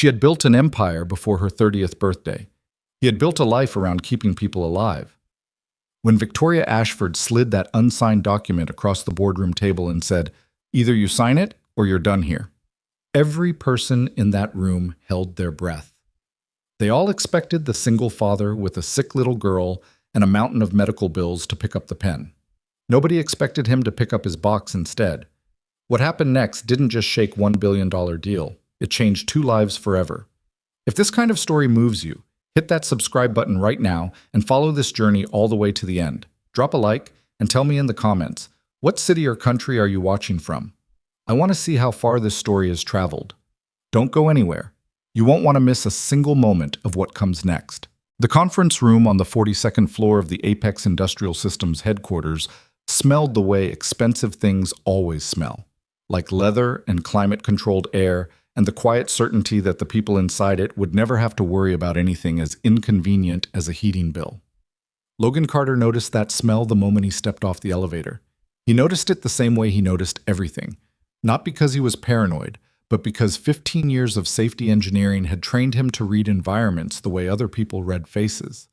She had built an empire before her 30th birthday. He had built a life around keeping people alive. When Victoria Ashford slid that unsigned document across the boardroom table and said, "Either you sign it or you're done here," every person in that room held their breath. They all expected the single father with a sick little girl and a mountain of medical bills to pick up the pen. Nobody expected him to pick up his box instead. What happened next didn't just shake $1 billion deal. It changed 2 lives forever. If this kind of story moves you, hit that subscribe button right now and follow this journey all the way to the end. Drop a like and tell me in the comments, what city or country are you watching from? I want to see how far this story has traveled. Don't go anywhere. You won't want to miss a single moment of what comes next. The conference room on the 42nd floor of the Apex Industrial Systems headquarters smelled the way expensive things always smell, like leather and climate-controlled air, and the quiet certainty that the people inside it would never have to worry about anything as inconvenient as a heating bill. Logan Carter noticed that smell the moment he stepped off the elevator. He noticed it the same way he noticed everything, not because he was paranoid, but because 15 years of safety engineering had trained him to read environments the way other people read faces.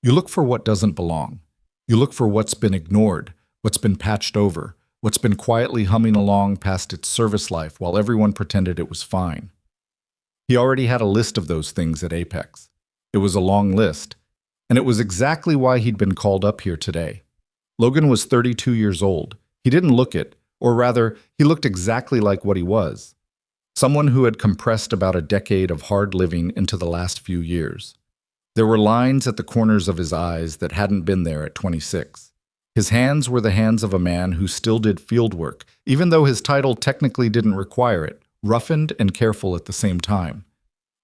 You look for what doesn't belong. You look for what's been ignored, what's been patched over, what's been quietly humming along past its service life while everyone pretended it was fine. He already had a list of those things at Apex. It was a long list, and it was exactly why he'd been called up here today. Logan was 32 years old. He didn't look it, or rather, he looked exactly like what he was. Someone who had compressed about a decade of hard living into the last few years. There were lines at the corners of his eyes that hadn't been there at 26. His hands were the hands of a man who still did field work, even though his title technically didn't require it, roughened and careful at the same time.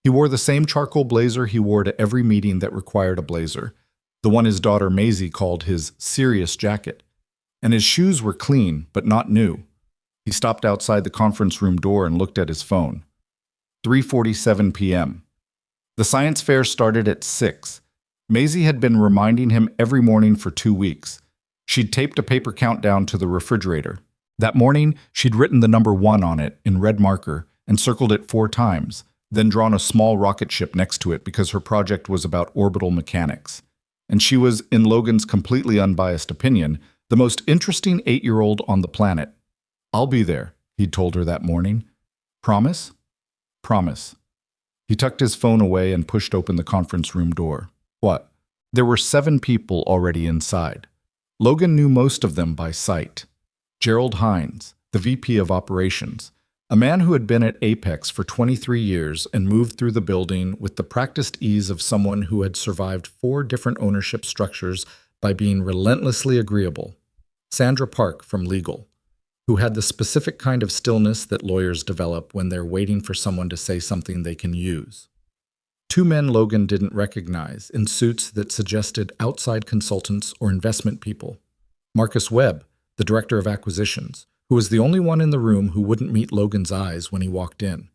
He wore the same charcoal blazer he wore to every meeting that required a blazer, the one his daughter Maisie called his serious jacket. And his shoes were clean, but not new. He stopped outside the conference room door and looked at his phone. 3:47 p.m. The science fair started at 6. Maisie had been reminding him every morning for 2 weeks. She'd taped a paper countdown to the refrigerator. That morning, she'd written the number 1 on it in red marker and circled it 4 times, then drawn a small rocket ship next to it because her project was about orbital mechanics. And she was, in Logan's completely unbiased opinion, the most interesting 8-year-old on the planet. "I'll be there," he'd told her that morning. "Promise?" "Promise." He tucked his phone away and pushed open the conference room door. What? There were 7 people already inside. Logan knew most of them by sight. Gerald Hines, the VP of Operations, a man who had been at Apex for 23 years and moved through the building with the practiced ease of someone who had survived 4 different ownership structures by being relentlessly agreeable. Sandra Park from Legal, who had the specific kind of stillness that lawyers develop when they're waiting for someone to say something they can use. 2 men Logan didn't recognize, in suits that suggested outside consultants or investment people. Marcus Webb, the director of acquisitions, who was the only one in the room who wouldn't meet Logan's eyes when he walked in.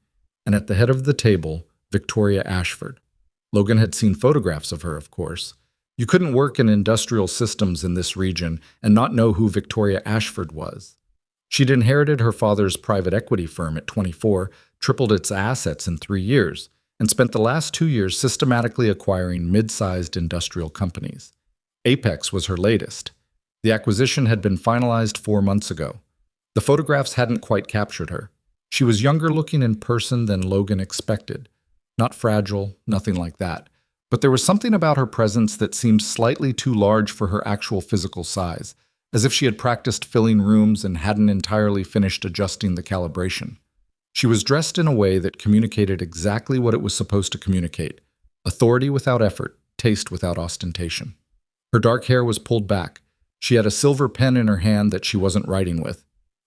And at the head of the table, Victoria Ashford. Logan had seen photographs of her, of course. You couldn't work in industrial systems in this region and not know who Victoria Ashford was. She'd inherited her father's private equity firm at 24, tripled its assets in 3 years, and spent the last 2 years systematically acquiring mid-sized industrial companies. Apex was her latest. The acquisition had been finalized 4 months ago. The photographs hadn't quite captured her. She was younger looking in person than Logan expected. Not fragile, nothing like that. But there was something about her presence that seemed slightly too large for her actual physical size, as if she had practiced filling rooms and hadn't entirely finished adjusting the calibration. She was dressed in a way that communicated exactly what it was supposed to communicate: authority without effort, taste without ostentation. Her dark hair was pulled back. She had a silver pen in her hand that she wasn't writing with.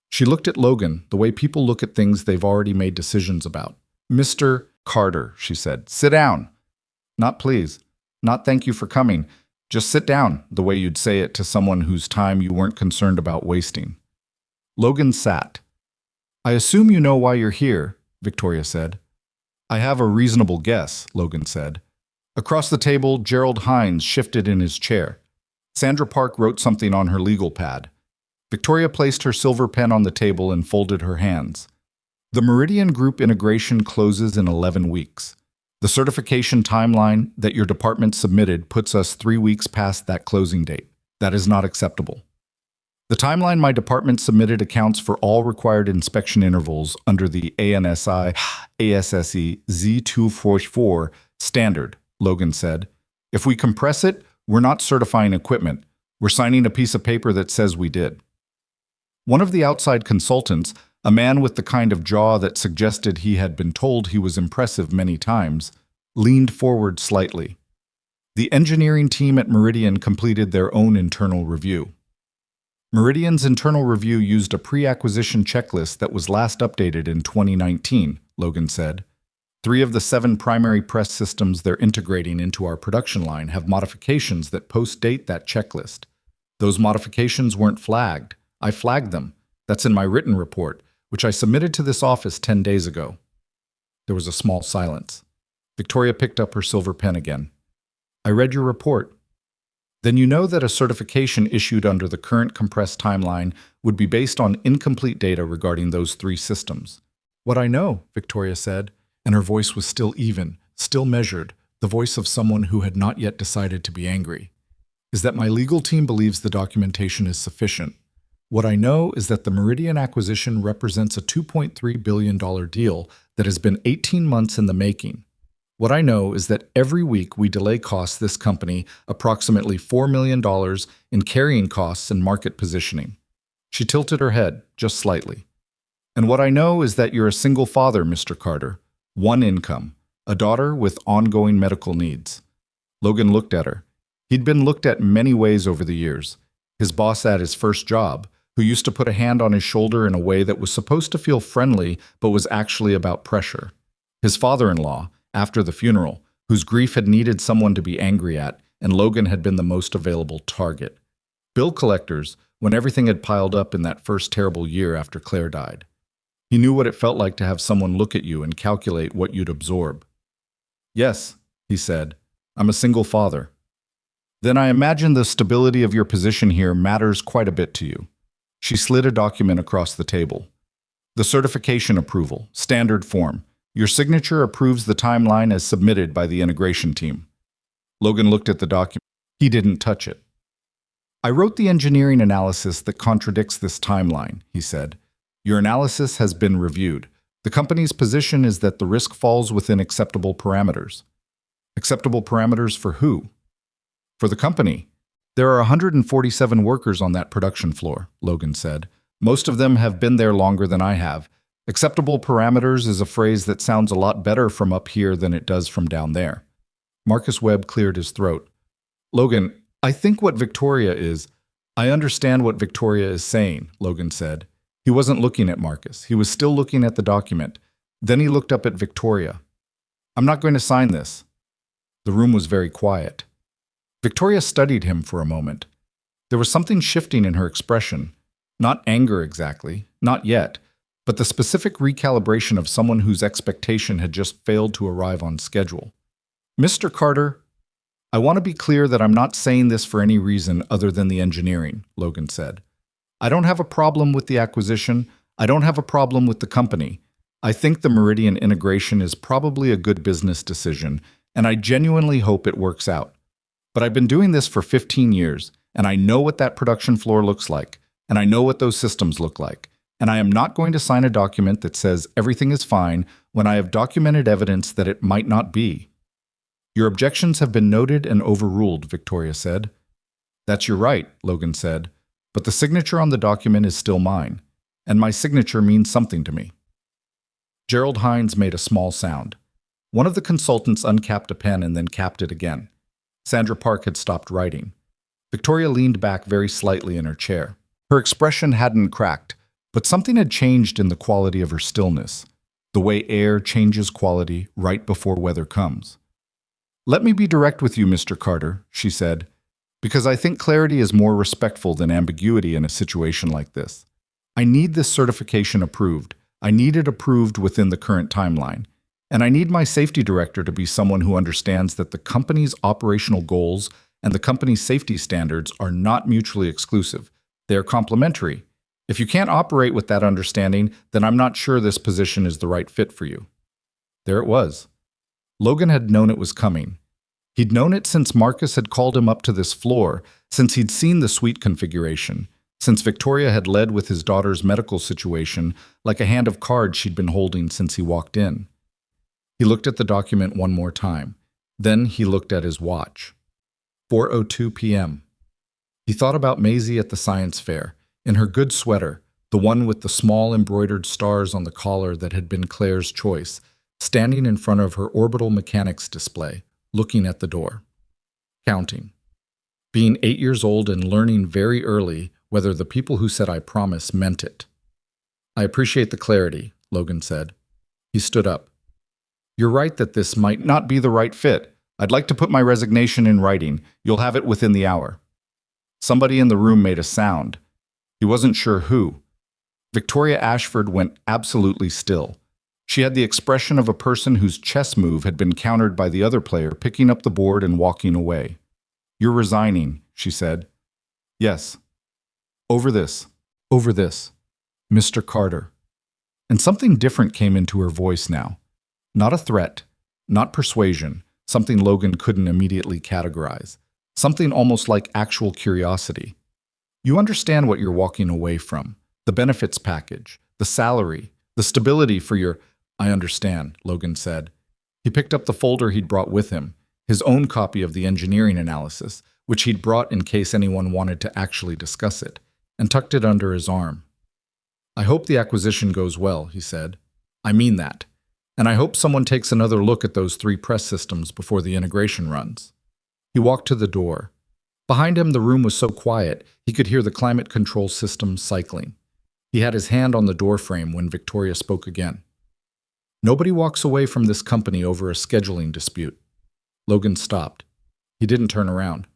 She looked at Logan the way people look at things they've already made decisions about. "Mr. Carter," she said, "sit down." Not please. Not thank you for coming. Just sit down, the way you'd say it to someone whose time you weren't concerned about wasting. Logan sat. "I assume you know why you're here," Victoria said. "I have a reasonable guess," Logan said. Across the table, Gerald Hines shifted in his chair. Sandra Park wrote something on her legal pad. Victoria placed her silver pen on the table and folded her hands. The Meridian Group integration closes in 11 weeks. The certification timeline that your department submitted puts us 3 weeks past that closing date. That is not acceptable. The timeline my department submitted accounts for all required inspection intervals under the ANSI ASSE Z244 standard, Logan said. If we compress it, we're not certifying equipment. We're signing a piece of paper that says we did. One of the outside consultants, a man with the kind of jaw that suggested he had been told he was impressive many times, leaned forward slightly. The engineering team at Meridian completed their own internal review. Meridian's internal review used a pre-acquisition checklist that was last updated in 2019, Logan said. 3 of the 7 primary press systems they're integrating into our production line have modifications that post-date that checklist. Those modifications weren't flagged. I flagged them. That's in my written report, which I submitted to this office 10 days ago. There was a small silence. Victoria picked up her silver pen again. I read your report. Then you know that a certification issued under the current compressed timeline would be based on incomplete data regarding those 3 systems. What I know, Victoria said, and her voice was still even, still measured, the voice of someone who had not yet decided to be angry, is that my legal team believes the documentation is sufficient. What I know is that the Meridian acquisition represents a $2.3 billion deal that has been 18 months in the making. What I know is that every week we delay costs this company approximately $4 million in carrying costs and market positioning. She tilted her head, just slightly. And what I know is that you're a single father, Mr. Carter. 1 income, a daughter with ongoing medical needs. Logan looked at her. He'd been looked at many ways over the years. His boss at his first job, who used to put a hand on his shoulder in a way that was supposed to feel friendly but was actually about pressure. His father-in-law, after the funeral, whose grief had needed someone to be angry at, and Logan had been the most available target. Bill collectors, when everything had piled up in that first terrible year after Claire died. He knew what it felt like to have someone look at you and calculate what you'd absorb. Yes, he said, I'm a single father. Then I imagine the stability of your position here matters quite a bit to you. She slid a document across the table. The certification approval, standard form. Your signature approves the timeline as submitted by the integration team. Logan looked at the document. He didn't touch it. I wrote the engineering analysis that contradicts this timeline, he said. Your analysis has been reviewed. The company's position is that the risk falls within acceptable parameters. Acceptable parameters for who? For the company. There are 147 workers on that production floor, Logan said. Most of them have been there longer than I have. Acceptable parameters is a phrase that sounds a lot better from up here than it does from down there. Marcus Webb cleared his throat. Logan, I think what Victoria is... I understand what Victoria is saying, Logan said. He wasn't looking at Marcus. He was still looking at the document. Then he looked up at Victoria. I'm not going to sign this. The room was very quiet. Victoria studied him for a moment. There was something shifting in her expression. Not anger exactly, not yet, but the specific recalibration of someone whose expectation had just failed to arrive on schedule. Mr. Carter, I want to be clear that I'm not saying this for any reason other than the engineering, Logan said. I don't have a problem with the acquisition. I don't have a problem with the company. I think the Meridian integration is probably a good business decision, and I genuinely hope it works out. But I've been doing this for 15 years, and I know what that production floor looks like, and I know what those systems look like, and I am not going to sign a document that says everything is fine when I have documented evidence that it might not be. Your objections have been noted and overruled, Victoria said. That's your right, Logan said. But the signature on the document is still mine, and my signature means something to me. Gerald Hines made a small sound. One of the consultants uncapped a pen and then capped it again. Sandra Park had stopped writing. Victoria leaned back very slightly in her chair. Her expression hadn't cracked, but something had changed in the quality of her stillness, the way air changes quality right before weather comes. Let me be direct with you, Mr. Carter, she said. Because I think clarity is more respectful than ambiguity in a situation like this. I need this certification approved. I need it approved within the current timeline. And I need my safety director to be someone who understands that the company's operational goals and the company's safety standards are not mutually exclusive. They are complementary. If you can't operate with that understanding, then I'm not sure this position is the right fit for you. There it was. Logan had known it was coming. He'd known it since Marcus had called him up to this floor, since he'd seen the suite configuration, since Victoria had led with his daughter's medical situation like a hand of cards she'd been holding since he walked in. He looked at the document one more time. Then he looked at his watch. 4:02 p.m. He thought about Maisie at the science fair, in her good sweater, the one with the small embroidered stars on the collar that had been Claire's choice, standing in front of her orbital mechanics display, looking at the door. Counting. Being 8 years old and learning very early whether the people who said "I promise" meant it. "I appreciate the clarity," Logan said. He stood up. "You're right that this might not be the right fit. I'd like to put my resignation in writing. You'll have it within the hour." Somebody in the room made a sound. He wasn't sure who. Victoria Ashford went absolutely still. She had the expression of a person whose chess move had been countered by the other player picking up the board and walking away. "You're resigning," she said. "Yes." Over this, Mr. Carter." And something different came into her voice now. Not a threat, not persuasion, something Logan couldn't immediately categorize. Something almost like actual curiosity. "You understand what you're walking away from. The benefits package, the salary, the stability for your—" "I understand," Logan said. He picked up the folder he'd brought with him, his own copy of the engineering analysis, which he'd brought in case anyone wanted to actually discuss it, and tucked it under his arm. "I hope the acquisition goes well," he said. "I mean that. And I hope someone takes another look at those 3 press systems before the integration runs." He walked to the door. Behind him, the room was so quiet, he could hear the climate control system cycling. He had his hand on the doorframe when Victoria spoke again. "Nobody walks away from this company over a scheduling dispute." Logan stopped. He didn't turn around.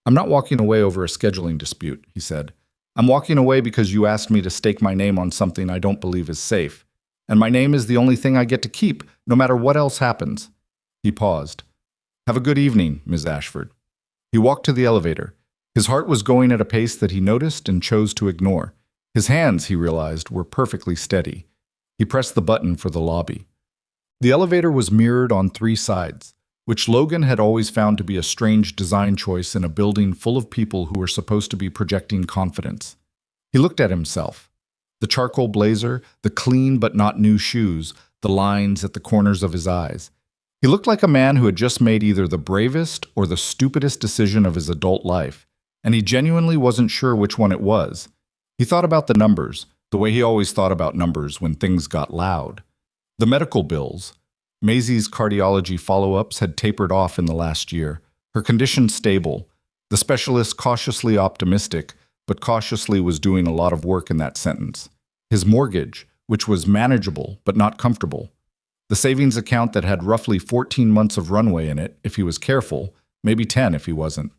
"I'm not walking away over a scheduling dispute," he said. "I'm walking away because you asked me to stake my name on something I don't believe is safe. And my name is the only thing I get to keep, no matter what else happens." He paused. "Have a good evening, Ms. Ashford." He walked to the elevator. His heart was going at a pace that he noticed and chose to ignore. His hands, he realized, were perfectly steady. He pressed the button for the lobby. The elevator was mirrored on 3 sides, which Logan had always found to be a strange design choice in a building full of people who were supposed to be projecting confidence. He looked at himself. The charcoal blazer, the clean but not new shoes, the lines at the corners of his eyes. He looked like a man who had just made either the bravest or the stupidest decision of his adult life, and he genuinely wasn't sure which one it was. He thought about the numbers, the way he always thought about numbers when things got loud. The medical bills. Maisie's cardiology follow-ups had tapered off in the last year, her condition stable. The specialist cautiously optimistic, but cautiously was doing a lot of work in that sentence. His mortgage, which was manageable but not comfortable. The savings account that had roughly 14 months of runway in it, if he was careful, maybe 10 if he wasn't.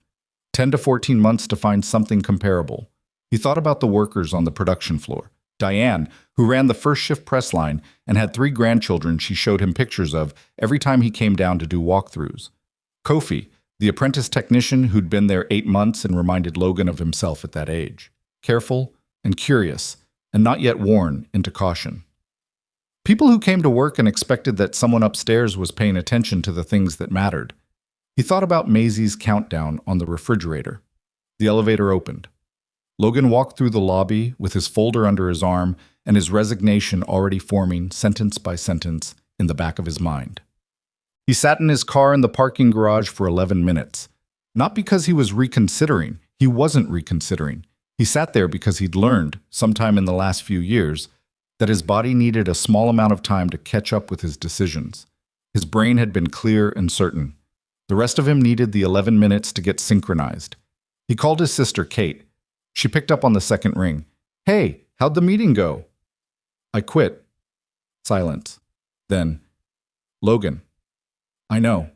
10 to 14 months to find something comparable. He thought about the workers on the production floor. Diane, who ran the first shift press line and had 3 grandchildren she showed him pictures of every time he came down to do walkthroughs. Kofi, the apprentice technician who'd been there 8 months and reminded Logan of himself at that age. Careful and curious, and not yet worn into caution. People who came to work and expected that someone upstairs was paying attention to the things that mattered. He thought about Maisie's countdown on the refrigerator. The elevator opened. Logan walked through the lobby with his folder under his arm and his resignation already forming sentence by sentence in the back of his mind. He sat in his car in the parking garage for 11 minutes. Not because he was reconsidering. He wasn't reconsidering. He sat there because he'd learned, sometime in the last few years, that his body needed a small amount of time to catch up with his decisions. His brain had been clear and certain. The rest of him needed the 11 minutes to get synchronized. He called his sister, Kate. She picked up on the second ring. "Hey, how'd the meeting go?" "I quit." Silence. Then, "Logan." "I know."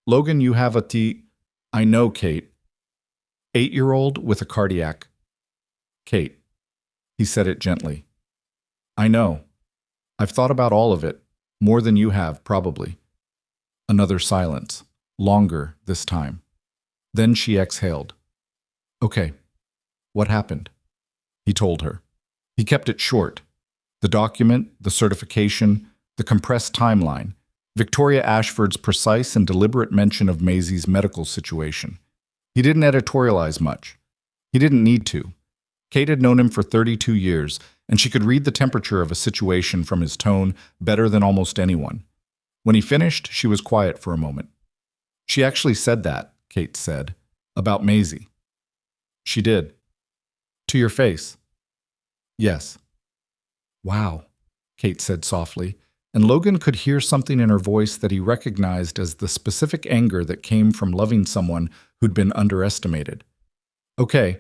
"Logan, you have a T." "I know, Kate." 8-year-old with a cardiac. "Kate." He said it gently. "I know. I've thought about all of it, more than you have, probably." Another silence, longer this time. Then she exhaled. "Okay, what happened?" he told her. He kept it short. The document, the certification, the compressed timeline, Victoria Ashford's precise and deliberate mention of Maisie's medical situation. He didn't editorialize much. He didn't need to. Kate had known him for 32 years, and she could read the temperature of a situation from his tone better than almost anyone. When he finished, she was quiet for a moment. She actually said that, Kate said, about Maisie. She did. To your face. Yes. Wow, Kate said softly, and Logan could hear something in her voice that he recognized as the specific anger that came from loving someone who'd been underestimated. Okay,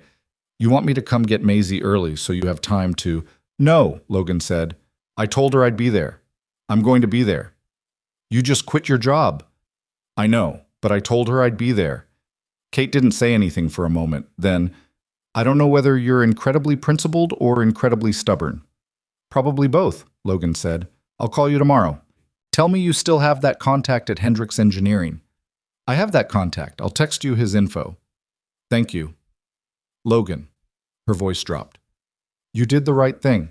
you want me to come get Maisie early so you have time to… No, Logan said. I told her I'd be there. I'm going to be there. You just quit your job. I know, but I told her I'd be there. Kate didn't say anything for a moment. Then, I don't know whether you're incredibly principled or incredibly stubborn. Probably both, Logan said. I'll call you tomorrow. Tell me you still have that contact at Hendricks Engineering. I have that contact. I'll text you his info. Thank you. Logan. Her voice dropped. You did the right thing.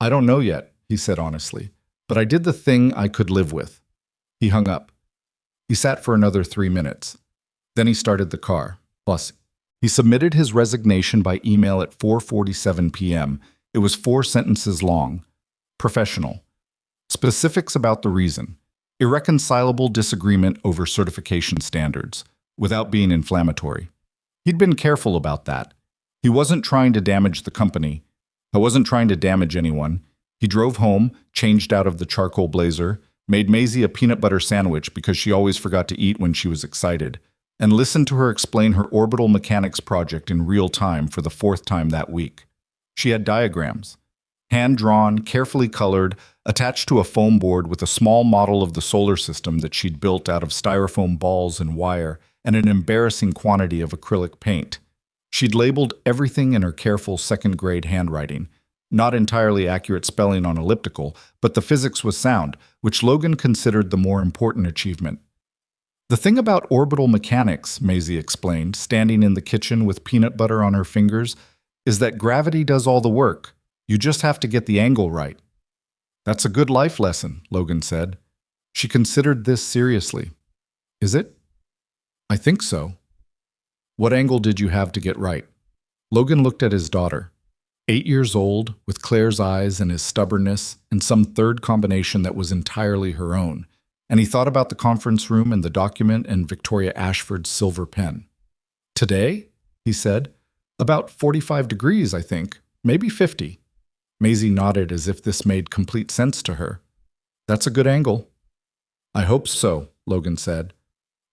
I don't know yet, he said honestly, but I did the thing I could live with. He hung up. He sat for another 3 minutes. Then he started the car. Plus, he submitted his resignation by email at 4:47 p.m. It was 4 sentences long. Professional. Specifics about the reason. Irreconcilable disagreement over certification standards, without being inflammatory. He'd been careful about that. He wasn't trying to damage the company. I wasn't trying to damage anyone. He drove home, changed out of the charcoal blazer, made Maisie a peanut butter sandwich because she always forgot to eat when she was excited, and listened to her explain her orbital mechanics project in real time for the 4th time that week. She had diagrams, hand-drawn, carefully colored, attached to a foam board with a small model of the solar system that she'd built out of styrofoam balls and wire and an embarrassing quantity of acrylic paint. She'd labeled everything in her careful second-grade handwriting, not entirely accurate spelling on elliptical, but the physics was sound, which Logan considered the more important achievement. The thing about orbital mechanics, Maisie explained, standing in the kitchen with peanut butter on her fingers, is that gravity does all the work. You just have to get the angle right. That's a good life lesson, Logan said. She considered this seriously. Is it? I think so. What angle did you have to get right? Logan looked at his daughter. 8 years old, with Claire's eyes and his stubbornness, and some third combination that was entirely her own. And he thought about the conference room and the document and Victoria Ashford's silver pen. Today, he said, about 45 degrees, I think, maybe 50. Maisie nodded as if this made complete sense to her. That's a good angle. I hope so, Logan said.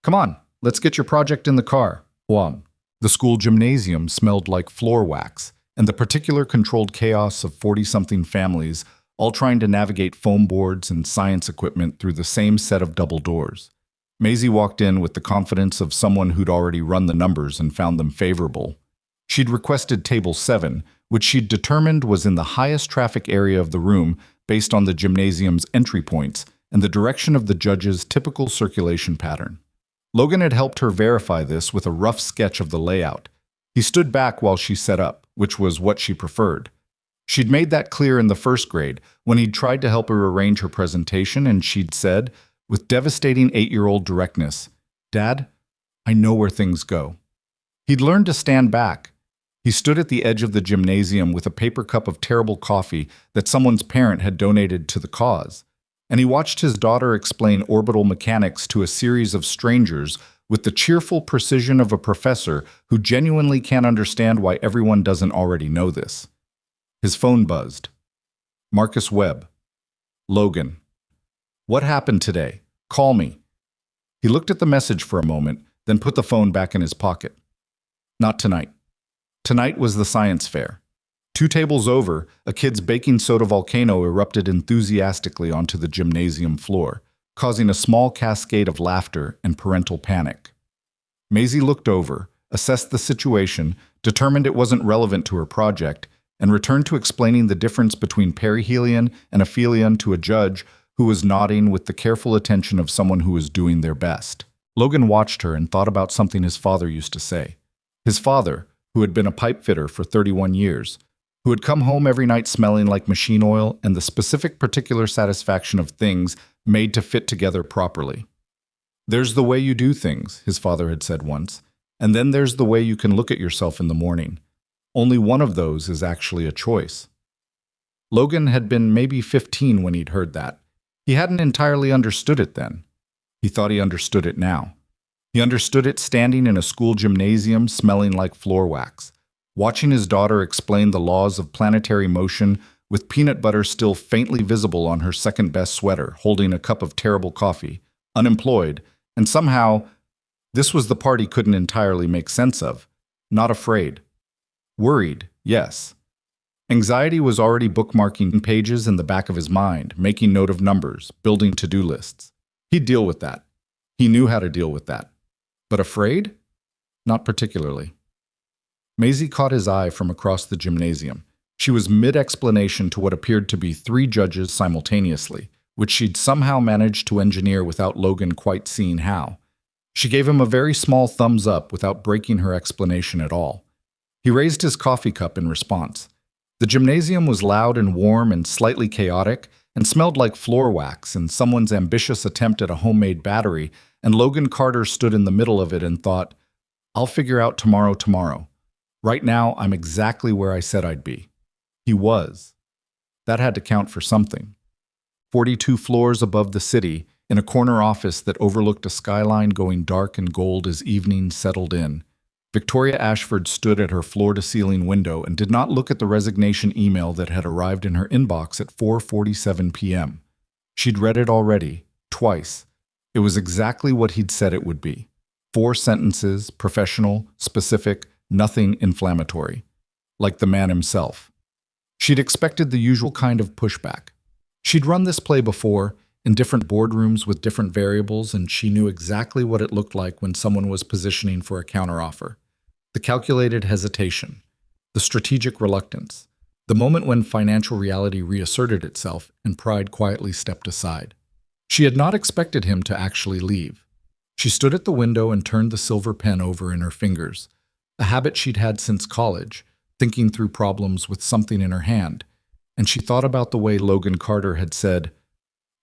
Come on, let's get your project in the car. The school gymnasium smelled like floor wax, and the particular controlled chaos of 40-something families all trying to navigate foam boards and science equipment through the same set of double doors. Maisie walked in with the confidence of someone who'd already run the numbers and found them favorable. She'd requested table 7, which she'd determined was in the highest traffic area of the room based on the gymnasium's entry points and the direction of the judge's typical circulation pattern. Logan had helped her verify this with a rough sketch of the layout. He stood back while she set up, which was what she preferred. She'd made that clear in the 1st grade when he'd tried to help her arrange her presentation, and she'd said, with devastating 8-year-old directness, "Dad, I know where things go." He'd learned to stand back. He stood at the edge of the gymnasium with a paper cup of terrible coffee that someone's parent had donated to the cause. And he watched his daughter explain orbital mechanics to a series of strangers with the cheerful precision of a professor who genuinely can't understand why everyone doesn't already know this. His phone buzzed. Marcus Webb. Logan. What happened today? Call me. He looked at the message for a moment, then put the phone back in his pocket. Not tonight. Tonight was the science fair. 2 tables over, a kid's baking soda volcano erupted enthusiastically onto the gymnasium floor, causing a small cascade of laughter and parental panic. Maisie looked over, assessed the situation, determined it wasn't relevant to her project, and returned to explaining the difference between perihelion and aphelion to a judge who was nodding with the careful attention of someone who was doing their best. Logan watched her and thought about something his father used to say. His father, who had been a pipe fitter for 31 years, who had come home every night smelling like machine oil and the specific particular satisfaction of things made to fit together properly. "There's the way you do things," his father had said once, "and then there's the way you can look at yourself in the morning. Only one of those is actually a choice." Logan had been maybe 15 when he'd heard that. He hadn't entirely understood it then. He thought he understood it now. He understood it standing in a school gymnasium smelling like floor wax, watching his daughter explain the laws of planetary motion with peanut butter still faintly visible on her second-best sweater, holding a cup of terrible coffee, unemployed, and somehow, this was the part he couldn't entirely make sense of, not afraid. Worried, yes. Anxiety was already bookmarking pages in the back of his mind, making note of numbers, building to-do lists. He'd deal with that. He knew how to deal with that. But afraid? Not particularly. Maisie caught his eye from across the gymnasium. She was mid-explanation to what appeared to be 3 judges simultaneously, which she'd somehow managed to engineer without Logan quite seeing how. She gave him a very small thumbs up without breaking her explanation at all. He raised his coffee cup in response. The gymnasium was loud and warm and slightly chaotic, and smelled like floor wax and someone's ambitious attempt at a homemade battery, and Logan Carter stood in the middle of it and thought, "I'll figure out tomorrow. Right now, I'm exactly where I said I'd be." He was. That had to count for something. 42 floors above the city, in a corner office that overlooked a skyline going dark and gold as evening settled in, Victoria Ashford stood at her floor-to-ceiling window and did not look at the resignation email that had arrived in her inbox at 4:47 p.m. She'd read it already, twice. It was exactly what he'd said it would be. 4 sentences, professional, specific, nothing inflammatory. Like the man himself. She'd expected the usual kind of pushback. She'd run this play before, in different boardrooms with different variables, and she knew exactly what it looked like when someone was positioning for a counteroffer. The calculated hesitation, the strategic reluctance, the moment when financial reality reasserted itself and pride quietly stepped aside. She had not expected him to actually leave. She stood at the window and turned the silver pen over in her fingers, a habit she'd had since college, thinking through problems with something in her hand, and she thought about the way Logan Carter had said,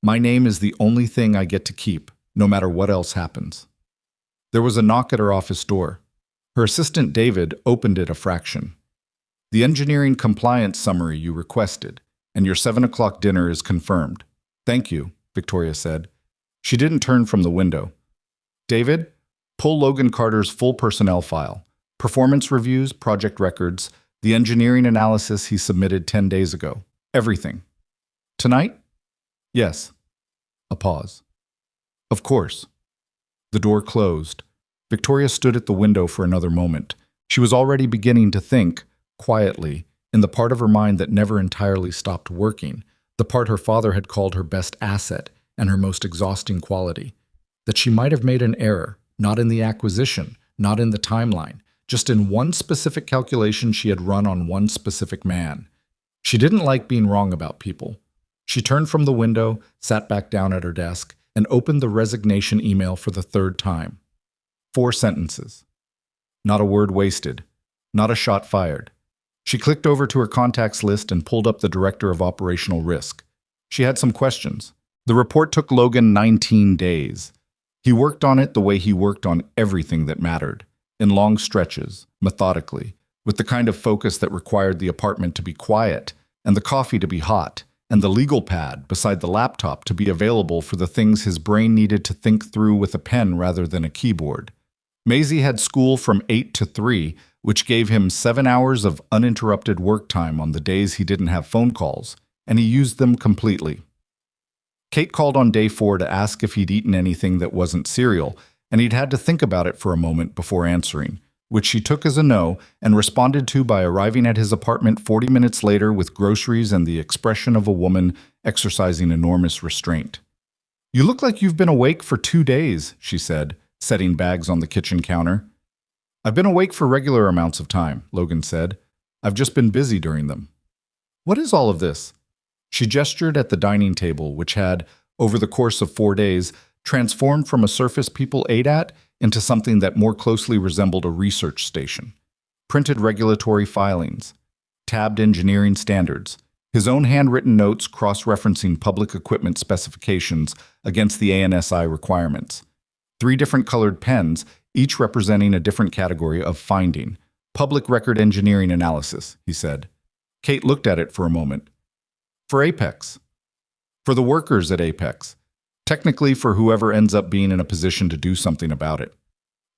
"My name is the only thing I get to keep, no matter what else happens." There was a knock at her office door. Her assistant David opened it a fraction. "The engineering compliance summary you requested, and your 7 o'clock dinner is confirmed." "Thank you," Victoria said. She didn't turn from the window. "David, pull Logan Carter's full personnel file. Performance reviews, project records, the engineering analysis he submitted 10 days ago. Everything." "Tonight?" "Yes." A pause. "Of course." The door closed. Victoria stood at the window for another moment. She was already beginning to think, quietly, in the part of her mind that never entirely stopped working, the part her father had called her best asset and her most exhausting quality, that she might have made an error, not in the acquisition, not in the timeline, just in one specific calculation she had run on one specific man. She didn't like being wrong about people. She turned from the window, sat back down at her desk, and opened the resignation email for the 3rd time. 4 sentences. Not a word wasted. Not a shot fired. She clicked over to her contacts list and pulled up the Director of Operational Risk. She had some questions. The report took Logan 19 days. He worked on it the way he worked on everything that mattered, in long stretches, methodically, with the kind of focus that required the apartment to be quiet, and the coffee to be hot, and the legal pad beside the laptop to be available for the things his brain needed to think through with a pen rather than a keyboard. Maisie had school from 8 to 3, which gave him 7 hours of uninterrupted work time on the days he didn't have phone calls, and he used them completely. Kate called on day 4 to ask if he'd eaten anything that wasn't cereal, and he'd had to think about it for a moment before answering, which she took as a no and responded to by arriving at his apartment 40 minutes later with groceries and the expression of a woman exercising enormous restraint. "You look like you've been awake for 2 days," she said, setting bags on the kitchen counter. "I've been awake for regular amounts of time," Logan said. "I've just been busy during them." "What is all of this?" She gestured at the dining table, which had, over the course of 4 days, transformed from a surface people ate at into something that more closely resembled a research station. Printed regulatory filings. tabbed engineering standards, his own handwritten notes cross-referencing public equipment specifications against the ANSI requirements. 3 different colored pens, each representing a different category of finding. Public record engineering analysis, he said. Kate looked at it for a moment. For Apex. For the workers at Apex. Technically for whoever ends up being in a position to do something about it.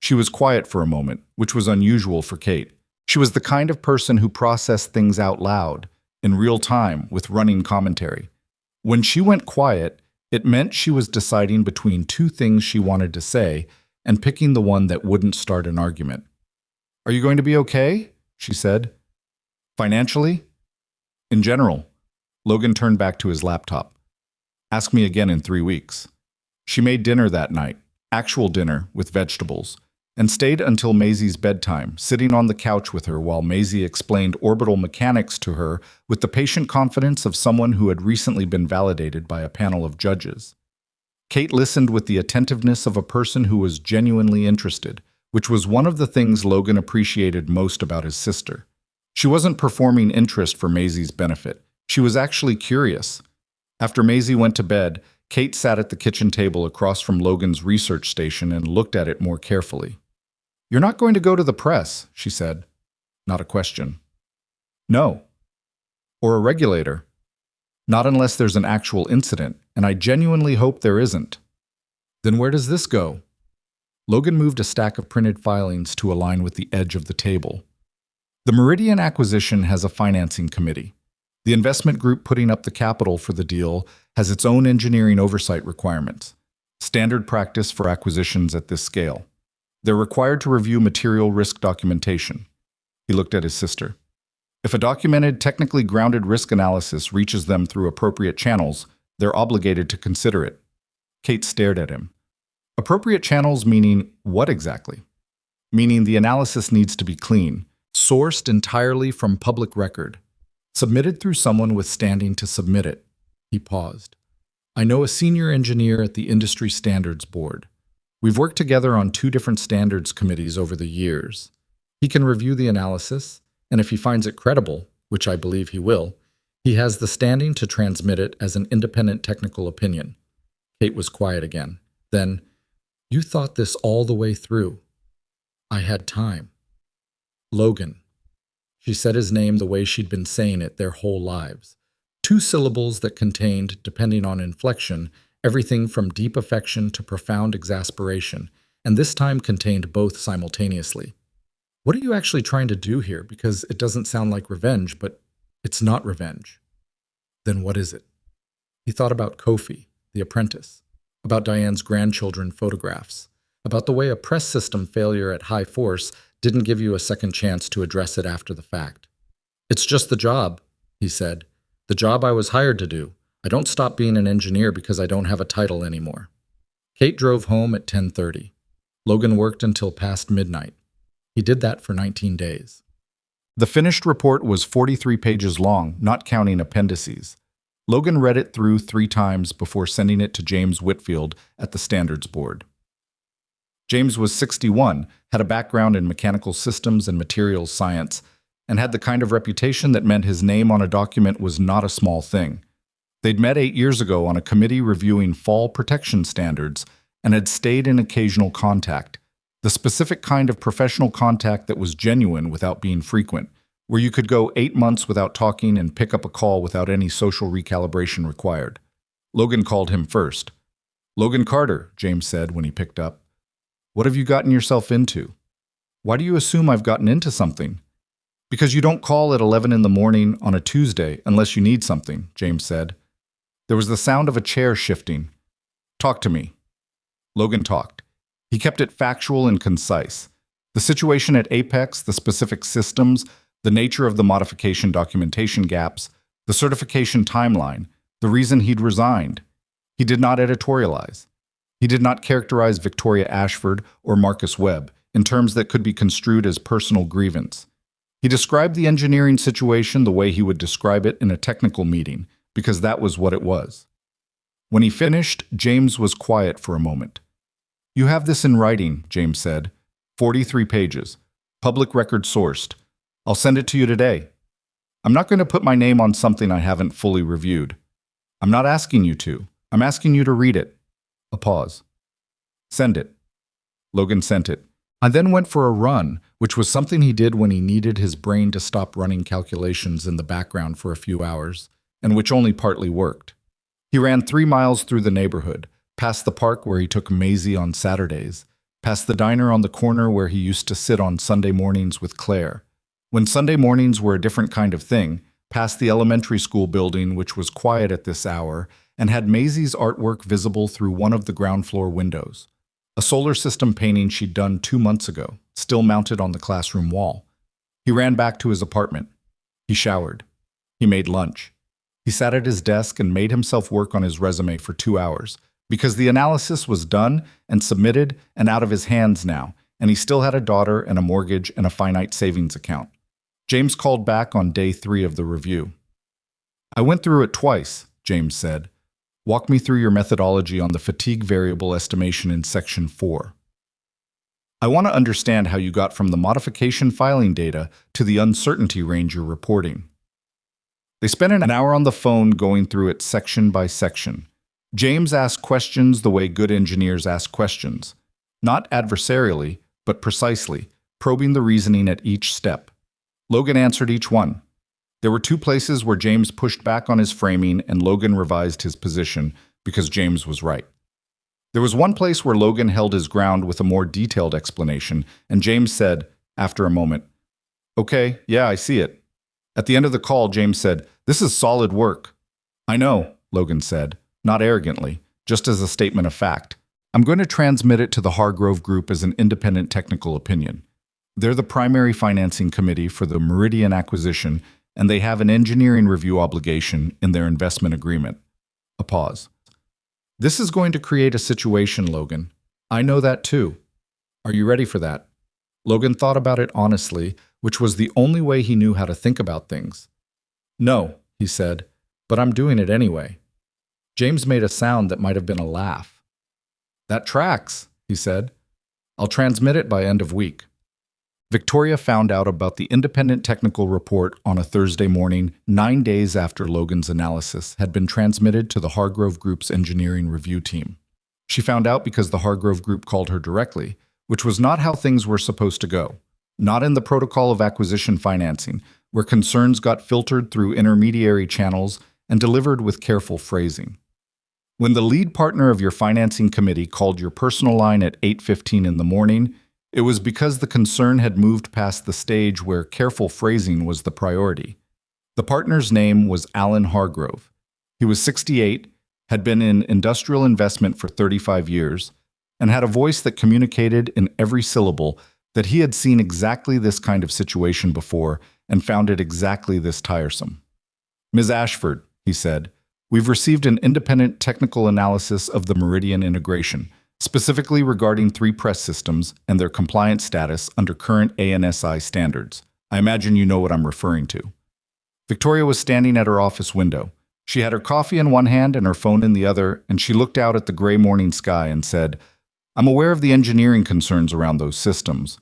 She was quiet for a moment, which was unusual for Kate. She was the kind of person who processed things out loud, in real time, with running commentary. When she went quiet, it meant she was deciding between 2 things she wanted to say and picking the one that wouldn't start an argument. Are you going to be okay? She said. Financially? In general. Logan turned back to his laptop. Ask me again in 3 weeks. She made dinner that night, actual dinner with vegetables, and stayed until Maisie's bedtime, sitting on the couch with her while Maisie explained orbital mechanics to her with the patient confidence of someone who had recently been validated by a panel of judges. Kate listened with the attentiveness of a person who was genuinely interested, which was one of the things Logan appreciated most about his sister. She wasn't performing interest for Maisie's benefit. She was actually curious. After Maisie went to bed, Kate sat at the kitchen table across from Logan's research station and looked at it more carefully. You're not going to go to the press, she said. Not a question. No. Or a regulator. Not unless there's an actual incident, and I genuinely hope there isn't. Then where does this go? Logan moved a stack of printed filings to align with the edge of the table. The Meridian acquisition has a financing committee. The investment group putting up the capital for the deal has its own engineering oversight requirements, standard practice for acquisitions at this scale. They're required to review material risk documentation. He looked at his sister. If a documented, technically grounded risk analysis reaches them through appropriate channels, they're obligated to consider it. Kate stared at him. Appropriate channels meaning what exactly? Meaning the analysis needs to be clean, sourced entirely from public record, submitted through someone with standing to submit it. He paused. I know a senior engineer at the Industry Standards Board. We've worked together on 2 different standards committees over the years. He can review the analysis, and if he finds it credible, which I believe he will, he has the standing to transmit it as an independent technical opinion. Kate was quiet again. Then, you thought this all the way through. I had time. Logan. She said his name the way she'd been saying it their whole lives. 2 syllables that contained, depending on inflection, everything from deep affection to profound exasperation, and this time contained both simultaneously. What are you actually trying to do here? Because it doesn't sound like revenge, but it's not revenge. Then what is it? He thought about Kofi, the apprentice, about Diane's grandchildren photographs, about the way a press system failure at high force didn't give you a second chance to address it after the fact. It's just the job, he said. The job I was hired to do. I don't stop being an engineer because I don't have a title anymore. Kate drove home at 10:30. Logan worked until past midnight. He did that for 19 days. The finished report was 43 pages long, not counting appendices. Logan read it through 3 times before sending it to James Whitfield at the Standards Board. James was 61, had a background in mechanical systems and materials science, and had the kind of reputation that meant his name on a document was not a small thing. They'd met 8 years ago on a committee reviewing fall protection standards and had stayed in occasional contact, the specific kind of professional contact that was genuine without being frequent, where you could go 8 months without talking and pick up a call without any social recalibration required. Logan called him first. Logan Carter, James said when he picked up. What have you gotten yourself into? Why do you assume I've gotten into something? Because you don't call at 11 in the morning on a Tuesday unless you need something, James said. There was the sound of a chair shifting. Talk to me. Logan talked. He kept it factual and concise. The situation at Apex, the specific systems, the nature of the modification documentation gaps, the certification timeline, the reason he'd resigned. He did not editorialize. He did not characterize Victoria Ashford or Marcus Webb in terms that could be construed as personal grievance. He described the engineering situation the way he would describe it in a technical meeting, because that was what it was. When he finished, James was quiet for a moment. You have this in writing, James said. 43 pages. Public record sourced. I'll send it to you today. I'm not going to put my name on something I haven't fully reviewed. I'm not asking you to. I'm asking you to read it. A pause. Send it. Logan sent it. I then went for a run, which was something he did when he needed his brain to stop running calculations in the background for a few hours, and which only partly worked. He ran 3 miles through the neighborhood, past the park where he took Maisie on Saturdays, past the diner on the corner where he used to sit on Sunday mornings with Claire. When Sunday mornings were a different kind of thing, past the elementary school building, which was quiet at this hour, and had Maisie's artwork visible through one of the ground floor windows. A solar system painting she'd done 2 months ago, still mounted on the classroom wall. He ran back to his apartment. He showered. He made lunch. He sat at his desk and made himself work on his resume for 2 hours, because the analysis was done and submitted and out of his hands now, and he still had a daughter and a mortgage and a finite savings account. James called back on day 3 of the review. I went through it twice, James said. Walk me through your methodology on the fatigue variable estimation in section 4. I want to understand how you got from the modification filing data to the uncertainty range you're reporting. They spent an hour on the phone going through it section by section. James asked questions the way good engineers ask questions, not adversarially, but precisely, probing the reasoning at each step. Logan answered each one. There were 2 places where James pushed back on his framing and Logan revised his position because James was right. There was one place where Logan held his ground with a more detailed explanation, and James said, after a moment, "Okay, yeah, I see it." At the end of the call, James said, "This is solid work." "I know," Logan said, not arrogantly, just as a statement of fact. "I'm going to transmit it to the Hargrove Group as an independent technical opinion. They're the primary financing committee for the Meridian acquisition, and they have an engineering review obligation in their investment agreement." A pause. "This is going to create a situation, Logan. I know that too. Are you ready for that?" Logan thought about it honestly, which was the only way he knew how to think about things. "No," he said, "but I'm doing it anyway." James made a sound that might have been a laugh. "That tracks," he said. "I'll transmit it by end of week." Victoria found out about the independent technical report on a Thursday morning, 9 days after Logan's analysis had been transmitted to the Hargrove Group's engineering review team. She found out because the Hargrove Group called her directly, which was not how things were supposed to go. Not in the protocol of acquisition financing, where concerns got filtered through intermediary channels and delivered with careful phrasing. When the lead partner of your financing committee called your personal line at 8:15 in the morning, it was because the concern had moved past the stage where careful phrasing was the priority. The partner's name was Alan Hargrove. He was 68, had been in industrial investment for 35 years, and had a voice that communicated in every syllable that he had seen exactly this kind of situation before and found it exactly this tiresome. "Ms. Ashford," he said, "we've received an independent technical analysis of the Meridian integration, specifically regarding 3 press systems and their compliance status under current ANSI standards. I imagine you know what I'm referring to." Victoria was standing at her office window. She had her coffee in one hand and her phone in the other, and she looked out at the gray morning sky and said, "I'm aware of the engineering concerns around those systems.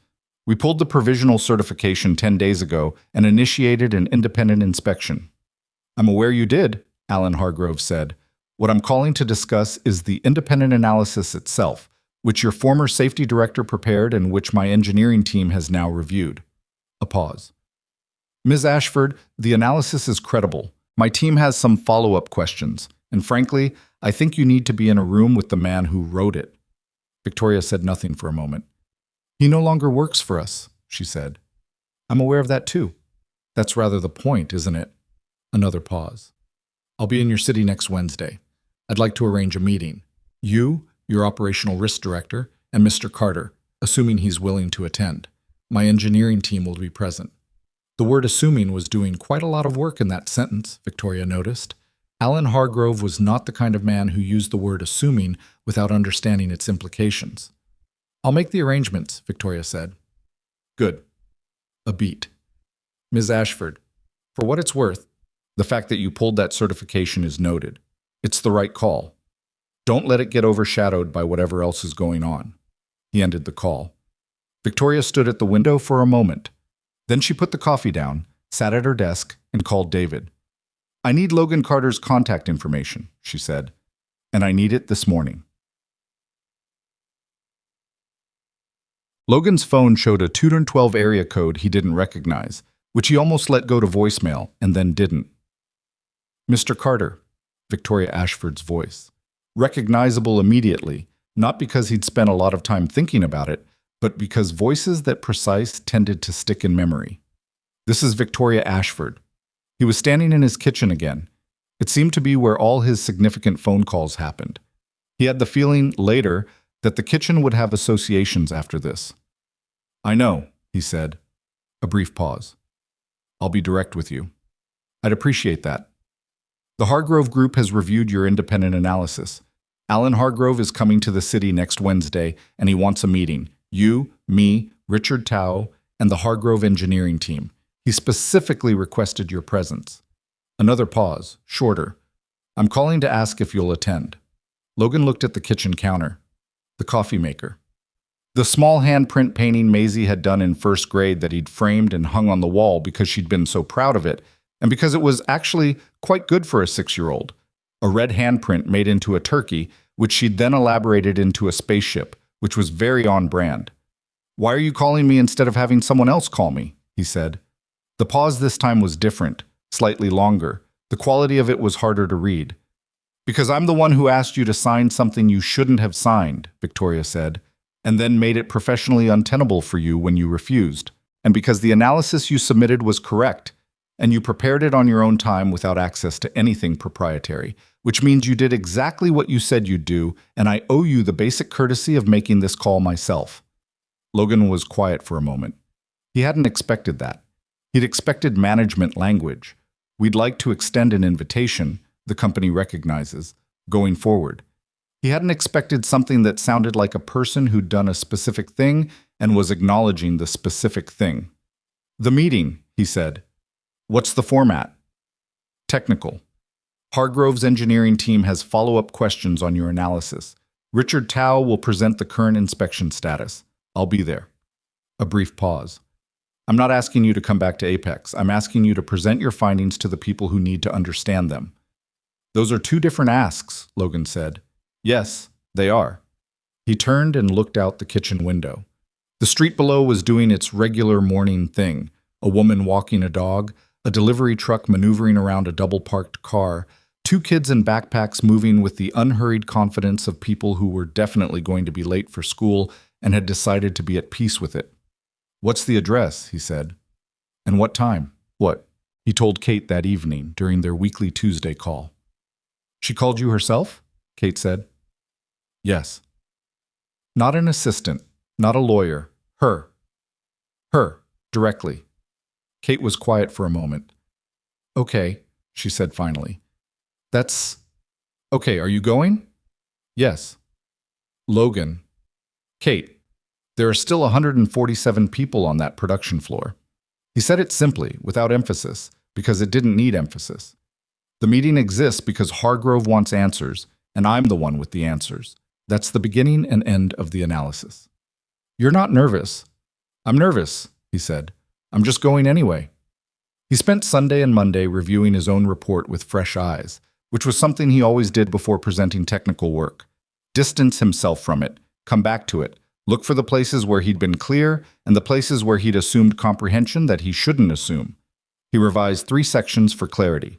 We pulled the provisional certification 10 days ago and initiated an independent inspection." "I'm aware you did," Alan Hargrove said. "What I'm calling to discuss is the independent analysis itself, which your former safety director prepared and which my engineering team has now reviewed." A pause. "Ms. Ashford, the analysis is credible. My team has some follow-up questions, and frankly, I think you need to be in a room with the man who wrote it." Victoria said nothing for a moment. "He no longer works for us," she said. "I'm aware of that too. That's rather the point, isn't it?" Another pause. "I'll be in your city next Wednesday. I'd like to arrange a meeting. You, your operational risk director, and Mr. Carter, assuming he's willing to attend. My engineering team will be present." The word "assuming" was doing quite a lot of work in that sentence, Victoria noticed. Alan Hargrove was not the kind of man who used the word "assuming" without understanding its implications. "I'll make the arrangements," Victoria said. "Good." A beat. "Ms. Ashford, for what it's worth, the fact that you pulled that certification is noted. It's the right call. Don't let it get overshadowed by whatever else is going on." He ended the call. Victoria stood at the window for a moment. Then she put the coffee down, sat at her desk, and called David. "I need Logan Carter's contact information," she said, "and I need it this morning." Logan's phone showed a 212 area code he didn't recognize, which he almost let go to voicemail and then didn't. "Mr. Carter," Victoria Ashford's voice. Recognizable immediately, not because he'd spent a lot of time thinking about it, but because voices that precise tended to stick in memory. "This is Victoria Ashford." He was standing in his kitchen again. It seemed to be where all his significant phone calls happened. He had the feeling, later, that the kitchen would have associations after this. "I know," he said. A brief pause. "I'll be direct with you. I'd appreciate that. The Hargrove Group has reviewed your independent analysis. Alan Hargrove is coming to the city next Wednesday, and he wants a meeting. You, me, Richard Tao, and the Hargrove engineering team. He specifically requested your presence." Another pause, shorter. "I'm calling to ask if you'll attend." Logan looked at the kitchen counter. The coffee maker. The small handprint painting Maisie had done in first grade that he'd framed and hung on the wall because she'd been so proud of it, and because it was actually quite good for a 6-year-old. A red handprint made into a turkey, which she'd then elaborated into a spaceship, which was very on brand. "Why are you calling me instead of having someone else call me?" he said. The pause this time was different, slightly longer. The quality of it was harder to read. "Because I'm the one who asked you to sign something you shouldn't have signed," Victoria said, "and then made it professionally untenable for you when you refused. And because the analysis you submitted was correct, and you prepared it on your own time without access to anything proprietary, which means you did exactly what you said you'd do, and I owe you the basic courtesy of making this call myself." Logan was quiet for a moment. He hadn't expected that. He'd expected management language. "We'd like to extend an invitation," the company recognizes, going forward. He hadn't expected something that sounded like a person who'd done a specific thing and was acknowledging the specific thing. "The meeting," he said. "What's the format?" "Technical. Hargrove's engineering team has follow-up questions on your analysis. Richard Tao will present the current inspection status. I'll be there." A brief pause. "I'm not asking you to come back to Apex. I'm asking you to present your findings to the people who need to understand them." "Those are two different asks," Logan said. "Yes, they are." He turned and looked out the kitchen window. The street below was doing its regular morning thing. A woman walking a dog, a delivery truck maneuvering around a double-parked car, two kids in backpacks moving with the unhurried confidence of people who were definitely going to be late for school and had decided to be at peace with it. "What's the address?" he said. "And what time?" "What?" he told Kate that evening during their weekly Tuesday call. "She called you herself?" Kate said. "Yes." "Not an assistant, not a lawyer. Her. Her, directly." Kate was quiet for a moment. "Okay," she said finally. "That's... Okay, are you going?" "Yes." "Logan." "Kate, there are still 147 people on that production floor." He said it simply, without emphasis, because it didn't need emphasis. "The meeting exists because Hargrove wants answers, and I'm the one with the answers. That's the beginning and end of the analysis." "You're not nervous." "I'm nervous," he said. "I'm just going anyway." He spent Sunday and Monday reviewing his own report with fresh eyes, which was something he always did before presenting technical work. Distance himself from it, come back to it, look for the places where he'd been clear and the places where he'd assumed comprehension that he shouldn't assume. He revised 3 sections for clarity.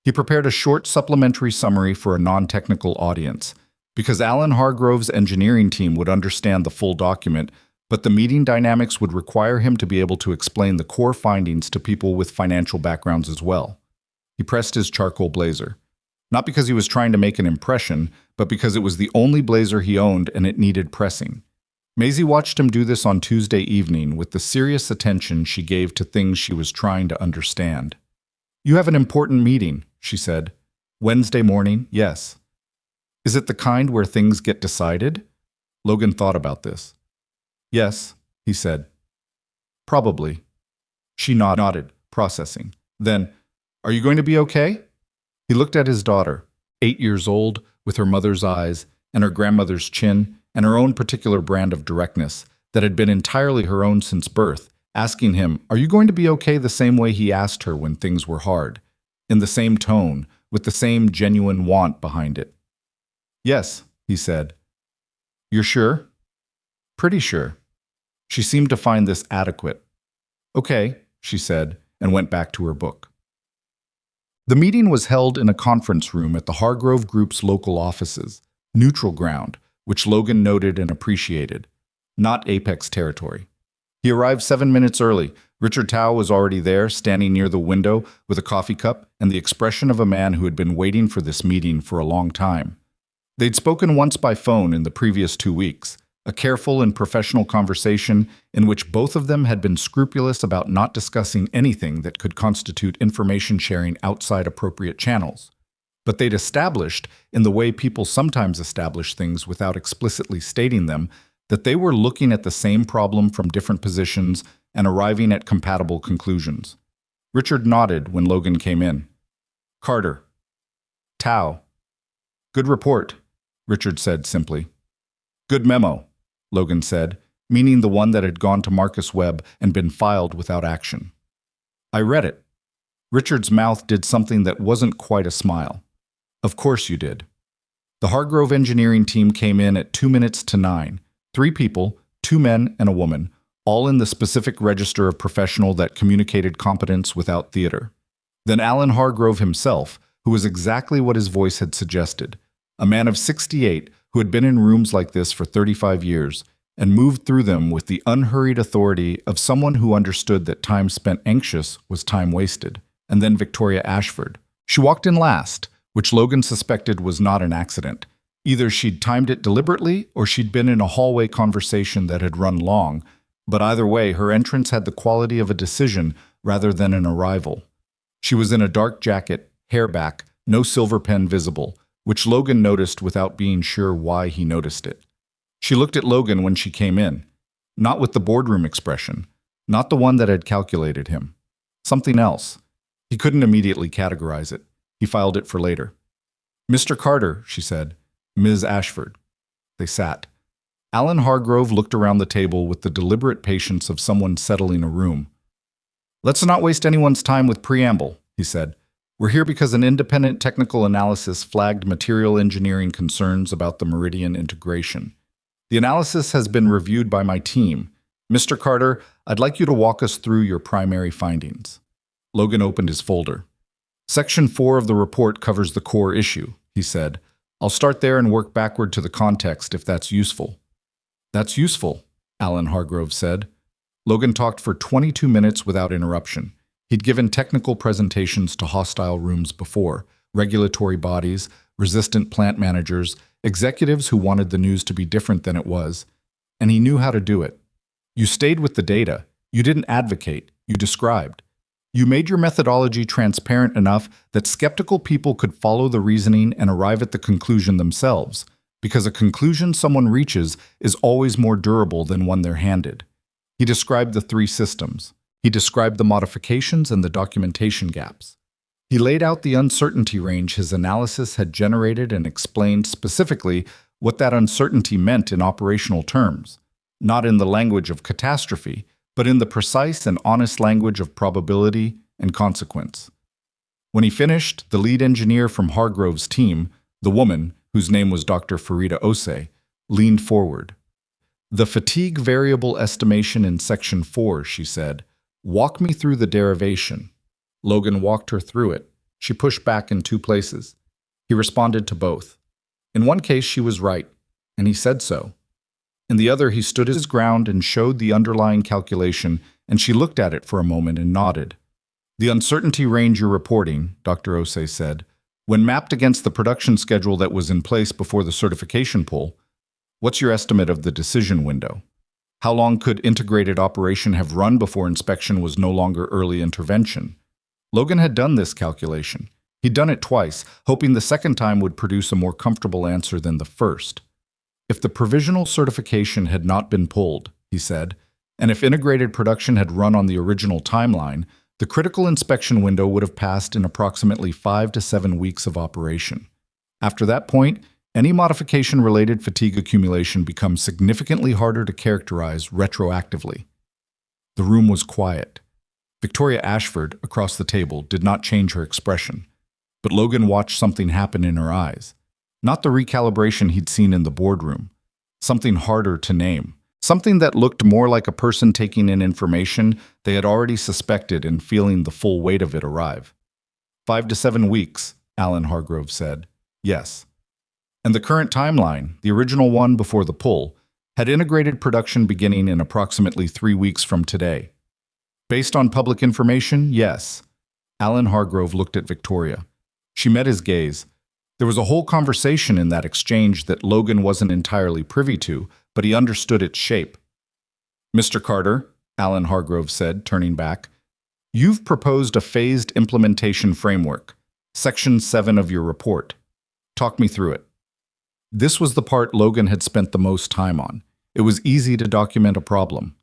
He prepared a short supplementary summary for a non-technical audience, because Alan Hargrove's engineering team would understand the full document, but the meeting dynamics would require him to be able to explain the core findings to people with financial backgrounds as well. He pressed his charcoal blazer. Not because he was trying to make an impression, but because it was the only blazer he owned and it needed pressing. Maisie watched him do this on Tuesday evening with the serious attention she gave to things she was trying to understand. "You have an important meeting," she said. "Wednesday morning, yes." "Is it the kind where things get decided?" Logan thought about this. "Yes," he said. "Probably." She nodded, processing. Then, "Are you going to be okay?" He looked at his daughter, 8 years old, with her mother's eyes, and her grandmother's chin, and her own particular brand of directness that had been entirely her own since birth, asking him, "Are you going to be okay?" the same way he asked her when things were hard, in the same tone, with the same genuine want behind it. "Yes," he said. "You're sure?" "Pretty sure." She seemed to find this adequate. "Okay," she said, and went back to her book. The meeting was held in a conference room at the Hargrove Group's local offices, neutral ground, which Logan noted and appreciated, not apex territory. He arrived 7 minutes early. Richard Tao was already there, standing near the window with a coffee cup and the expression of a man who had been waiting for this meeting for a long time. They'd spoken once by phone in the previous 2 weeks, a careful and professional conversation in which both of them had been scrupulous about not discussing anything that could constitute information sharing outside appropriate channels. But they'd established, in the way people sometimes establish things without explicitly stating them, that they were looking at the same problem from different positions and arriving at compatible conclusions. Richard nodded when Logan came in. "Carter." "Tao." "Good report," Richard said simply. "Good memo," Logan said, meaning the one that had gone to Marcus Webb and been filed without action. "I read it." Richard's mouth did something that wasn't quite a smile. "Of course you did." The Hargrove engineering team came in at 2 minutes to 9. 3 people, 2 men and a woman, all in the specific register of professional that communicated competence without theater. Then Alan Hargrove himself, who was exactly what his voice had suggested, a man of 68 who had been in rooms like this for 35 years and moved through them with the unhurried authority of someone who understood that time spent anxious was time wasted. And then Victoria Ashford. She walked in last, which Logan suspected was not an accident. Either she'd timed it deliberately or she'd been in a hallway conversation that had run long, but either way, her entrance had the quality of a decision rather than an arrival. She was in a dark jacket, hair back, no silver pen visible, which Logan noticed without being sure why he noticed it. She looked at Logan when she came in, not with the boardroom expression, not the one that had calculated him. Something else. He couldn't immediately categorize it. He filed it for later. "Mr. Carter," she said. "Ms. Ashford." They sat. Alan Hargrove looked around the table with the deliberate patience of someone settling a room. "Let's not waste anyone's time with preamble," he said. "We're here because an independent technical analysis flagged material engineering concerns about the Meridian integration. The analysis has been reviewed by my team. Mr. Carter, I'd like you to walk us through your primary findings." Logan opened his folder. "Section 4 of the report covers the core issue," he said. "I'll start there and work backward to the context if that's useful." "That's useful," Alan Hargrove said. Logan talked for 22 minutes without interruption. He'd given technical presentations to hostile rooms before, regulatory bodies, resistant plant managers, executives who wanted the news to be different than it was, and he knew how to do it. You stayed with the data. You didn't advocate. You described. You made your methodology transparent enough that skeptical people could follow the reasoning and arrive at the conclusion themselves, because a conclusion someone reaches is always more durable than one they're handed. He described the 3 systems. He described the modifications and the documentation gaps. He laid out the uncertainty range his analysis had generated and explained specifically what that uncertainty meant in operational terms, not in the language of catastrophe, but in the precise and honest language of probability and consequence. When he finished, the lead engineer from Hargrove's team, the woman, whose name was Dr. Farida Ose, leaned forward. "The fatigue variable estimation in Section 4, she said. "Walk me through the derivation." Logan walked her through it. She pushed back in 2 places. He responded to both. In one case, she was right, and he said so. In the other, he stood his ground and showed the underlying calculation, and she looked at it for a moment and nodded. "The uncertainty range you're reporting," Dr. Ose said, "when mapped against the production schedule that was in place before the certification pull, what's your estimate of the decision window? How long could integrated operation have run before inspection was no longer early intervention?" Logan had done this calculation. He'd done it twice, hoping the second time would produce a more comfortable answer than the first. "If the provisional certification had not been pulled," he said, "and if integrated production had run on the original timeline, the critical inspection window would have passed in approximately 5 to 7 weeks of operation. After that point, any modification-related fatigue accumulation becomes significantly harder to characterize retroactively." The room was quiet. Victoria Ashford, across the table, did not change her expression, but Logan watched something happen in her eyes. Not the recalibration he'd seen in the boardroom. Something harder to name. Something that looked more like a person taking in information they had already suspected and feeling the full weight of it arrive. 5 to 7 weeks, Alan Hargrove said. Yes. And the current timeline, the original one before the pull, had integrated production beginning in approximately 3 weeks from today. Based on public information, yes. Alan Hargrove looked at Victoria. She met his gaze. There was a whole conversation in that exchange that Logan wasn't entirely privy to, but he understood its shape. Mr. Carter, Alan Hargrove said, turning back, you've proposed a phased implementation framework, Section 7 of your report. Talk me through it. This was the part Logan had spent the most time on. It was easy to document a problem.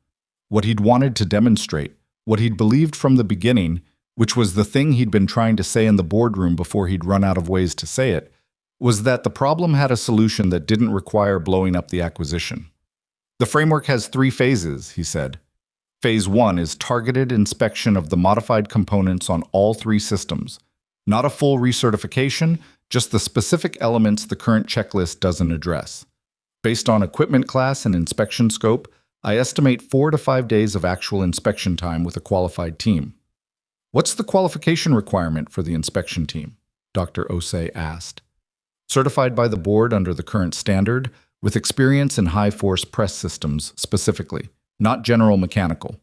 What he'd wanted to demonstrate, what he'd believed from the beginning, which was the thing he'd been trying to say in the boardroom before he'd run out of ways to say it, was that the problem had a solution that didn't require blowing up the acquisition. The framework has 3 phases, he said. Phase 1 is targeted inspection of the modified components on all 3 systems. Not a full recertification, just the specific elements the current checklist doesn't address. Based on equipment class and inspection scope, I estimate 4 to 5 days of actual inspection time with a qualified team. What's the qualification requirement for the inspection team? Dr. Osei asked. Certified by the board under the current standard, with experience in high-force press systems specifically, not general mechanical.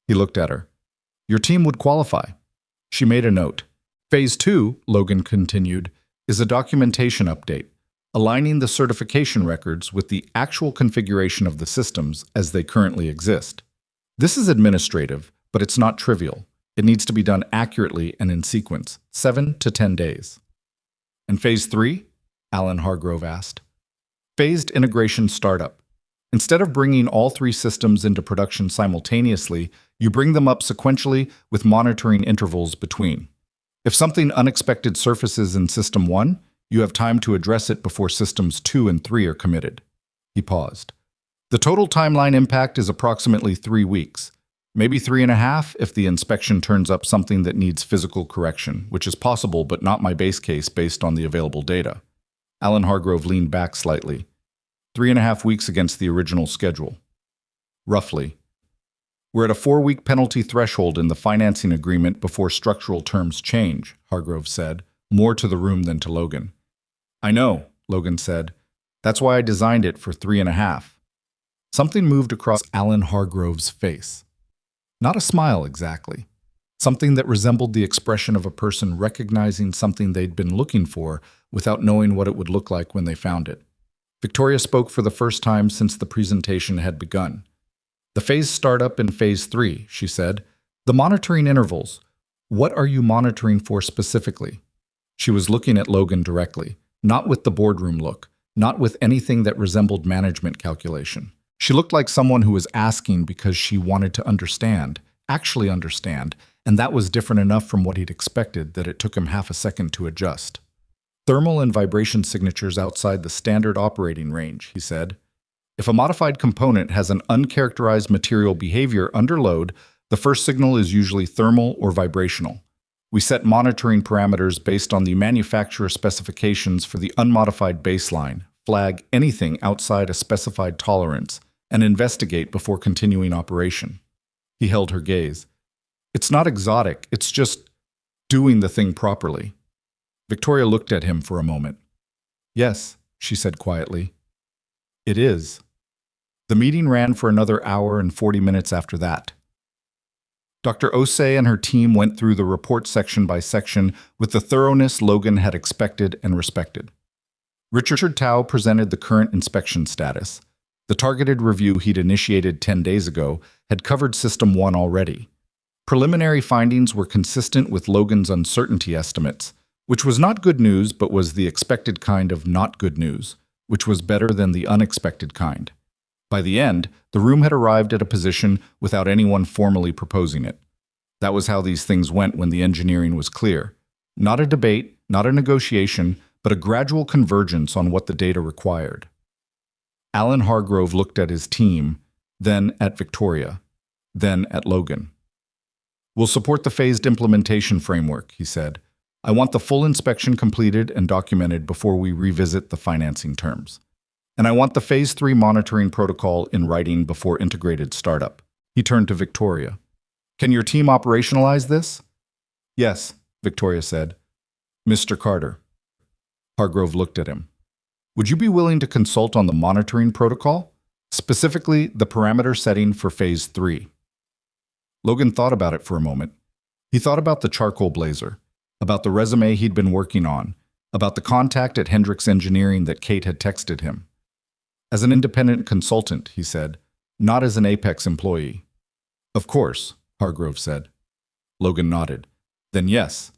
He looked at her. Your team would qualify. She made a note. Phase 2, Logan continued, is a documentation update, aligning the certification records with the actual configuration of the systems as they currently exist. This is administrative, but it's not trivial. It needs to be done accurately and in sequence, 7 to 10 days. And Phase 3? Alan Hargrove asked. Phased integration startup. Instead of bringing all 3 systems into production simultaneously, you bring them up sequentially with monitoring intervals between. If something unexpected surfaces in System 1, you have time to address it before Systems 2 and 3 are committed. He paused. The total timeline impact is approximately 3 weeks, maybe 3.5 if the inspection turns up something that needs physical correction, which is possible but not my base case based on the available data. Alan Hargrove leaned back slightly. 3.5 weeks against the original schedule. Roughly. We're at a 4-week penalty threshold in the financing agreement before structural terms change, Hargrove said, more to the room than to Logan. I know, Logan said. That's why I designed it for 3.5. Something moved across Alan Hargrove's face. Not a smile exactly. Something that resembled the expression of a person recognizing something they'd been looking for without knowing what it would look like when they found it. Victoria spoke for the first time since the presentation had begun. The phase startup in Phase 3, she said. The monitoring intervals. What are you monitoring for specifically? She was looking at Logan directly, not with the boardroom look, not with anything that resembled management calculation. She looked like someone who was asking because she wanted to understand, actually understand, and that was different enough from what he'd expected that it took him half a second to adjust. Thermal and vibration signatures outside the standard operating range, he said. If a modified component has an uncharacterized material behavior under load, the first signal is usually thermal or vibrational. We set monitoring parameters based on the manufacturer specifications for the unmodified baseline, flag anything outside a specified tolerance, and investigate before continuing operation. He held her gaze. It's not exotic, it's just doing the thing properly. Victoria looked at him for a moment. Yes, she said quietly. It is. The meeting ran for another hour and 40 minutes after that. Dr. Osei and her team went through the report section by section with the thoroughness Logan had expected and respected. Richard Tao presented the current inspection status. The targeted review he'd initiated 10 days ago had covered System 1 already. Preliminary findings were consistent with Logan's uncertainty estimates, which was not good news but was the expected kind of not good news, which was better than the unexpected kind. By the end, the room had arrived at a position without anyone formally proposing it. That was how these things went when the engineering was clear. Not a debate, not a negotiation, but a gradual convergence on what the data required. Alan Hargrove looked at his team, then at Victoria. then at Logan. We'll support the phased implementation framework, he said. I want the full inspection completed and documented before we revisit the financing terms. And I want the Phase 3 monitoring protocol in writing before integrated startup. He turned to Victoria. Can your team operationalize this? Yes, Victoria said. Mr. Carter. Hargrove looked at him. Would you be willing to consult on the monitoring protocol? Specifically, the parameter setting for Phase 3. Logan thought about it for a moment. He thought about the charcoal blazer, about the resume he'd been working on, about the contact at Hendrix Engineering that Kate had texted him. As an independent consultant, he said, not as an Apex employee. Of course, Hargrove said. Logan nodded. Then yes.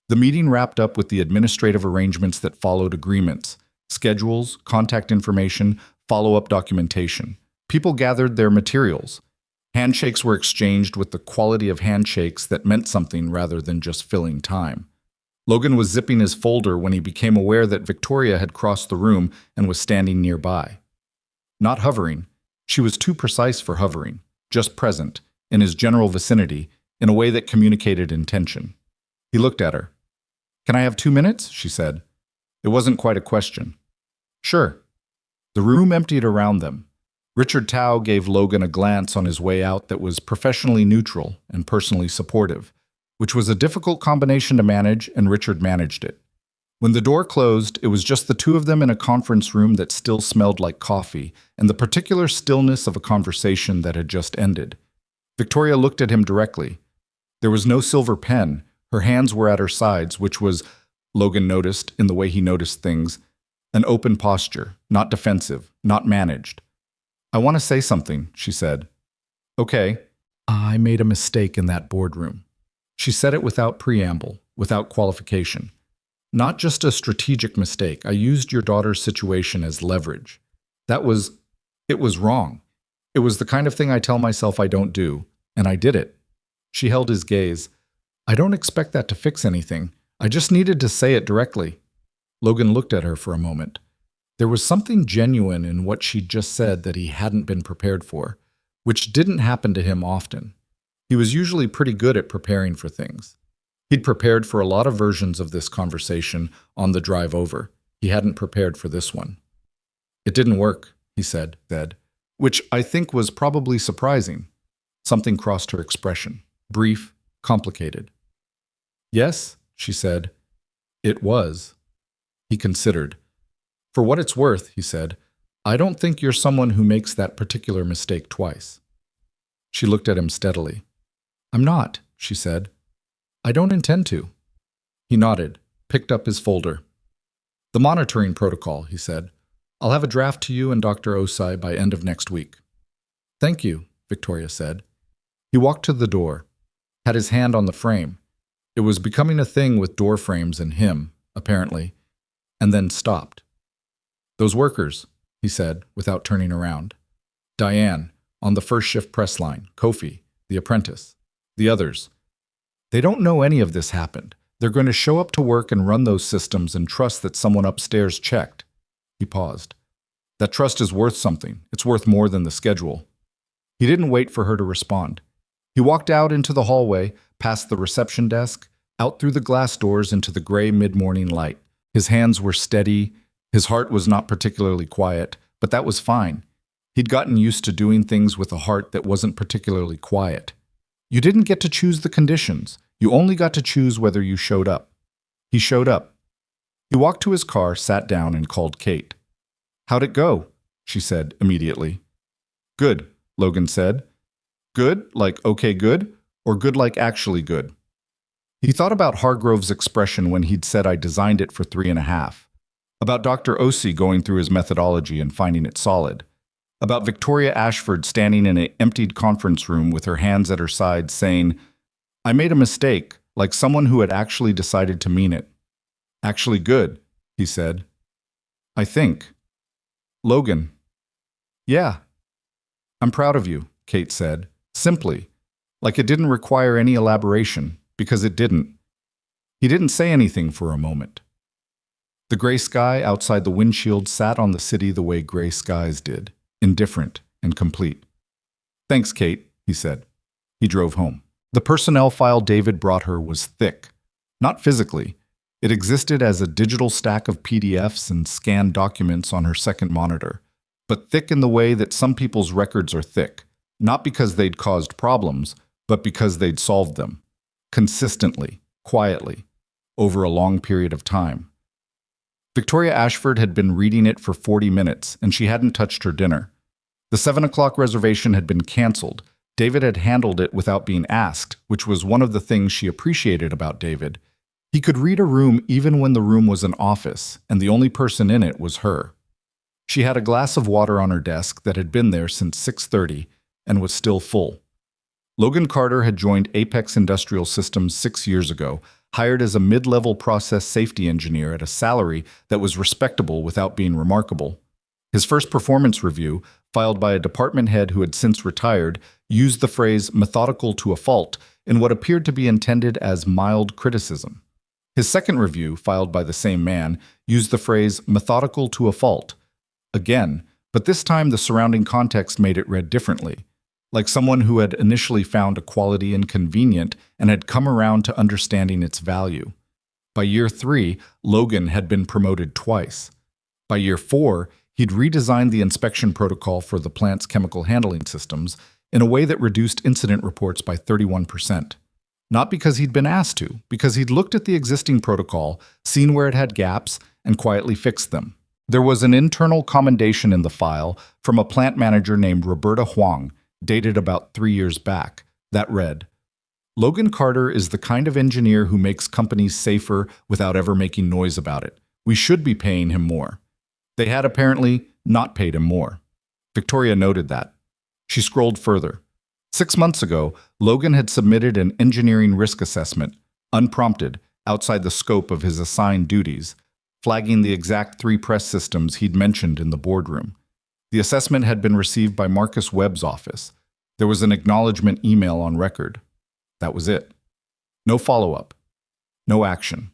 The meeting wrapped up with the administrative arrangements that followed: agreements, schedules, contact information, follow-up documentation. People gathered their materials. Handshakes were exchanged with the quality of handshakes that meant something rather than just filling time. Logan was zipping his folder when he became aware that Victoria had crossed the room and was standing nearby. Not hovering. She was too precise for hovering, just present, in his general vicinity, in a way that communicated intention. He looked at her. Can I have 2 minutes? She said. It wasn't quite a question. Sure. The room emptied around them. Richard Tao gave Logan a glance on his way out that was professionally neutral and personally supportive, which was a difficult combination to manage, and Richard managed it. When the door closed, it was just the two of them in a conference room that still smelled like coffee and the particular stillness of a conversation that had just ended. Victoria looked at him directly. There was no silver pen. Her hands were at her sides, which was, Logan noticed in the way he noticed things, an open posture, not defensive, not managed. I want to say something, she said. Okay. I made a mistake in that boardroom. She said it without preamble, without qualification. Not just a strategic mistake. I used your daughter's situation as leverage. It was wrong. It was the kind of thing I tell myself I don't do, and I did it. She held his gaze. I don't expect that to fix anything. I just needed to say it directly. Logan looked at her for a moment. There was something genuine in what she'd just said that he hadn't been prepared for, which didn't happen to him often. He was usually pretty good at preparing for things. He'd prepared for a lot of versions of this conversation on the drive over. He hadn't prepared for this one. It didn't work, he said, which I think was probably surprising. Something crossed her expression. Brief, complicated. Yes, she said. It was. He considered. For what it's worth, he said, I don't think you're someone who makes that particular mistake twice. She looked at him steadily. I'm not, she said. I don't intend to. He nodded, picked up his folder. The monitoring protocol, he said. I'll have a draft to you and Dr. Osai by end of next week. Thank you, Victoria said. He walked to the door, had his hand on the frame. It was becoming a thing with door frames and him, apparently, and then stopped. Those workers, he said, without turning around. Diane, on the first shift press line, Kofi, the apprentice, the others. They don't know any of this happened. They're going to show up to work and run those systems and trust that someone upstairs checked. He paused. That trust is worth something. It's worth more than the schedule. He didn't wait for her to respond. He walked out into the hallway, past the reception desk, out through the glass doors into the gray mid-morning light. His hands were steady. His heart was not particularly quiet, but that was fine. He'd gotten used to doing things with a heart that wasn't particularly quiet. You didn't get to choose the conditions. You only got to choose whether you showed up. He showed up. He walked to his car, sat down, and called Kate. How'd it go? She said immediately. Good, Logan said. Good, like okay good, or good like actually good? He thought about Hargrove's expression when he'd said I designed it for 3.5. About Dr. Osei going through his methodology and finding it solid. About Victoria Ashford standing in an emptied conference room with her hands at her sides saying, I made a mistake, like someone who had actually decided to mean it. Actually good, he said. I think. Logan. Yeah. I'm proud of you, Kate said, simply, like it didn't require any elaboration, because it didn't. He didn't say anything for a moment. The gray sky outside the windshield sat on the city the way gray skies did, indifferent and complete. Thanks, Kate, he said. He drove home. The personnel file David brought her was thick. Not physically. It existed as a digital stack of PDFs and scanned documents on her second monitor, but thick in the way that some people's records are thick, not because they'd caused problems, but because they'd solved them. Consistently, quietly, over a long period of time. Victoria Ashford had been reading it for 40 minutes, and she hadn't touched her dinner. The 7 o'clock reservation had been canceled. David had handled it without being asked, which was one of the things she appreciated about David. He could read a room even when the room was an office, and the only person in it was her. She had a glass of water on her desk that had been there since 6:30 and was still full. Logan Carter had joined Apex Industrial Systems 6 years ago, hired as a mid-level process safety engineer at a salary that was respectable without being remarkable. His first performance review, filed by a department head who had since retired, used the phrase methodical to a fault in what appeared to be intended as mild criticism. His second review, filed by the same man, used the phrase methodical to a fault. Again, but this time the surrounding context made it read differently, like someone who had initially found a quality inconvenient and had come around to understanding its value. By year 3, Logan had been promoted twice. By year 4, he'd redesigned the inspection protocol for the plant's chemical handling systems in a way that reduced incident reports by 31%. Not because he'd been asked to, because he'd looked at the existing protocol, seen where it had gaps, and quietly fixed them. There was an internal commendation in the file from a plant manager named Roberta Huang, dated about 3 years back, that read, "Logan Carter is the kind of engineer who makes companies safer without ever making noise about it. We should be paying him more." They had apparently not paid him more. Victoria noted that. She scrolled further. 6 months ago, Logan had submitted an engineering risk assessment, unprompted, outside the scope of his assigned duties, flagging the exact 3 press systems he'd mentioned in the boardroom. The assessment had been received by Marcus Webb's office. There was an acknowledgement email on record. That was it. No follow-up. No action.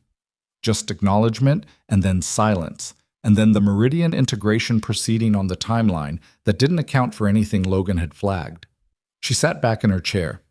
Just acknowledgement and then silence, and then the Meridian integration proceeding on the timeline that didn't account for anything Logan had flagged. She sat back in her chair.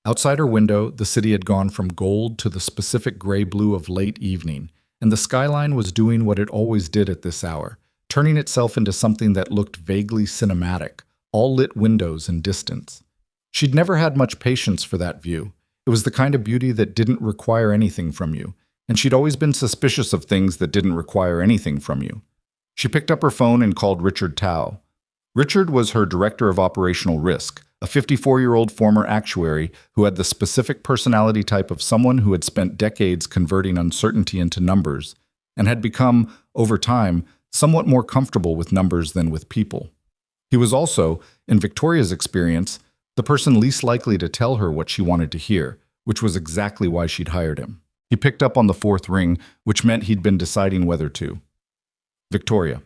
Outside her window, the city had gone from gold to the specific gray-blue of late evening, and the skyline was doing what it always did at this hour, turning itself into something that looked vaguely cinematic, all lit windows and distance. She'd never had much patience for that view. It was the kind of beauty that didn't require anything from you, and she'd always been suspicious of things that didn't require anything from you. She picked up her phone and called Richard Tao. Richard was her director of operational risk, a 54-year-old former actuary who had the specific personality type of someone who had spent decades converting uncertainty into numbers and had become, over time, somewhat more comfortable with numbers than with people. He was also, in Victoria's experience, the person least likely to tell her what she wanted to hear, which was exactly why she'd hired him. He picked up on the 4th ring, which meant he'd been deciding whether to. "Victoria,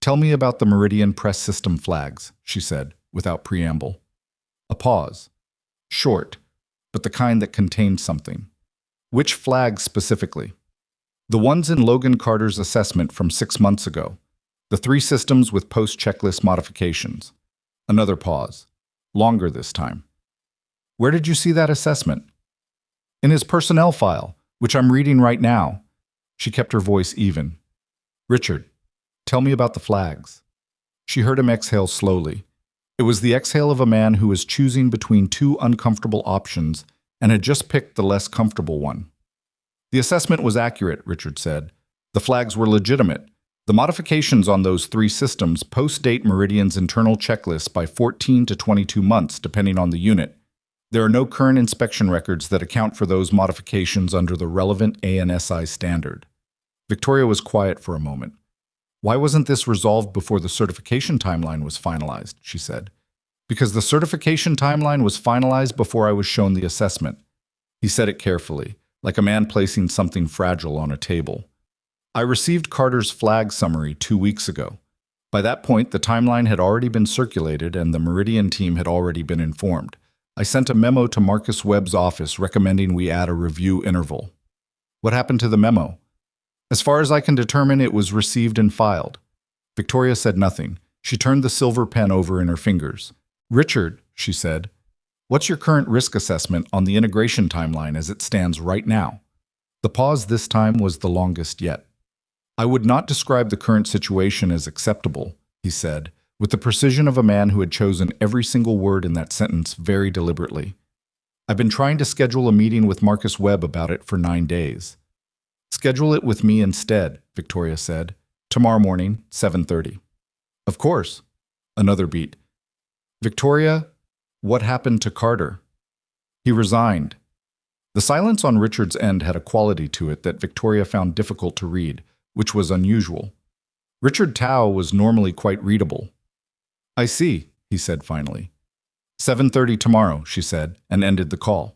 tell me about the Meridian press system flags," she said, without preamble. A pause. Short, but the kind that contained something. "Which flags specifically?" "The ones in Logan Carter's assessment from 6 months ago. The 3 systems with post-checklist modifications." Another pause. Longer this time. "Where did you see that assessment?" "In his personnel file, which I'm reading right now." She kept her voice even. "Richard, tell me about the flags." She heard him exhale slowly. It was the exhale of a man who was choosing between 2 uncomfortable options and had just picked the less comfortable one. "The assessment was accurate," Richard said. "The flags were legitimate. The modifications on those 3 systems post-date Meridian's internal checklists by 14 to 22 months, depending on the unit. There are no current inspection records that account for those modifications under the relevant ANSI standard." Victoria was quiet for a moment. "Why wasn't this resolved before the certification timeline was finalized?" she said. "Because the certification timeline was finalized before I was shown the assessment." He said it carefully, like a man placing something fragile on a table. "I received Carter's flag summary 2 weeks ago. By that point, the timeline had already been circulated and the Meridian team had already been informed. I sent a memo to Marcus Webb's office recommending we add a review interval." "What happened to the memo?" "As far as I can determine, it was received and filed." Victoria said nothing. She turned the silver pen over in her fingers. "Richard," she said, What's your current risk assessment on the integration timeline as it stands right now? The pause this time was the longest yet. I would not describe the current situation as acceptable, he said, with the precision of a man who had chosen every single word in that sentence very deliberately. I've been trying to schedule a meeting with Marcus Webb about it for 9 days. Schedule it with me instead, Victoria said. Tomorrow morning, 7:30. Of course. Another beat. Victoria, what happened to Carter? He resigned. The silence on Richard's end had a quality to it that Victoria found difficult to read, which was unusual. Richard Tao was normally quite readable. I see, he said finally. 7:30 tomorrow, she said, and ended the call.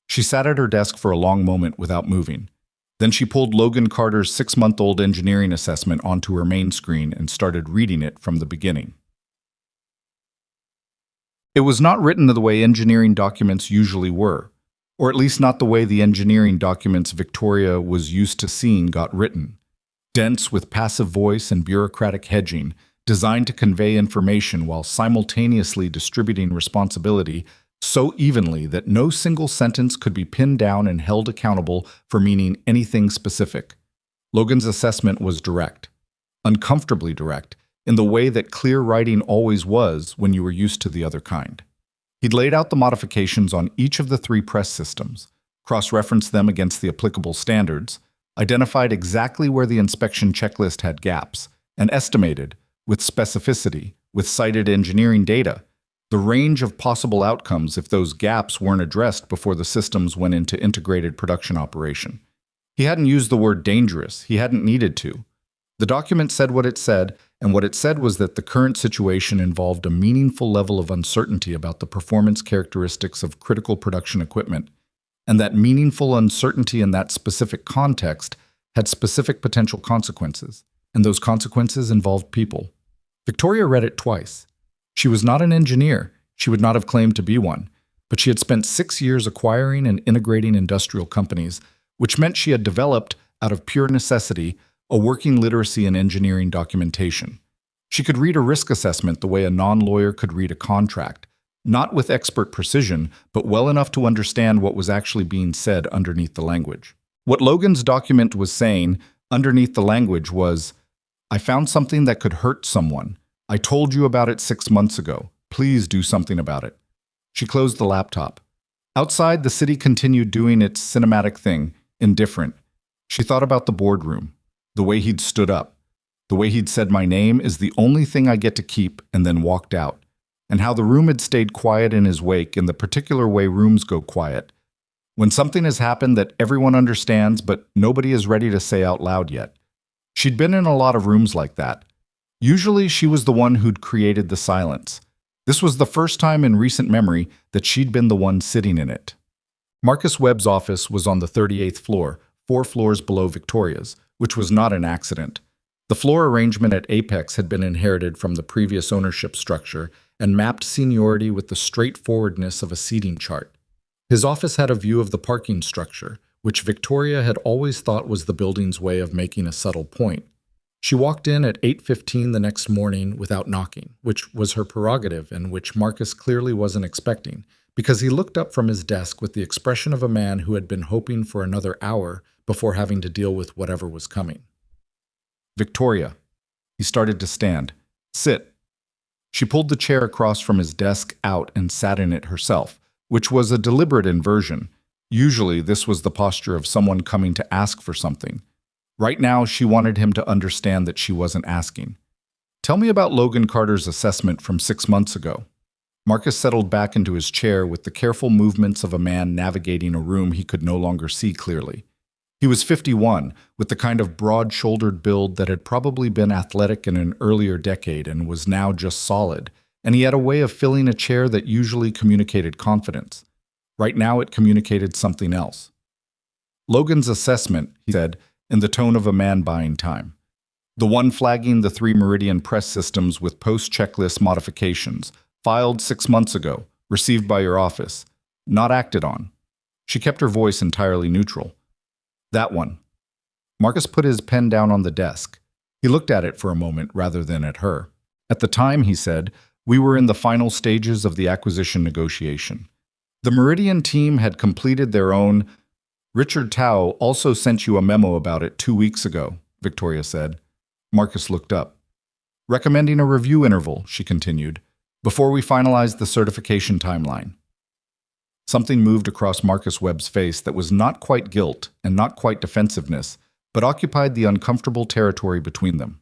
She sat at her desk for a long moment without moving. Then she pulled Logan Carter's 6-month-old engineering assessment onto her main screen and started reading it from the beginning. It was not written the way engineering documents usually were, or at least not the way the engineering documents Victoria was used to seeing got written. Dense with passive voice and bureaucratic hedging, designed to convey information while simultaneously distributing responsibility so evenly that no single sentence could be pinned down and held accountable for meaning anything specific. Logan's assessment was direct, uncomfortably direct, in the way that clear writing always was when you were used to the other kind. He'd laid out the modifications on each of the 3 press systems, cross-referenced them against the applicable standards, identified exactly where the inspection checklist had gaps, and estimated, with specificity, with cited engineering data, the range of possible outcomes if those gaps weren't addressed before the systems went into integrated production operation. He hadn't used the word dangerous. He hadn't needed to. The document said what it said, and what it said was that the current situation involved a meaningful level of uncertainty about the performance characteristics of critical production equipment, and that meaningful uncertainty in that specific context had specific potential consequences, and those consequences involved people. Victoria read it twice. She was not an engineer. She would not have claimed to be one, but she had spent 6 years acquiring and integrating industrial companies, which meant she had developed, out of pure necessity, a working literacy in engineering documentation. She could read a risk assessment the way a non-lawyer could read a contract, not with expert precision, but well enough to understand what was actually being said underneath the language. What Logan's document was saying underneath the language was, I found something that could hurt someone. I told you about it 6 months ago. Please do something about it. She closed the laptop. Outside, the city continued doing its cinematic thing, indifferent. She thought about the boardroom, the way he'd stood up, the way he'd said my name is the only thing I get to keep and then walked out, and how the room had stayed quiet in his wake in the particular way rooms go quiet. When something has happened that everyone understands but nobody is ready to say out loud yet. She'd been in a lot of rooms like that. Usually she was the one who'd created the silence. This was the first time in recent memory that she'd been the one sitting in it. Marcus Webb's office was on the 38th floor, 4 floors below Victoria's, which was not an accident. The floor arrangement at Apex had been inherited from the previous ownership structure and mapped seniority with the straightforwardness of a seating chart. His office had a view of the parking structure, which Victoria had always thought was the building's way of making a subtle point. She walked in at 8:15 the next morning without knocking, which was her prerogative and which Marcus clearly wasn't expecting, because he looked up from his desk with the expression of a man who had been hoping for another hour before having to deal with whatever was coming. Victoria. He started to stand. Sit. She pulled the chair across from his desk out and sat in it herself, which was a deliberate inversion. Usually this was the posture of someone coming to ask for something. Right now, she wanted him to understand that she wasn't asking. Tell me about Logan Carter's assessment from 6 months ago. Marcus settled back into his chair with the careful movements of a man navigating a room he could no longer see clearly. He was 51, with the kind of broad-shouldered build that had probably been athletic in an earlier decade and was now just solid, and he had a way of filling a chair that usually communicated confidence. Right now it communicated something else. Logan's assessment, he said, in the tone of a man buying time. The one flagging the 3 Meridian press systems with post-checklist modifications, filed 6 months ago, received by your office, not acted on. She kept her voice entirely neutral. That one. Marcus put his pen down on the desk. He looked at it for a moment rather than at her. At the time, he said, we were in the final stages of the acquisition negotiation. The Meridian team had completed their own. Richard Tao also sent you a memo about it 2 weeks ago, Victoria said. Marcus looked up. Recommending a review interval, she continued, before we finalize the certification timeline. Something moved across Marcus Webb's face that was not quite guilt and not quite defensiveness, but occupied the uncomfortable territory between them.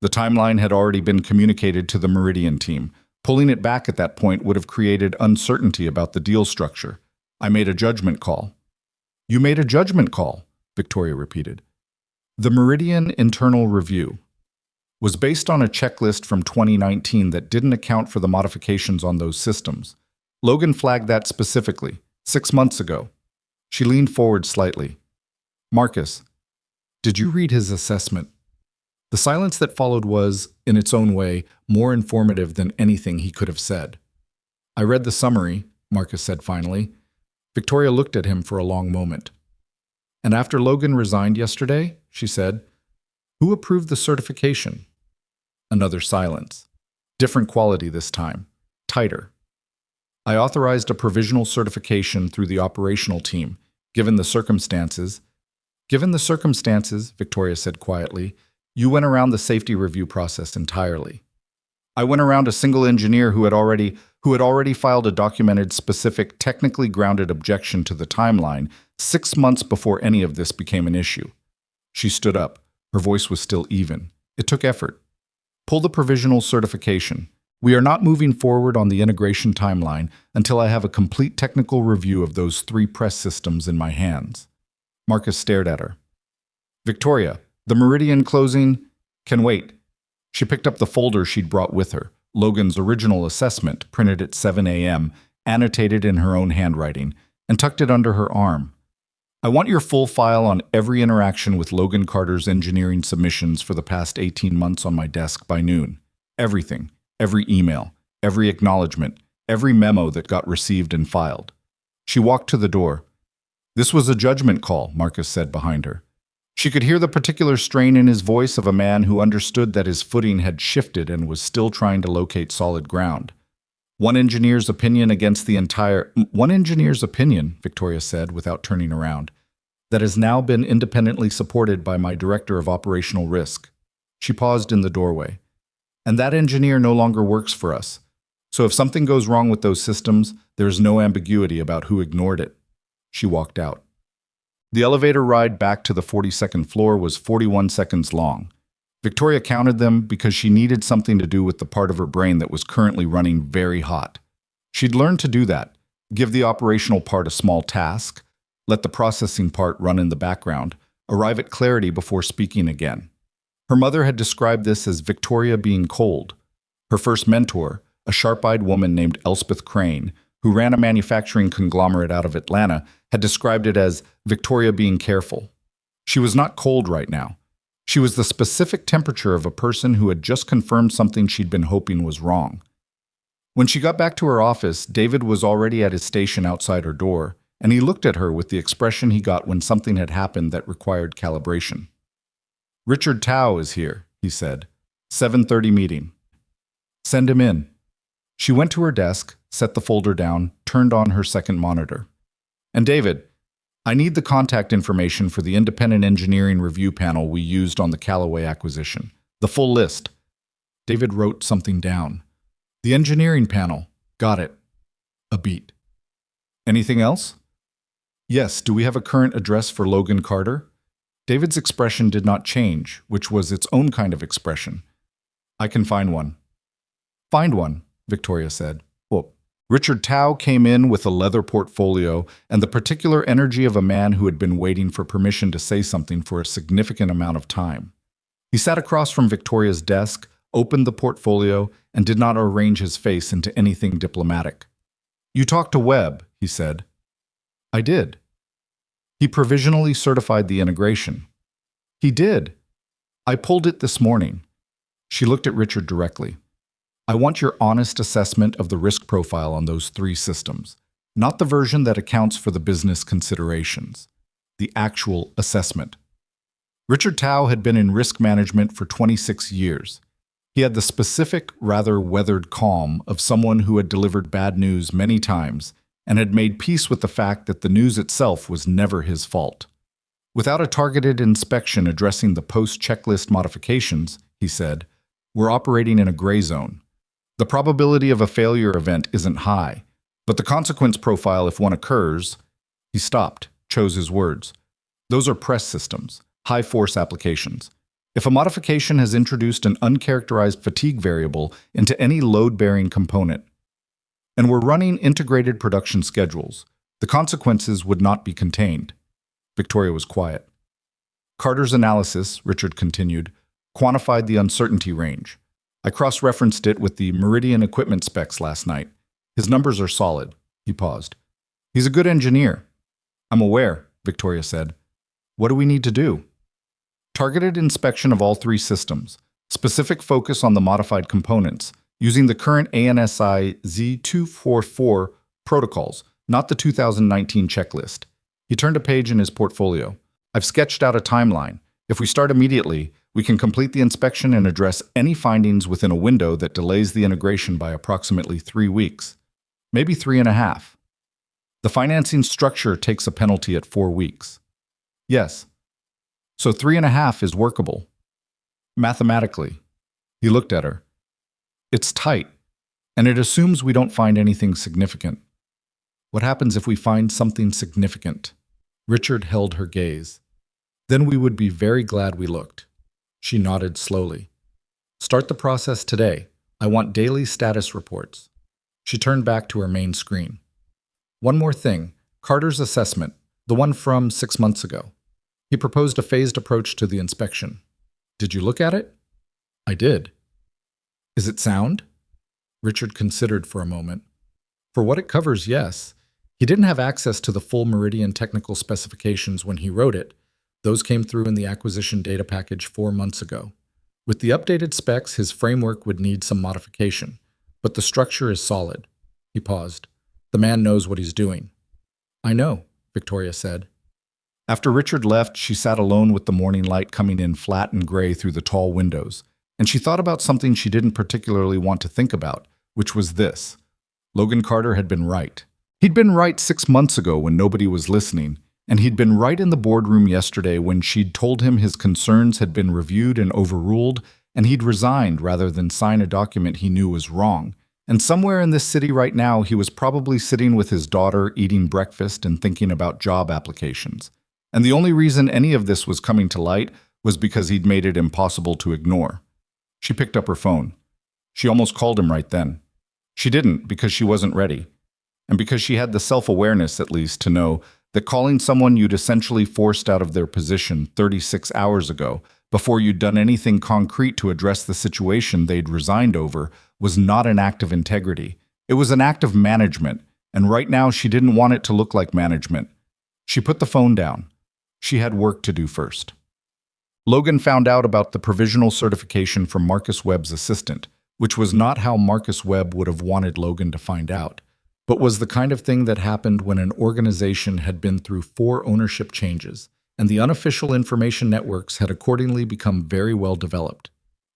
The timeline had already been communicated to the Meridian team. Pulling it back at that point would have created uncertainty about the deal structure. I made a judgment call. You made a judgment call, Victoria repeated. The Meridian internal review was based on a checklist from 2019 that didn't account for the modifications on those systems. Logan flagged that specifically, 6 months ago. She leaned forward slightly. Marcus, did you read his assessment? The silence that followed was, in its own way, more informative than anything he could have said. I read the summary, Marcus said finally. Victoria looked at him for a long moment. And after Logan resigned yesterday, she said, who approved the certification? Another silence. Different quality this time. Tighter. I authorized a provisional certification through the operational team, given the circumstances. Given the circumstances, Victoria said quietly, you went around the safety review process entirely. I went around a single engineer who had already filed a documented, specific, technically grounded objection to the timeline 6 months before any of this became an issue. She stood up. Her voice was still even. It took effort. Pull the provisional certification. We are not moving forward on the integration timeline until I have a complete technical review of those 3 press systems in my hands. Marcus stared at her. Victoria, the Meridian closing can wait. She picked up the folder she'd brought with her, Logan's original assessment, printed at 7 a.m., annotated in her own handwriting, and tucked it under her arm. I want your full file on every interaction with Logan Carter's engineering submissions for the past 18 months on my desk by noon. Everything, every email, every acknowledgement, every memo that got received and filed. She walked to the door. This was a judgment call, Marcus said behind her. She could hear the particular strain in his voice of a man who understood that his footing had shifted and was still trying to locate solid ground. One engineer's opinion, Victoria said without turning around, that has now been independently supported by my director of operational risk. She paused in the doorway. And that engineer no longer works for us. So if something goes wrong with those systems, there is no ambiguity about who ignored it. She walked out. The elevator ride back to the 42nd floor was 41 seconds long. Victoria counted them because she needed something to do with the part of her brain that was currently running very hot. She'd learned to do that, give the operational part a small task, let the processing part run in the background, arrive at clarity before speaking again. Her mother had described this as Victoria being cold. Her first mentor, a sharp-eyed woman named Elspeth Crane, who ran a manufacturing conglomerate out of Atlanta, had described it as Victoria being careful. She was not cold right now. She was the specific temperature of a person who had just confirmed something she'd been hoping was wrong. When she got back to her office, David was already at his station outside her door, and he looked at her with the expression he got when something had happened that required calibration. Richard Tao is here, he said. 7:30 meeting. Send him in. She went to her desk, set the folder down, turned on her second monitor. And David, I need the contact information for the independent engineering review panel we used on the Callaway acquisition. The full list. David wrote something down. The engineering panel. Got it. A beat. Anything else? Yes, do we have a current address for Logan Carter? David's expression did not change, which was its own kind of expression. I can find one. Find one, Victoria said. Richard Tao came in with a leather portfolio and the particular energy of a man who had been waiting for permission to say something for a significant amount of time. He sat across from Victoria's desk, opened the portfolio, and did not arrange his face into anything diplomatic. You talked to Webb, he said. I did. He provisionally certified the integration. He did. I pulled it this morning. She looked at Richard directly. I want your honest assessment of the risk profile on those 3 systems, not the version that accounts for the business considerations, the actual assessment. Richard Tao had been in risk management for 26 years. He had the specific, rather weathered calm of someone who had delivered bad news many times and had made peace with the fact that the news itself was never his fault. Without a targeted inspection addressing the post-checklist modifications, he said, we're operating in a gray zone. The probability of a failure event isn't high, but the consequence profile if one occurs— He stopped, chose his words. Those are press systems, high-force applications. If a modification has introduced an uncharacterized fatigue variable into any load-bearing component, and we're running integrated production schedules, the consequences would not be contained. Victoria was quiet. Carter's analysis, Richard continued, quantified the uncertainty range. I cross-referenced it with the Meridian equipment specs last night. His numbers are solid. He paused. He's a good engineer. I'm aware, Victoria said. What do we need to do? Targeted inspection of all three systems, specific focus on the modified components, using the current ANSI Z244 protocols, not the 2019 checklist. He turned a page in his portfolio. I've sketched out a timeline. If we start immediately, we can complete the inspection and address any findings within a window that delays the integration by approximately 3 weeks, maybe 3.5. The financing structure takes a penalty at 4 weeks. Yes. So 3.5 is workable. Mathematically. He looked at her. It's tight, and it assumes we don't find anything significant. What happens if we find something significant? Richard held her gaze. Then we would be very glad we looked. She nodded slowly. Start the process today. I want daily status reports. She turned back to her main screen. One more thing, Carter's assessment, the one from 6 months ago. He proposed a phased approach to the inspection. Did you look at it? I did. Is it sound? Richard considered for a moment. For what it covers, yes. He didn't have access to the full Meridian technical specifications when he wrote it. Those came through in the acquisition data package 4 months ago. With the updated specs, his framework would need some modification, but the structure is solid. He paused. The man knows what he's doing. I know, Victoria said. After Richard left, she sat alone with the morning light coming in flat and gray through the tall windows, and she thought about something she didn't particularly want to think about, which was this. Logan Carter had been right. He'd been right 6 months ago when nobody was listening, and he'd been right in the boardroom yesterday when she'd told him his concerns had been reviewed and overruled, and he'd resigned rather than sign a document he knew was wrong. And somewhere in this city right now, he was probably sitting with his daughter, eating breakfast and thinking about job applications. And the only reason any of this was coming to light was because he'd made it impossible to ignore. She picked up her phone. She almost called him right then. She didn't because she wasn't ready, and because she had the self-awareness, at least, to know that calling someone you'd essentially forced out of their position 36 hours ago, before you'd done anything concrete to address the situation they'd resigned over, was not an act of integrity. It was an act of management, and right now she didn't want it to look like management. She put the phone down. She had work to do first. Logan found out about the provisional certification from Marcus Webb's assistant, which was not how Marcus Webb would have wanted Logan to find out, but was the kind of thing that happened when an organization had been through 4 ownership changes, and the unofficial information networks had accordingly become very well developed.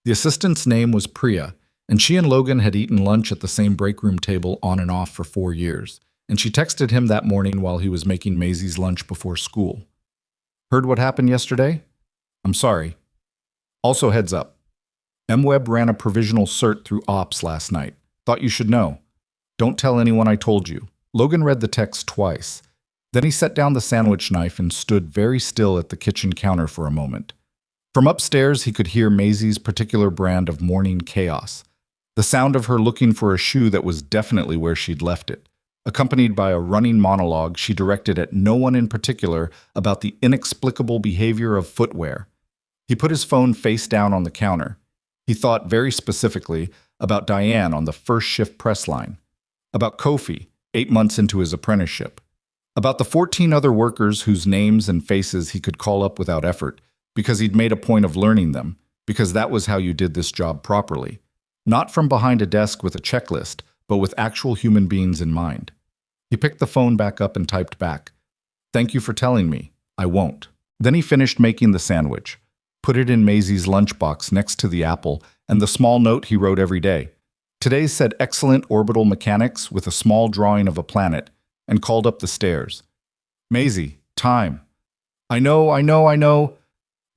The assistant's name was Priya, and she and Logan had eaten lunch at the same break room table on and off for 4 years, and she texted him that morning while he was making Maisie's lunch before school. Heard what happened yesterday? I'm sorry. Also heads up. MWeb ran a provisional cert through Ops last night. Thought you should know. Don't tell anyone I told you. Logan read the text twice. Then he set down the sandwich knife and stood very still at the kitchen counter for a moment. From upstairs, he could hear Maisie's particular brand of morning chaos. The sound of her looking for a shoe that was definitely where she'd left it, accompanied by a running monologue she directed at no one in particular about the inexplicable behavior of footwear. He put his phone face down on the counter. He thought very specifically about Diane on the first shift press line, about Kofi, 8 months into his apprenticeship, about the 14 other workers whose names and faces he could call up without effort because he'd made a point of learning them, because that was how you did this job properly. Not from behind a desk with a checklist, but with actual human beings in mind. He picked the phone back up and typed back, "Thank you for telling me. I won't." Then he finished making the sandwich, put it in Maisie's lunchbox next to the apple and the small note he wrote every day. Today's said excellent orbital mechanics with a small drawing of a planet. and called up the stairs. Maisie, time. I know.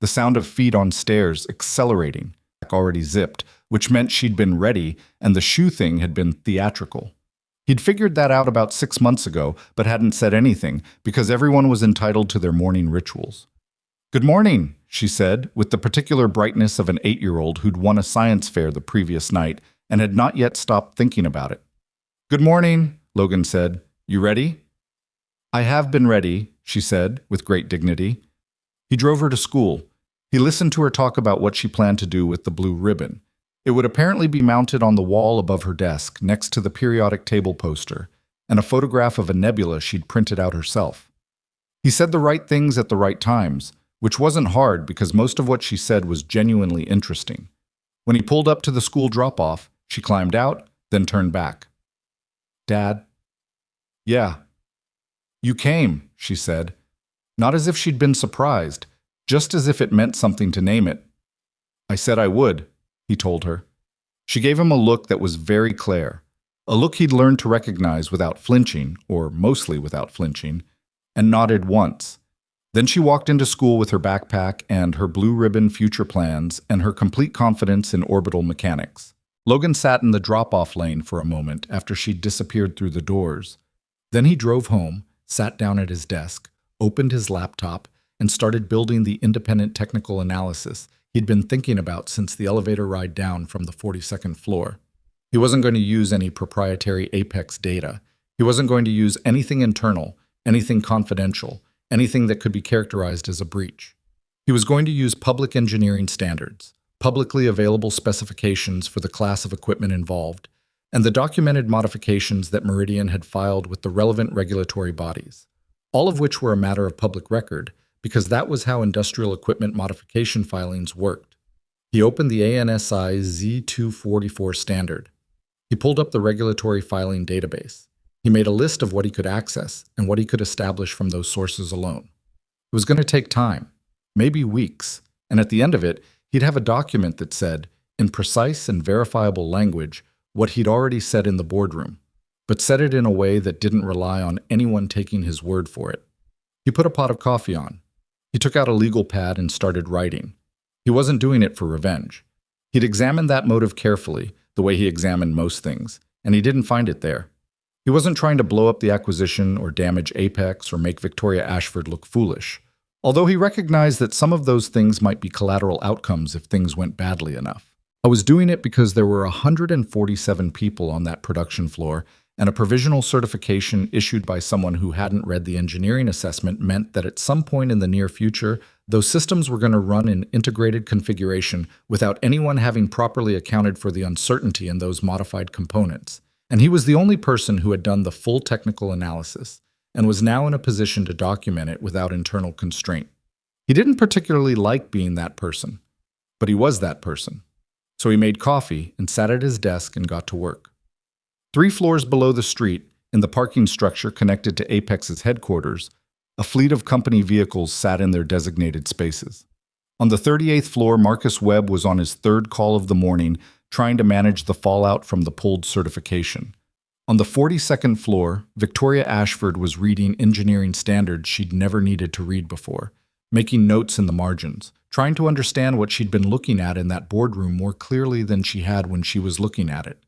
The sound of feet on stairs accelerating, already zipped, which meant she'd been ready and the shoe thing had been theatrical. He'd figured that out about 6 months ago, but hadn't said anything because everyone was entitled to their morning rituals. Good morning, she said, with the particular brightness of an 8-year-old who'd won a science fair the previous night and had not yet stopped thinking about it. Good morning, Logan said. You ready? I have been ready, she said, with great dignity. He drove her to school. He listened to her talk about what she planned to do with the blue ribbon. It would apparently be mounted on the wall above her desk, next to the periodic table poster, and a photograph of a nebula she'd printed out herself. He said the right things at the right times, which wasn't hard because most of what she said was genuinely interesting. When he pulled up to the school drop-off, she climbed out, then turned back. Dad? Yeah. You came, she said, not as if she'd been surprised, just as if it meant something to name it. I said I would, he told her. She gave him a look that was very clear, a look he'd learned to recognize without flinching, or mostly without flinching, and nodded once. Then she walked into school with her backpack and her blue ribbon future plans and her complete confidence in orbital mechanics. Logan sat in the drop-off lane for a moment after she'd disappeared through the doors. Then he drove home, sat down at his desk, opened his laptop, and started building the independent technical analysis he'd been thinking about since the elevator ride down from the 42nd floor. He wasn't going to use any proprietary Apex data. He wasn't going to use anything internal, anything confidential, anything that could be characterized as a breach. He was going to use public engineering standards, publicly available specifications for the class of equipment involved, and the documented modifications that Meridian had filed with the relevant regulatory bodies, all of which were a matter of public record, because that was how industrial equipment modification filings worked. He opened the ANSI Z244 standard. He pulled up the regulatory filing database. He made a list of what he could access and what he could establish from those sources alone. It was going to take time, maybe weeks, and at the end of it, he'd have a document that said, in precise and verifiable language, what he'd already said in the boardroom, but said it in a way that didn't rely on anyone taking his word for it. He put a pot of coffee on. He took out a legal pad and started writing. He wasn't doing it for revenge. He'd examined that motive carefully, the way he examined most things, and he didn't find it there. He wasn't trying to blow up the acquisition or damage Apex or make Victoria Ashford look foolish, although he recognized that some of those things might be collateral outcomes if things went badly enough. I was doing it because there were 147 people on that production floor, and a provisional certification issued by someone who hadn't read the engineering assessment meant that at some point in the near future, those systems were going to run in integrated configuration without anyone having properly accounted for the uncertainty in those modified components. And he was the only person who had done the full technical analysis and was now in a position to document it without internal constraint. He didn't particularly like being that person, but he was that person. So he made coffee and sat at his desk and got to work. 3 floors below the street, in the parking structure connected to Apex's headquarters, a fleet of company vehicles sat in their designated spaces. On the 38th floor, Marcus Webb was on his 3rd call of the morning, trying to manage the fallout from the pulled certification. On the 42nd floor, Victoria Ashford was reading engineering standards she'd never needed to read before, making notes in the margins, trying to understand what she'd been looking at in that boardroom more clearly than she had when she was looking at it.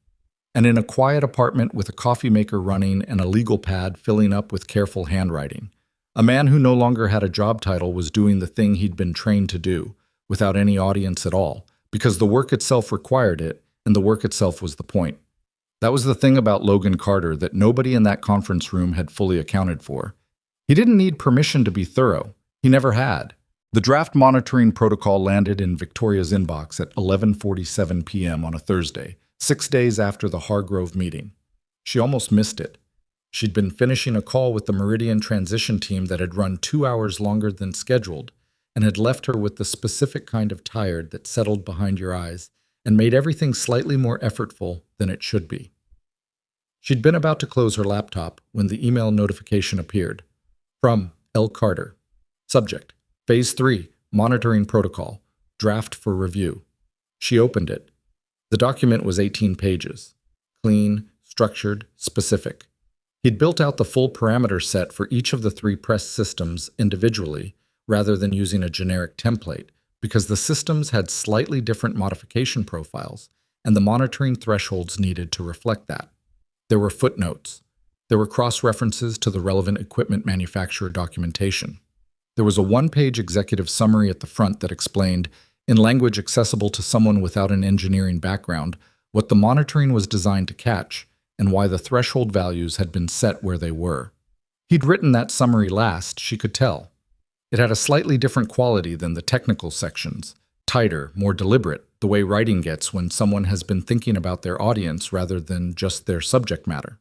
And in a quiet apartment with a coffee maker running and a legal pad filling up with careful handwriting, a man who no longer had a job title was doing the thing he'd been trained to do, without any audience at all, because the work itself required it, and the work itself was the point. That was the thing about Logan Carter that nobody in that conference room had fully accounted for. He didn't need permission to be thorough. He never had. The draft monitoring protocol landed in Victoria's inbox at 11:47 p.m. on a Thursday, 6 days after the Hargrove meeting. She almost missed it. She'd been finishing a call with the Meridian transition team that had run 2 hours longer than scheduled and had left her with the specific kind of tired that settled behind your eyes and made everything slightly more effortful than it should be. She'd been about to close her laptop when the email notification appeared. From L. Carter. Subject: Phase 3, Monitoring Protocol. Draft for review. She opened it. The document was 18 pages. Clean, structured, specific. He'd built out the full parameter set for each of the three press systems individually, rather than using a generic template, because the systems had slightly different modification profiles, and the monitoring thresholds needed to reflect that. There were footnotes. There were cross-references to the relevant equipment manufacturer documentation. There was a one-page executive summary at the front that explained, in language accessible to someone without an engineering background, what the monitoring was designed to catch, and why the threshold values had been set where they were. He'd written that summary last, she could tell. It had a slightly different quality than the technical sections, tighter, more deliberate, the way writing gets when someone has been thinking about their audience rather than just their subject matter.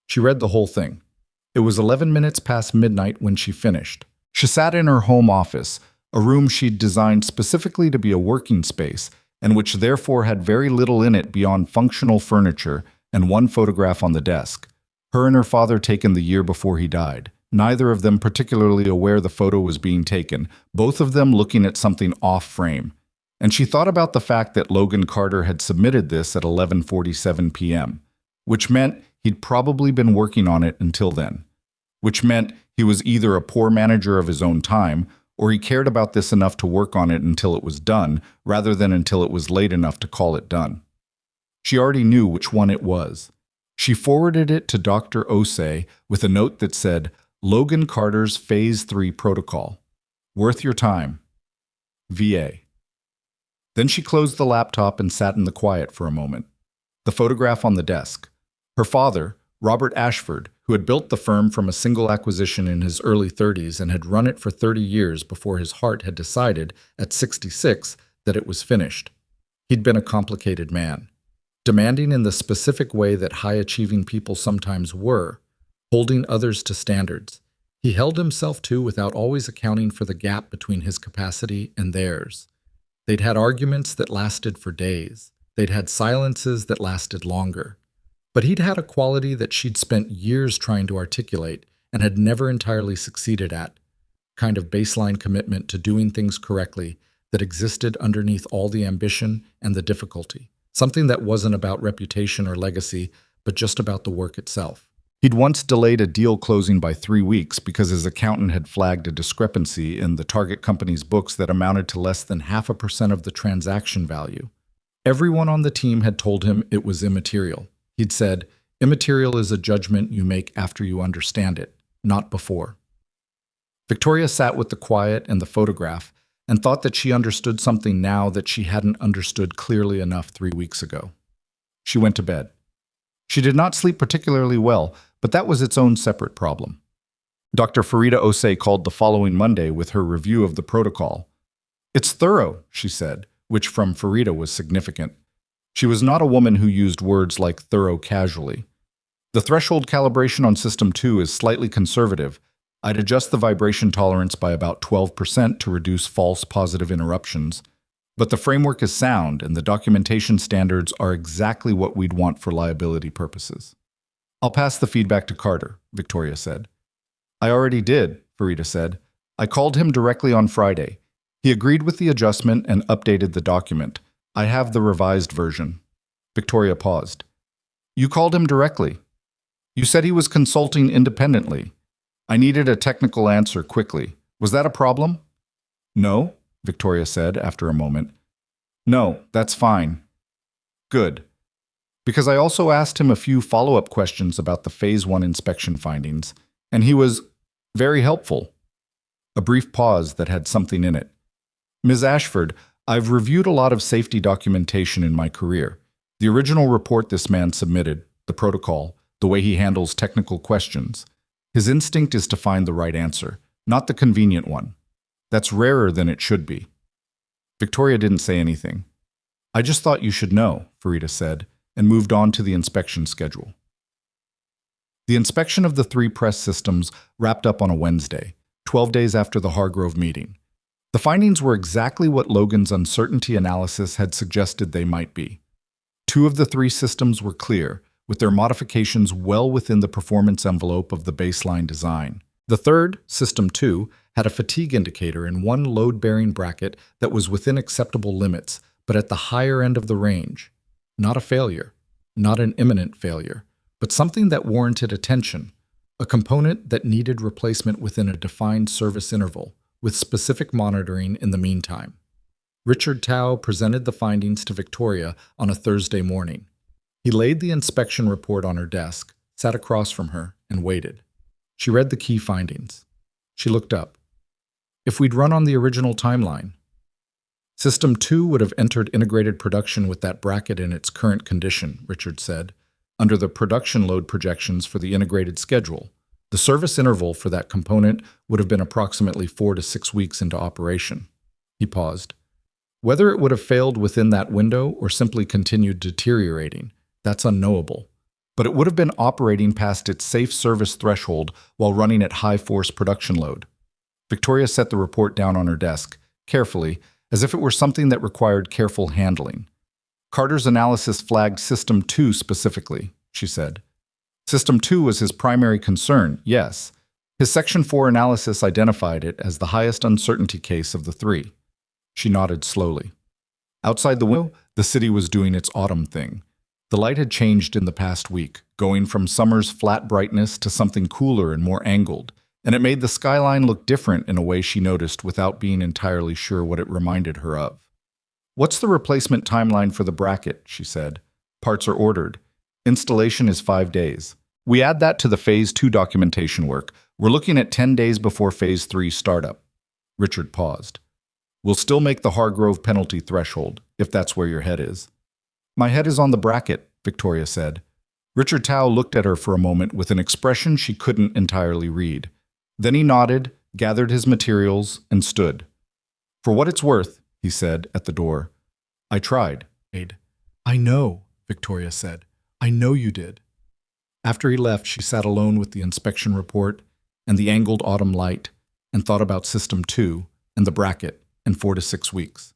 She read the whole thing. It was 11 minutes past midnight when she finished. She sat in her home office, a room she'd designed specifically to be a working space, and which therefore had very little in it beyond functional furniture and one photograph on the desk. Her and her father taken the year before he died. Neither of them particularly aware the photo was being taken, both of them looking at something off-frame. And she thought about the fact that Logan Carter had submitted this at 11:47 p.m., which meant he'd probably been working on it until then. Which meant he was either a poor manager of his own time, or he cared about this enough to work on it until it was done, rather than until it was late enough to call it done. She already knew which one it was. She forwarded it to Dr. Osei with a note that said, Logan Carter's Phase 3 Protocol. Worth your time. VA. Then she closed the laptop and sat in the quiet for a moment. The photograph on the desk. Her father, Robert Ashford, who had built the firm from a single acquisition in his early 30s and had run it for 30 years before his heart had decided, at 66, that it was finished. He'd been a complicated man. Demanding in the specific way that high-achieving people sometimes were, holding others to standards. He held himself to without always accounting for the gap between his capacity and theirs. They'd had arguments that lasted for days. They'd had silences that lasted longer. But he'd had a quality that she'd spent years trying to articulate and had never entirely succeeded at, kind of baseline commitment to doing things correctly that existed underneath all the ambition and the difficulty. Something that wasn't about reputation or legacy, but just about the work itself. He'd once delayed a deal closing by 3 weeks because his accountant had flagged a discrepancy in the target company's books that amounted to less than 0.5% of the transaction value. Everyone on the team had told him it was immaterial. He'd said, immaterial is a judgment you make after you understand it, not before. Victoria sat with the quiet and the photograph and thought that she understood something now that she hadn't understood clearly enough 3 weeks ago. She went to bed. She did not sleep particularly well, but that was its own separate problem. Dr. Farida Osei called the following Monday with her review of the protocol. It's thorough, she said, which from Farida was significant. She was not a woman who used words like thorough casually. The threshold calibration on System 2 is slightly conservative. I'd adjust the vibration tolerance by about 12% to reduce false positive interruptions. But the framework is sound, and the documentation standards are exactly what we'd want for liability purposes. I'll pass the feedback to Carter, Victoria said. I already did, Farida said. I called him directly on Friday. He agreed with the adjustment and updated the document. I have the revised version. Victoria paused. You called him directly. You said he was consulting independently. I needed a technical answer quickly. Was that a problem? No, Victoria said after a moment. No, that's fine. Good. Because I also asked him a few follow-up questions about the Phase 1 inspection findings, and he was very helpful. A brief pause that had something in it. Ms. Ashford, I've reviewed a lot of safety documentation in my career. The original report this man submitted, the protocol, the way he handles technical questions. His instinct is to find the right answer, not the convenient one. That's rarer than it should be. Victoria didn't say anything. I just thought you should know, Farida said, and moved on to the inspection schedule. The inspection of the 3 press systems wrapped up on a Wednesday, 12 days after the Hargrove meeting. The findings were exactly what Logan's uncertainty analysis had suggested they might be. 2 of the 3 systems were clear, with their modifications well within the performance envelope of the baseline design. The third, System 2, had a fatigue indicator in one load-bearing bracket that was within acceptable limits, but at the higher end of the range. Not a failure, not an imminent failure, but something that warranted attention, a component that needed replacement within a defined service interval, with specific monitoring in the meantime. Richard Tao presented the findings to Victoria on a Thursday morning. He laid the inspection report on her desk, sat across from her, and waited. She read the key findings. She looked up. If we'd run on the original timeline, System 2 would have entered integrated production with that bracket in its current condition, Richard said, under the production load projections for the integrated schedule. The service interval for that component would have been approximately 4 to 6 weeks into operation. He paused. Whether it would have failed within that window or simply continued deteriorating, that's unknowable. But it would have been operating past its safe service threshold while running at high force production load. Victoria set the report down on her desk, carefully, as if it were something that required careful handling. Carter's analysis flagged System 2 specifically, she said. System 2 was his primary concern, yes. His Section 4 analysis identified it as the highest uncertainty case of the three. She nodded slowly. Outside the window, the city was doing its autumn thing. The light had changed in the past week, going from summer's flat brightness to something cooler and more angled, and it made the skyline look different in a way she noticed without being entirely sure what it reminded her of. What's the replacement timeline for the bracket, she said. Parts are ordered. Installation is 5 days. We add that to the Phase 2 documentation work. We're looking at 10 days before Phase 3 startup. Richard paused. We'll still make the Hargrove penalty threshold, if that's where your head is. My head is on the bracket, Victoria said. Richard Tao looked at her for a moment with an expression she couldn't entirely read. Then he nodded, gathered his materials, and stood. For what it's worth, he said at the door. I tried. I know, Victoria said. I know you did. After he left, she sat alone with the inspection report and the angled autumn light and thought about System 2 and the bracket in 4 to 6 weeks.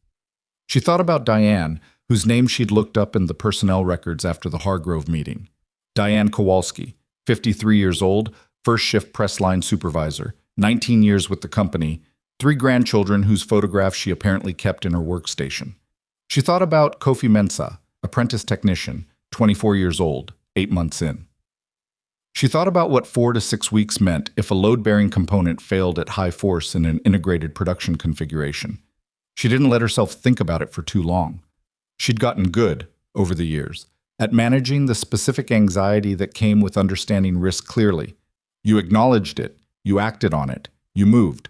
She thought about Diane, whose name she'd looked up in the personnel records after the Hargrove meeting. Diane Kowalski, 53 years old, first shift press line supervisor, 19 years with the company, 3 grandchildren whose photographs she apparently kept in her workstation. She thought about Kofi Mensah, apprentice technician, 24 years old, 8 months in. She thought about what 4 to 6 weeks meant if a load-bearing component failed at high force in an integrated production configuration. She didn't let herself think about it for too long. She'd gotten good, over the years, at managing the specific anxiety that came with understanding risk clearly. You acknowledged it, you acted on it, you moved.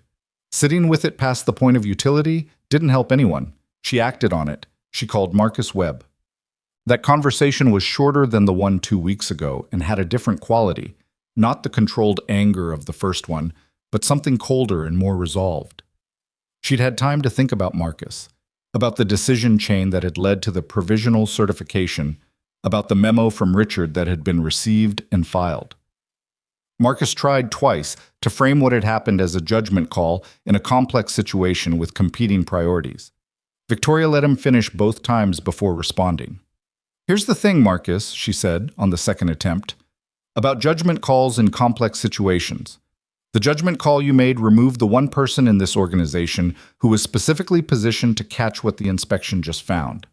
Sitting with it past the point of utility didn't help anyone. She acted on it. She called Marcus Webb. That conversation was shorter than the one 2 weeks ago and had a different quality, not the controlled anger of the first one, but something colder and more resolved. She'd had time to think about Marcus, about the decision chain that had led to the provisional certification, about the memo from Richard that had been received and filed. Marcus tried twice to frame what had happened as a judgment call in a complex situation with competing priorities. Victoria let him finish both times before responding. Here's the thing, Marcus, she said on the second attempt, about judgment calls in complex situations. The judgment call you made removed the one person in this organization who was specifically positioned to catch what the inspection just found.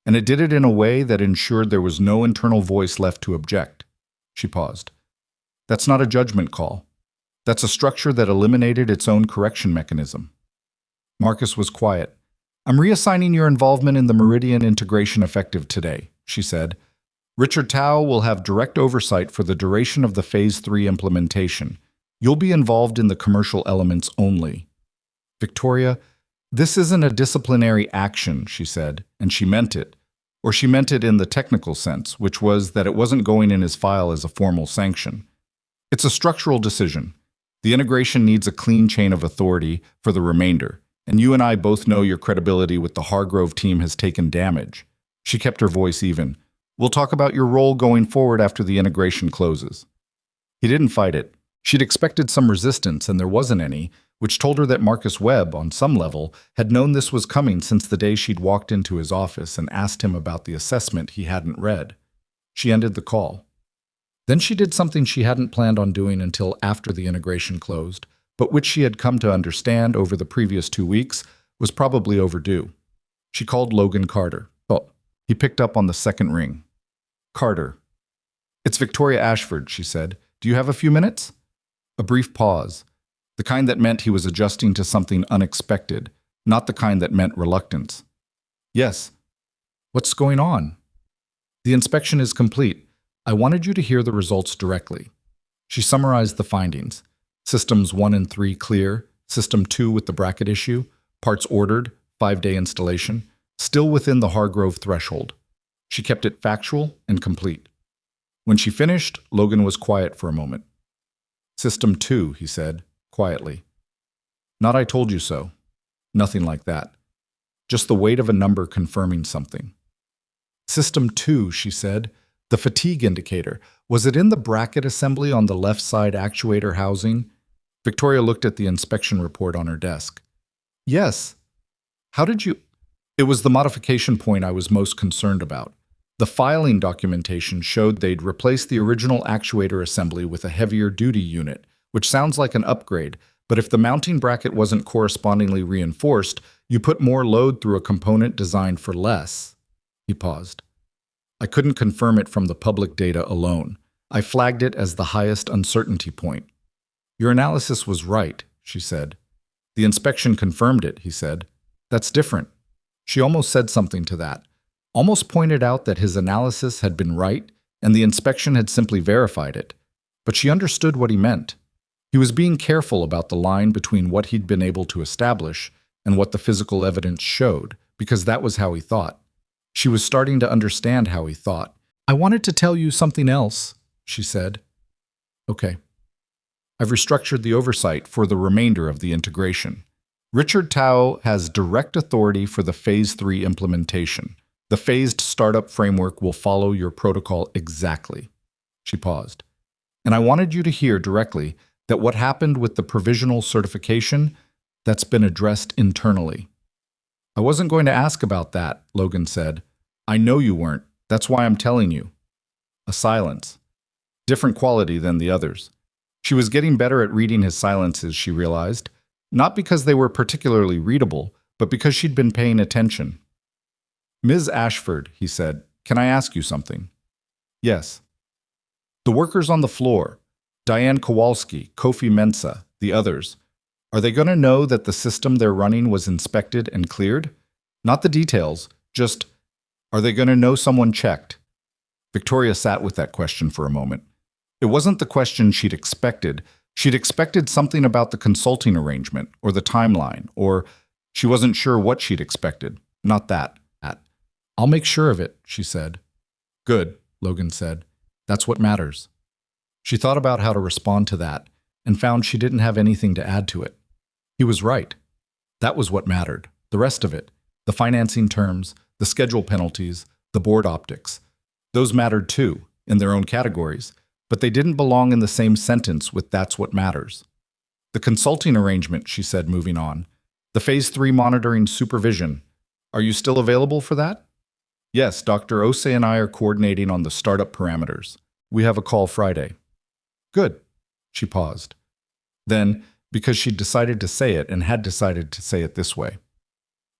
And it did it in a way that ensured there was no internal voice left to object. She paused. That's not a judgment call. That's a structure that eliminated its own correction mechanism. Marcus was quiet. I'm reassigning your involvement in the Meridian integration effective today, she said. Richard Tao will have direct oversight for the duration of the Phase 3 implementation. You'll be involved in the commercial elements only. Victoria, this isn't a disciplinary action, she said, and she meant it. Or she meant it in the technical sense, which was that it wasn't going in his file as a formal sanction. It's a structural decision. The integration needs a clean chain of authority for the remainder, and you and I both know your credibility with the Hargrove team has taken damage. She kept her voice even. We'll talk about your role going forward after the integration closes. He didn't fight it. She'd expected some resistance, and there wasn't any, which told her that Marcus Webb, on some level, had known this was coming since the day she'd walked into his office and asked him about the assessment he hadn't read. She ended the call. Then she did something she hadn't planned on doing until after the integration closed, but which she had come to understand over the previous 2 weeks was probably overdue. She called Logan Carter. Oh, he picked up on the second ring. Carter. It's Victoria Ashford, she said. Do you have a few minutes? A brief pause, the kind that meant he was adjusting to something unexpected, not the kind that meant reluctance. Yes. What's going on? The inspection is complete. I wanted you to hear the results directly. She summarized the findings. Systems 1 and 3 clear, System 2 with the bracket issue, parts ordered, 5-day installation, still within the Hargrove threshold. She kept it factual and complete. When she finished, Logan was quiet for a moment. System 2, he said, quietly. Not I told you so. Nothing like that. Just the weight of a number confirming something. System 2, she said, the fatigue indicator. Was it in the bracket assembly on the left side actuator housing? Victoria looked at the inspection report on her desk. Yes. How did you... It was the modification point I was most concerned about. The filing documentation showed they'd replaced the original actuator assembly with a heavier duty unit, which sounds like an upgrade, but if the mounting bracket wasn't correspondingly reinforced, you put more load through a component designed for less. He paused. I couldn't confirm it from the public data alone. I flagged it as the highest uncertainty point. Your analysis was right, she said. The inspection confirmed it, he said. That's different. She almost said something to that. Almost pointed out that his analysis had been right and the inspection had simply verified it. But she understood what he meant. He was being careful about the line between what he'd been able to establish and what the physical evidence showed, because that was how he thought. She was starting to understand how he thought. I wanted to tell you something else, she said. Okay. I've restructured the oversight for the remainder of the integration. Richard Tao has direct authority for the Phase 3 implementation. The phased startup framework will follow your protocol exactly. She paused. And I wanted you to hear directly that what happened with the provisional certification, that's been addressed internally. I wasn't going to ask about that, Logan said. I know you weren't. That's why I'm telling you. A silence. Different quality than the others. She was getting better at reading his silences, she realized. Not because they were particularly readable, but because she'd been paying attention. Ms. Ashford, he said, can I ask you something? Yes. The workers on the floor, Diane Kowalski, Kofi Mensah, the others, are they going to know that the system they're running was inspected and cleared? Not the details, just, are they going to know someone checked? Victoria sat with that question for a moment. It wasn't the question she'd expected. She'd expected something about the consulting arrangement, or the timeline, or she wasn't sure what she'd expected. Not that. I'll make sure of it, she said. Good, Logan said. That's what matters. She thought about how to respond to that, and found she didn't have anything to add to it. He was right. That was what mattered. The rest of it, the financing terms, the schedule penalties, the board optics. Those mattered too, in their own categories, but they didn't belong in the same sentence with that's what matters. The consulting arrangement, she said, moving on. The Phase 3 monitoring supervision. Are you still available for that? Yes, Dr. Ose and I are coordinating on the startup parameters. We have a call Friday. Good. She paused. Then, because she'd decided to say it and had decided to say it this way.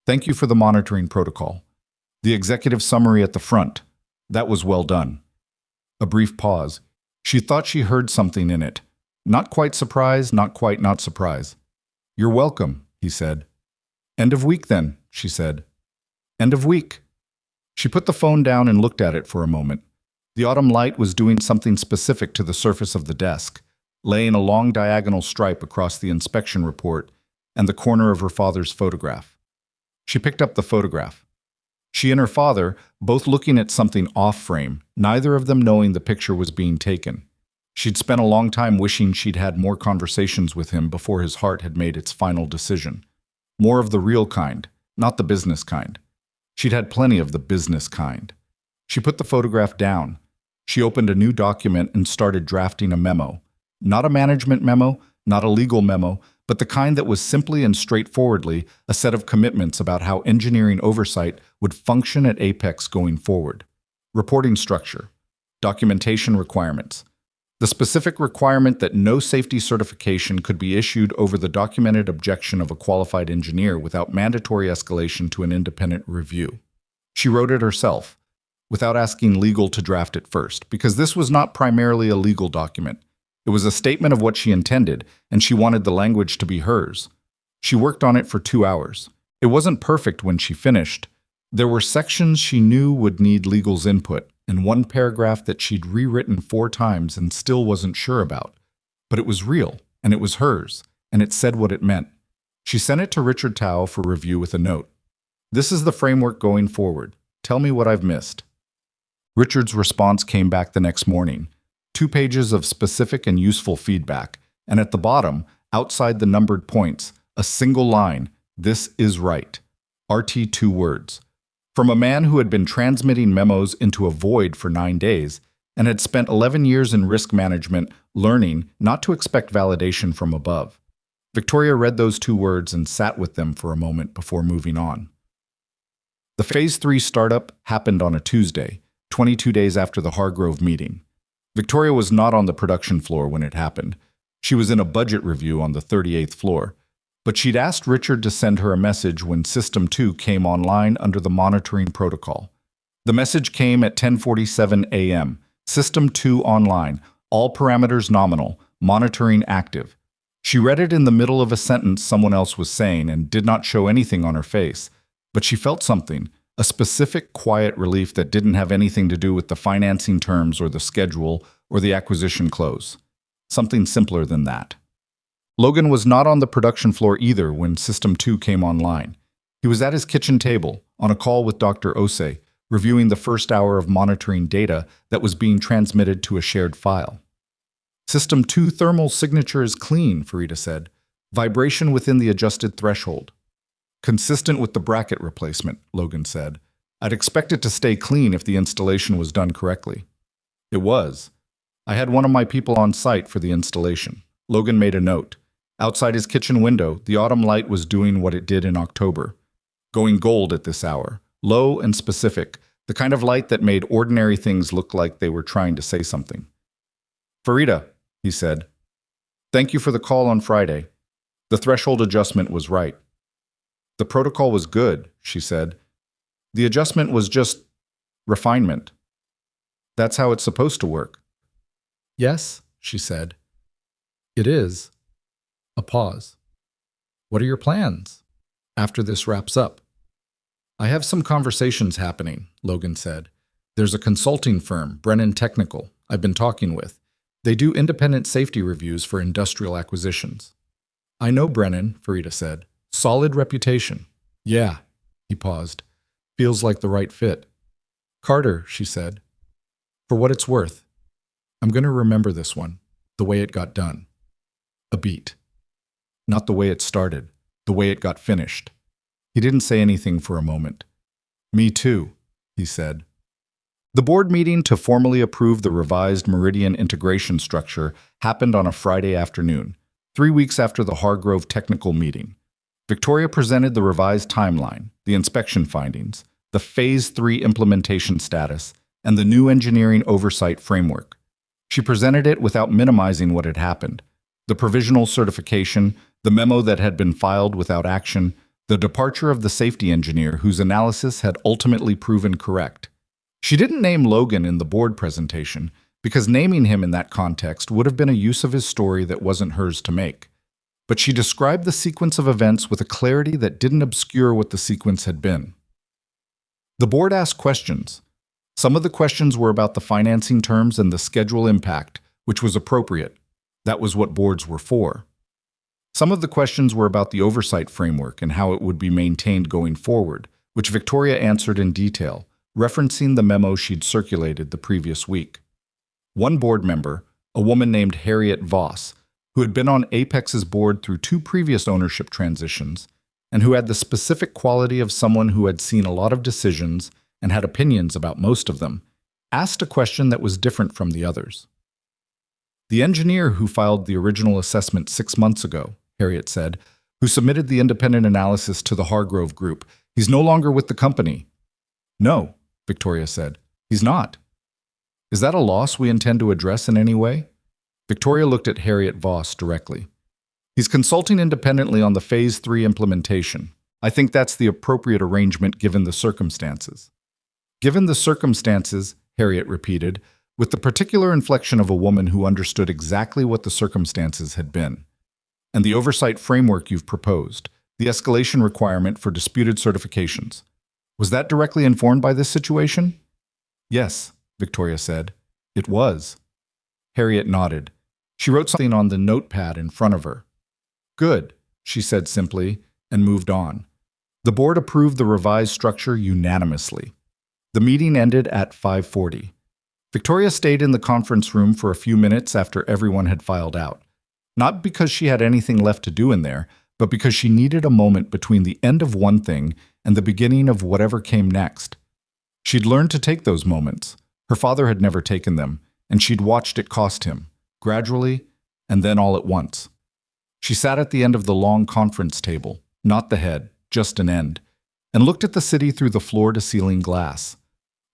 Thank you for the monitoring protocol. The executive summary at the front. That was well done. A brief pause. She thought she heard something in it. Not quite surprise, not quite not surprise. You're welcome, he said. End of week then, she said. End of week. She put the phone down and looked at it for a moment. The autumn light was doing something specific to the surface of the desk, laying a long diagonal stripe across the inspection report and the corner of her father's photograph. She picked up the photograph. She and her father, both looking at something off-frame, neither of them knowing the picture was being taken. She'd spent a long time wishing she'd had more conversations with him before his heart had made its final decision. More of the real kind, not the business kind. She'd had plenty of the business kind. She put the photograph down. She opened a new document and started drafting a memo. Not a management memo, not a legal memo, but the kind that was simply and straightforwardly a set of commitments about how engineering oversight would function at Apex going forward. Reporting structure, documentation requirements, the specific requirement that no safety certification could be issued over the documented objection of a qualified engineer without mandatory escalation to an independent review. She wrote it herself, without asking legal to draft it first, because this was not primarily a legal document. It was a statement of what she intended, and she wanted the language to be hers. She worked on it for 2 hours. It wasn't perfect when she finished. There were sections she knew would need legal's input, and one paragraph that she'd rewritten 4 times and still wasn't sure about. But it was real, and it was hers, and it said what it meant. She sent it to Richard Tao for review with a note. "This is the framework going forward. Tell me what I've missed." Richard's response came back the next morning. 2 pages of specific and useful feedback, and at the bottom, outside the numbered points, a single line, "This is right." RT 2 words. From a man who had been transmitting memos into a void for 9 days and had spent 11 years in risk management learning not to expect validation from above. Victoria read those 2 words and sat with them for a moment before moving on. The Phase 3 startup happened on a Tuesday, 22 days after the Hargrove meeting. Victoria was not on the production floor when it happened. She was in a budget review on the 38th floor. But she'd asked Richard to send her a message when System 2 came online under the monitoring protocol. The message came at 10:47 a.m. System 2 online, all parameters nominal, monitoring active. She read it in the middle of a sentence someone else was saying and did not show anything on her face. But she felt something, a specific quiet relief that didn't have anything to do with the financing terms or the schedule or the acquisition close. Something simpler than that. Logan was not on the production floor either when System 2 came online. He was at his kitchen table, on a call with Dr. Ose, reviewing the first hour of monitoring data that was being transmitted to a shared file. System 2 thermal signature is clean, Farida said. Vibration within the adjusted threshold. Consistent with the bracket replacement, Logan said. I'd expect it to stay clean if the installation was done correctly. It was. I had one of my people on site for the installation. Logan made a note. Outside his kitchen window, the autumn light was doing what it did in October. Going gold at this hour, low and specific, the kind of light that made ordinary things look like they were trying to say something. Farida, he said, thank you for the call on Friday. The threshold adjustment was right. The protocol was good, she said. The adjustment was just refinement. That's how it's supposed to work. Yes, she said. It is. A pause. What are your plans after this wraps up? I have some conversations happening, Logan said. There's a consulting firm, Brennan Technical, I've been talking with. They do independent safety reviews for industrial acquisitions. I know Brennan, Farida said. Solid reputation. Yeah, he paused. Feels like the right fit. Carter, she said. For what it's worth, I'm going to remember this one, the way it got done. A beat. Not the way it started, the way it got finished. He didn't say anything for a moment. Me too, he said. The board meeting to formally approve the revised Meridian integration structure happened on a Friday afternoon, 3 weeks after the Hargrove technical meeting. Victoria presented the revised timeline, the inspection findings, the Phase 3 implementation status, and the new engineering oversight framework. She presented it without minimizing what had happened. The provisional certification, the memo that had been filed without action, the departure of the safety engineer whose analysis had ultimately proven correct. She didn't name Logan in the board presentation because naming him in that context would have been a use of his story that wasn't hers to make. But she described the sequence of events with a clarity that didn't obscure what the sequence had been. The board asked questions. Some of the questions were about the financing terms and the schedule impact, which was appropriate. That was what boards were for. Some of the questions were about the oversight framework and how it would be maintained going forward, which Victoria answered in detail, referencing the memo she'd circulated the previous week. One board member, a woman named Harriet Voss, who had been on Apex's board through 2 previous ownership transitions, and who had the specific quality of someone who had seen a lot of decisions and had opinions about most of them, asked a question that was different from the others. The engineer who filed the original assessment 6 months ago, Harriet said, who submitted the independent analysis to the Hargrove Group, he's no longer with the company. No, Victoria said, he's not. Is that a loss we intend to address in any way? Victoria looked at Harriet Voss directly. He's consulting independently on the Phase 3 implementation. I think that's the appropriate arrangement given the circumstances. Given the circumstances, Harriet repeated, with the particular inflection of a woman who understood exactly what the circumstances had been. And the oversight framework you've proposed, the escalation requirement for disputed certifications. Was that directly informed by this situation? Yes, Victoria said. It was. Harriet nodded. She wrote something on the notepad in front of her. Good, she said simply, and moved on. The board approved the revised structure unanimously. The meeting ended at 5:40. Victoria stayed in the conference room for a few minutes after everyone had filed out. Not because she had anything left to do in there, but because she needed a moment between the end of one thing and the beginning of whatever came next. She'd learned to take those moments. Her father had never taken them, and she'd watched it cost him, gradually, and then all at once. She sat at the end of the long conference table, not the head, just an end, and looked at the city through the floor-to-ceiling glass.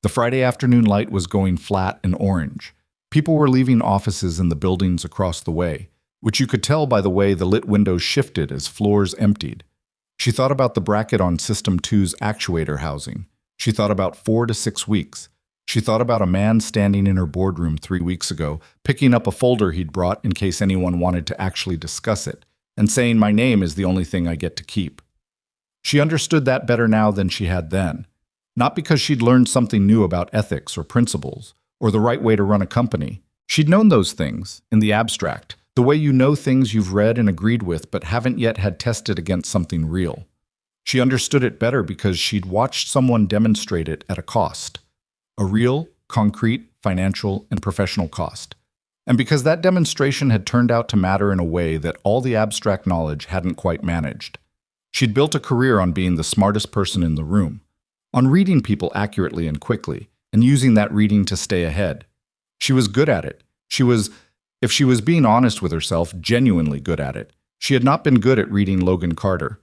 The Friday afternoon light was going flat and orange. People were leaving offices in the buildings across the way, which you could tell by the way the lit windows shifted as floors emptied. She thought about the bracket on System 2's actuator housing. She thought about 4 to 6 weeks. She thought about a man standing in her boardroom 3 weeks ago, picking up a folder he'd brought in case anyone wanted to actually discuss it, and saying, "My name is the only thing I get to keep." She understood that better now than she had then. Not because she'd learned something new about ethics or principles, or the right way to run a company. She'd known those things, in the abstract, the way you know things you've read and agreed with but haven't yet had tested against something real. She understood it better because she'd watched someone demonstrate it at a cost. A real, concrete, financial, and professional cost. And because that demonstration had turned out to matter in a way that all the abstract knowledge hadn't quite managed. She'd built a career on being the smartest person in the room, on reading people accurately and quickly, and using that reading to stay ahead. She was good at it. If she was being honest with herself, genuinely good at it. She had not been good at reading Logan Carter.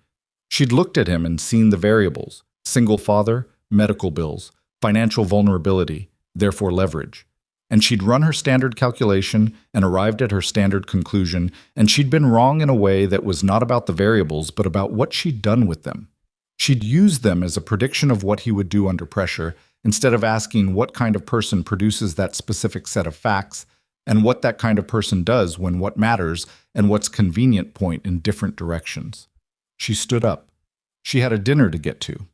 She'd looked at him and seen the variables: single father, medical bills, financial vulnerability, therefore leverage. And she'd run her standard calculation and arrived at her standard conclusion, and she'd been wrong in a way that was not about the variables, but about what she'd done with them. She'd used them as a prediction of what he would do under pressure, instead of asking what kind of person produces that specific set of facts, and what that kind of person does when what matters and what's convenient point in different directions. She stood up. She had a dinner to get to.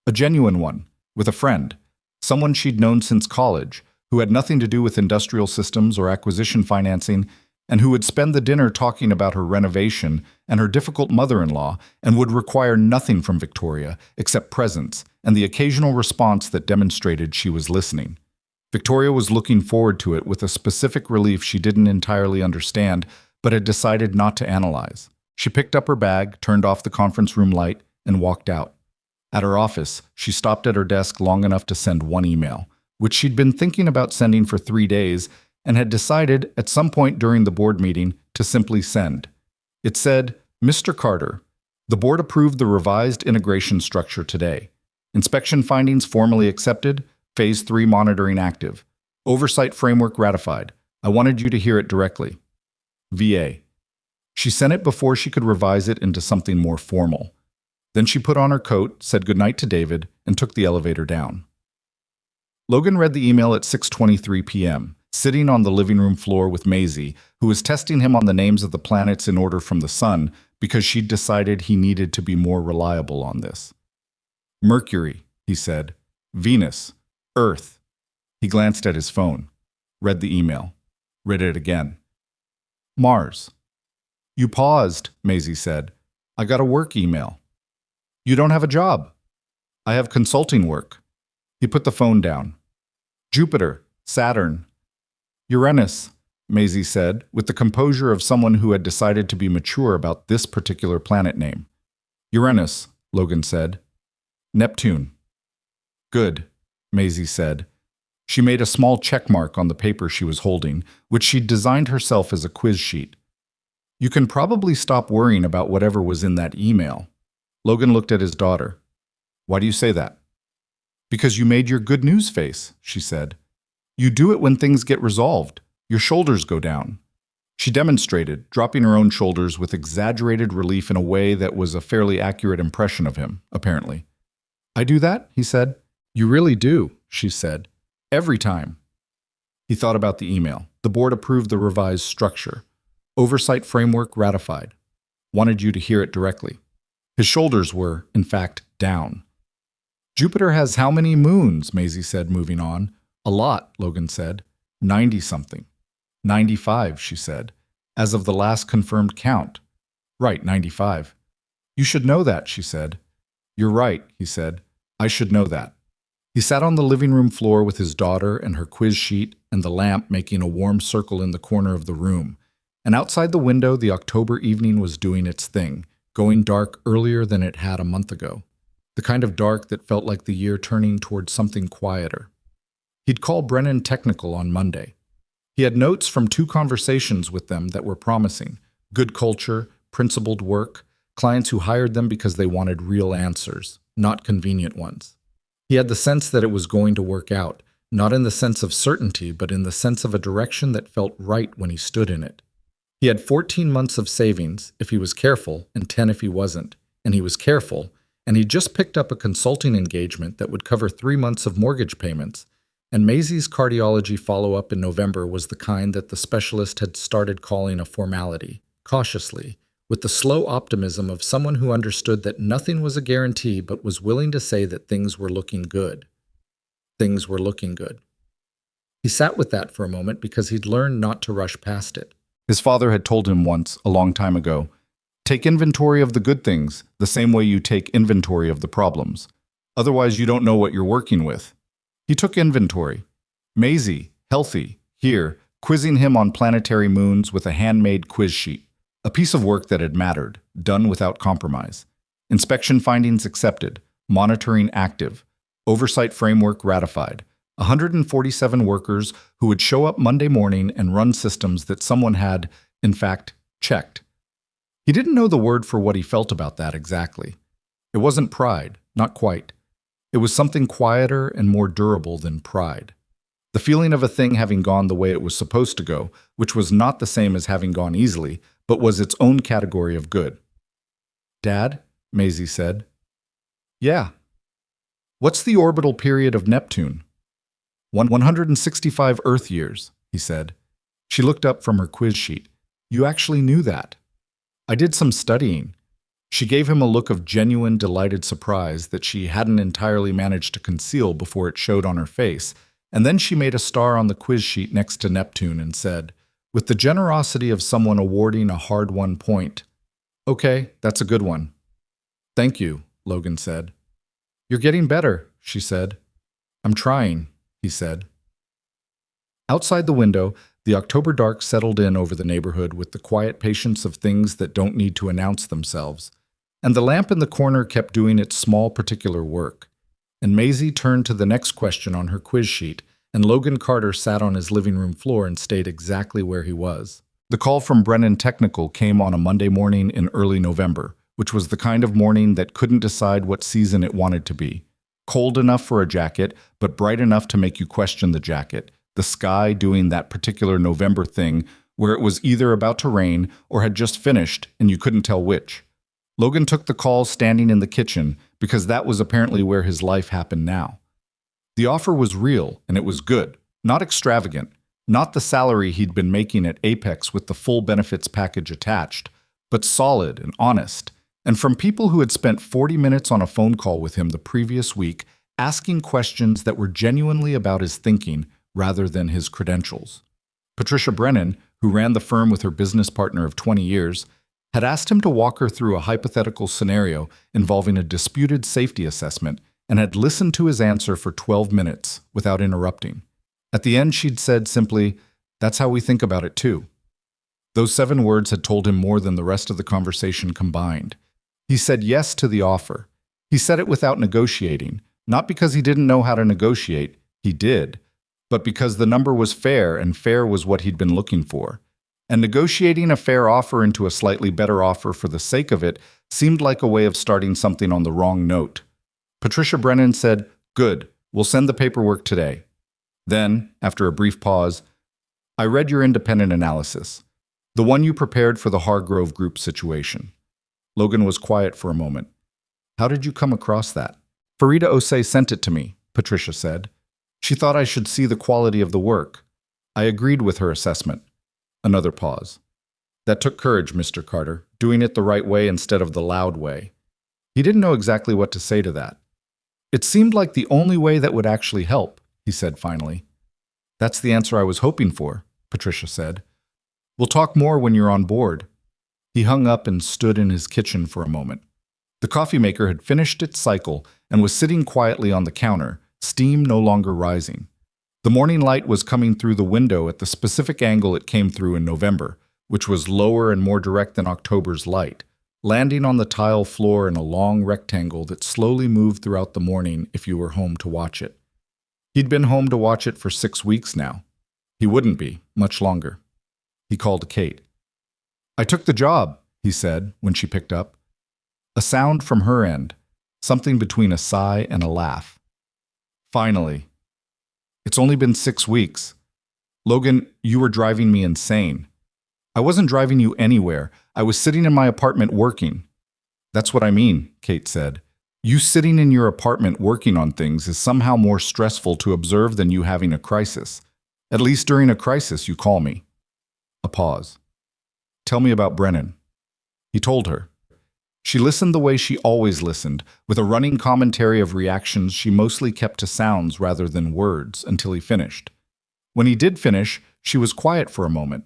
A genuine one, with a friend. Someone she'd known since college, who had nothing to do with industrial systems or acquisition financing, and who would spend the dinner talking about her renovation and her difficult mother-in-law, and would require nothing from Victoria except presence and the occasional response that demonstrated she was listening. Victoria was looking forward to it with a specific relief she didn't entirely understand, but had decided not to analyze. She picked up her bag, turned off the conference room light, and walked out. At her office, she stopped at her desk long enough to send one email, which she'd been thinking about sending for 3 days and had decided at some point during the board meeting to simply send. It said, "Mr. Carter, the board approved the revised integration structure today. Inspection findings formally accepted, Phase 3 monitoring active. Oversight framework ratified. I wanted you to hear it directly. VA." She sent it before she could revise it into something more formal. Then she put on her coat, said goodnight to David, and took the elevator down. Logan read the email at 6:23 p.m., sitting on the living room floor with Maisie, who was testing him on the names of the planets in order from the sun because she'd decided he needed to be more reliable on this. "Mercury," he said. "Venus. Earth." He glanced at his phone, read the email, read it again. "Mars." "You paused," Maisie said. "I got a work email." "You don't have a job." "I have consulting work." He put the phone down. "Jupiter, Saturn." "Uranus," Maisie said, with the composure of someone who had decided to be mature about this particular planet name. "Uranus," Logan said. "Neptune." "Good," Maisie said. She made a small check mark on the paper she was holding, which she'd designed herself as a quiz sheet. "You can probably stop worrying about whatever was in that email." Logan looked at his daughter. "Why do you say that?" "Because you made your good news face," she said. "You do it when things get resolved. Your shoulders go down." She demonstrated, dropping her own shoulders with exaggerated relief in a way that was a fairly accurate impression of him, apparently. "I do that?" he said. "You really do," she said. "Every time." He thought about the email. The board approved the revised structure. Oversight framework ratified. Wanted you to hear it directly. His shoulders were, in fact, down. Jupiter has how many moons? Maisie said, moving on. A lot, Logan said. 90-something. 95, she said, as of the last confirmed count. Right, 95. You should know that, she said. You're right, he said. I should know that. He sat on the living room floor with his daughter and her quiz sheet and the lamp making a warm circle in the corner of the room. And outside the window, the October evening was doing its thing, going dark earlier than it had a month ago. The kind of dark that felt like the year turning towards something quieter. He'd call Brennan technical on Monday. He had notes from 2 conversations with them that were promising. Good culture, principled work, clients who hired them because they wanted real answers, not convenient ones. He had the sense that it was going to work out, not in the sense of certainty, but in the sense of a direction that felt right when he stood in it. He had 14 months of savings, if he was careful, and 10 if he wasn't. And he was careful, and he just picked up a consulting engagement that would cover 3 months of mortgage payments. And Maisie's cardiology follow-up in November was the kind that the specialist had started calling a formality, cautiously, with the slow optimism of someone who understood that nothing was a guarantee but was willing to say that things were looking good. Things were looking good. He sat with that for a moment because he'd learned not to rush past it. His father had told him once, a long time ago, take inventory of the good things the same way you take inventory of the problems. Otherwise, you don't know what you're working with. He took inventory. Maisie, healthy, here, quizzing him on planetary moons with a handmade quiz sheet. A piece of work that had mattered, done without compromise. Inspection findings accepted, monitoring active, oversight framework ratified. 147 workers who would show up Monday morning and run systems that someone had, in fact, checked. He didn't know the word for what he felt about that exactly. It wasn't pride, not quite. It was something quieter and more durable than pride. The feeling of a thing having gone the way it was supposed to go, which was not the same as having gone easily, but was its own category of good. Dad, Maisie said. Yeah. What's the orbital period of Neptune? 165 Earth years, he said. She looked up from her quiz sheet. You actually knew that. I did some studying. She gave him a look of genuine, delighted surprise that she hadn't entirely managed to conceal before it showed on her face, and then she made a star on the quiz sheet next to Neptune and said, with the generosity of someone awarding a hard-won point, okay, that's a good one. Thank you, Logan said. You're getting better, she said. I'm trying, he said. Outside the window, the October dark settled in over the neighborhood with the quiet patience of things that don't need to announce themselves. And the lamp in the corner kept doing its small particular work. And Maisie turned to the next question on her quiz sheet, and Logan Carter sat on his living room floor and stayed exactly where he was. The call from Brennan Technical came on a Monday morning in early November, which was the kind of morning that couldn't decide what season it wanted to be. Cold enough for a jacket, but bright enough to make you question the jacket. The sky doing that particular November thing where it was either about to rain or had just finished and you couldn't tell which. Logan took the call standing in the kitchen because that was apparently where his life happened now. The offer was real and it was good, not extravagant, not the salary he'd been making at Apex with the full benefits package attached, but solid and honest, and from people who had spent 40 minutes on a phone call with him the previous week asking questions that were genuinely about his thinking rather than his credentials. Patricia Brennan, who ran the firm with her business partner of 20 years, had asked him to walk her through a hypothetical scenario involving a disputed safety assessment and had listened to his answer for 12 minutes without interrupting. At the end, she'd said simply, "That's how we think about it too." Those 7 words had told him more than the rest of the conversation combined. He said yes to the offer. He said it without negotiating, not because he didn't know how to negotiate, he did, but because the number was fair and fair was what he'd been looking for. And negotiating a fair offer into a slightly better offer for the sake of it seemed like a way of starting something on the wrong note. Patricia Brennan said, "Good, we'll send the paperwork today." Then, after a brief pause, "I read your independent analysis, the one you prepared for the Hargrove Group situation." Logan was quiet for a moment. "How did you come across that?" "Farida Osei sent it to me," Patricia said. "She thought I should see the quality of the work. I agreed with her assessment. Another pause. That took courage, Mr. Carter, doing it the right way instead of the loud way. He didn't know exactly what to say to that. It seemed like the only way that would actually help, he said finally. That's the answer I was hoping for, Patricia said. We'll talk more when you're on board. He hung up and stood in his kitchen for a moment. The coffee maker had finished its cycle and was sitting quietly on the counter, steam no longer rising. The morning light was coming through the window at the specific angle it came through in November, which was lower and more direct than October's light, landing on the tile floor in a long rectangle that slowly moved throughout the morning if you were home to watch it. He'd been home to watch it for 6 weeks now. He wouldn't be, much longer. He called Kate. I took the job, he said when she picked up. A sound from her end, something between a sigh and a laugh. Finally. It's only been 6 weeks. Logan, you were driving me insane. I wasn't driving you anywhere. I was sitting in my apartment working. That's what I mean, Kate said. You sitting in your apartment working on things is somehow more stressful to observe than you having a crisis. At least during a crisis, you call me. A pause. Tell me about Brennan. He told her. She listened the way she always listened, with a running commentary of reactions she mostly kept to sounds rather than words until he finished. When he did finish, she was quiet for a moment.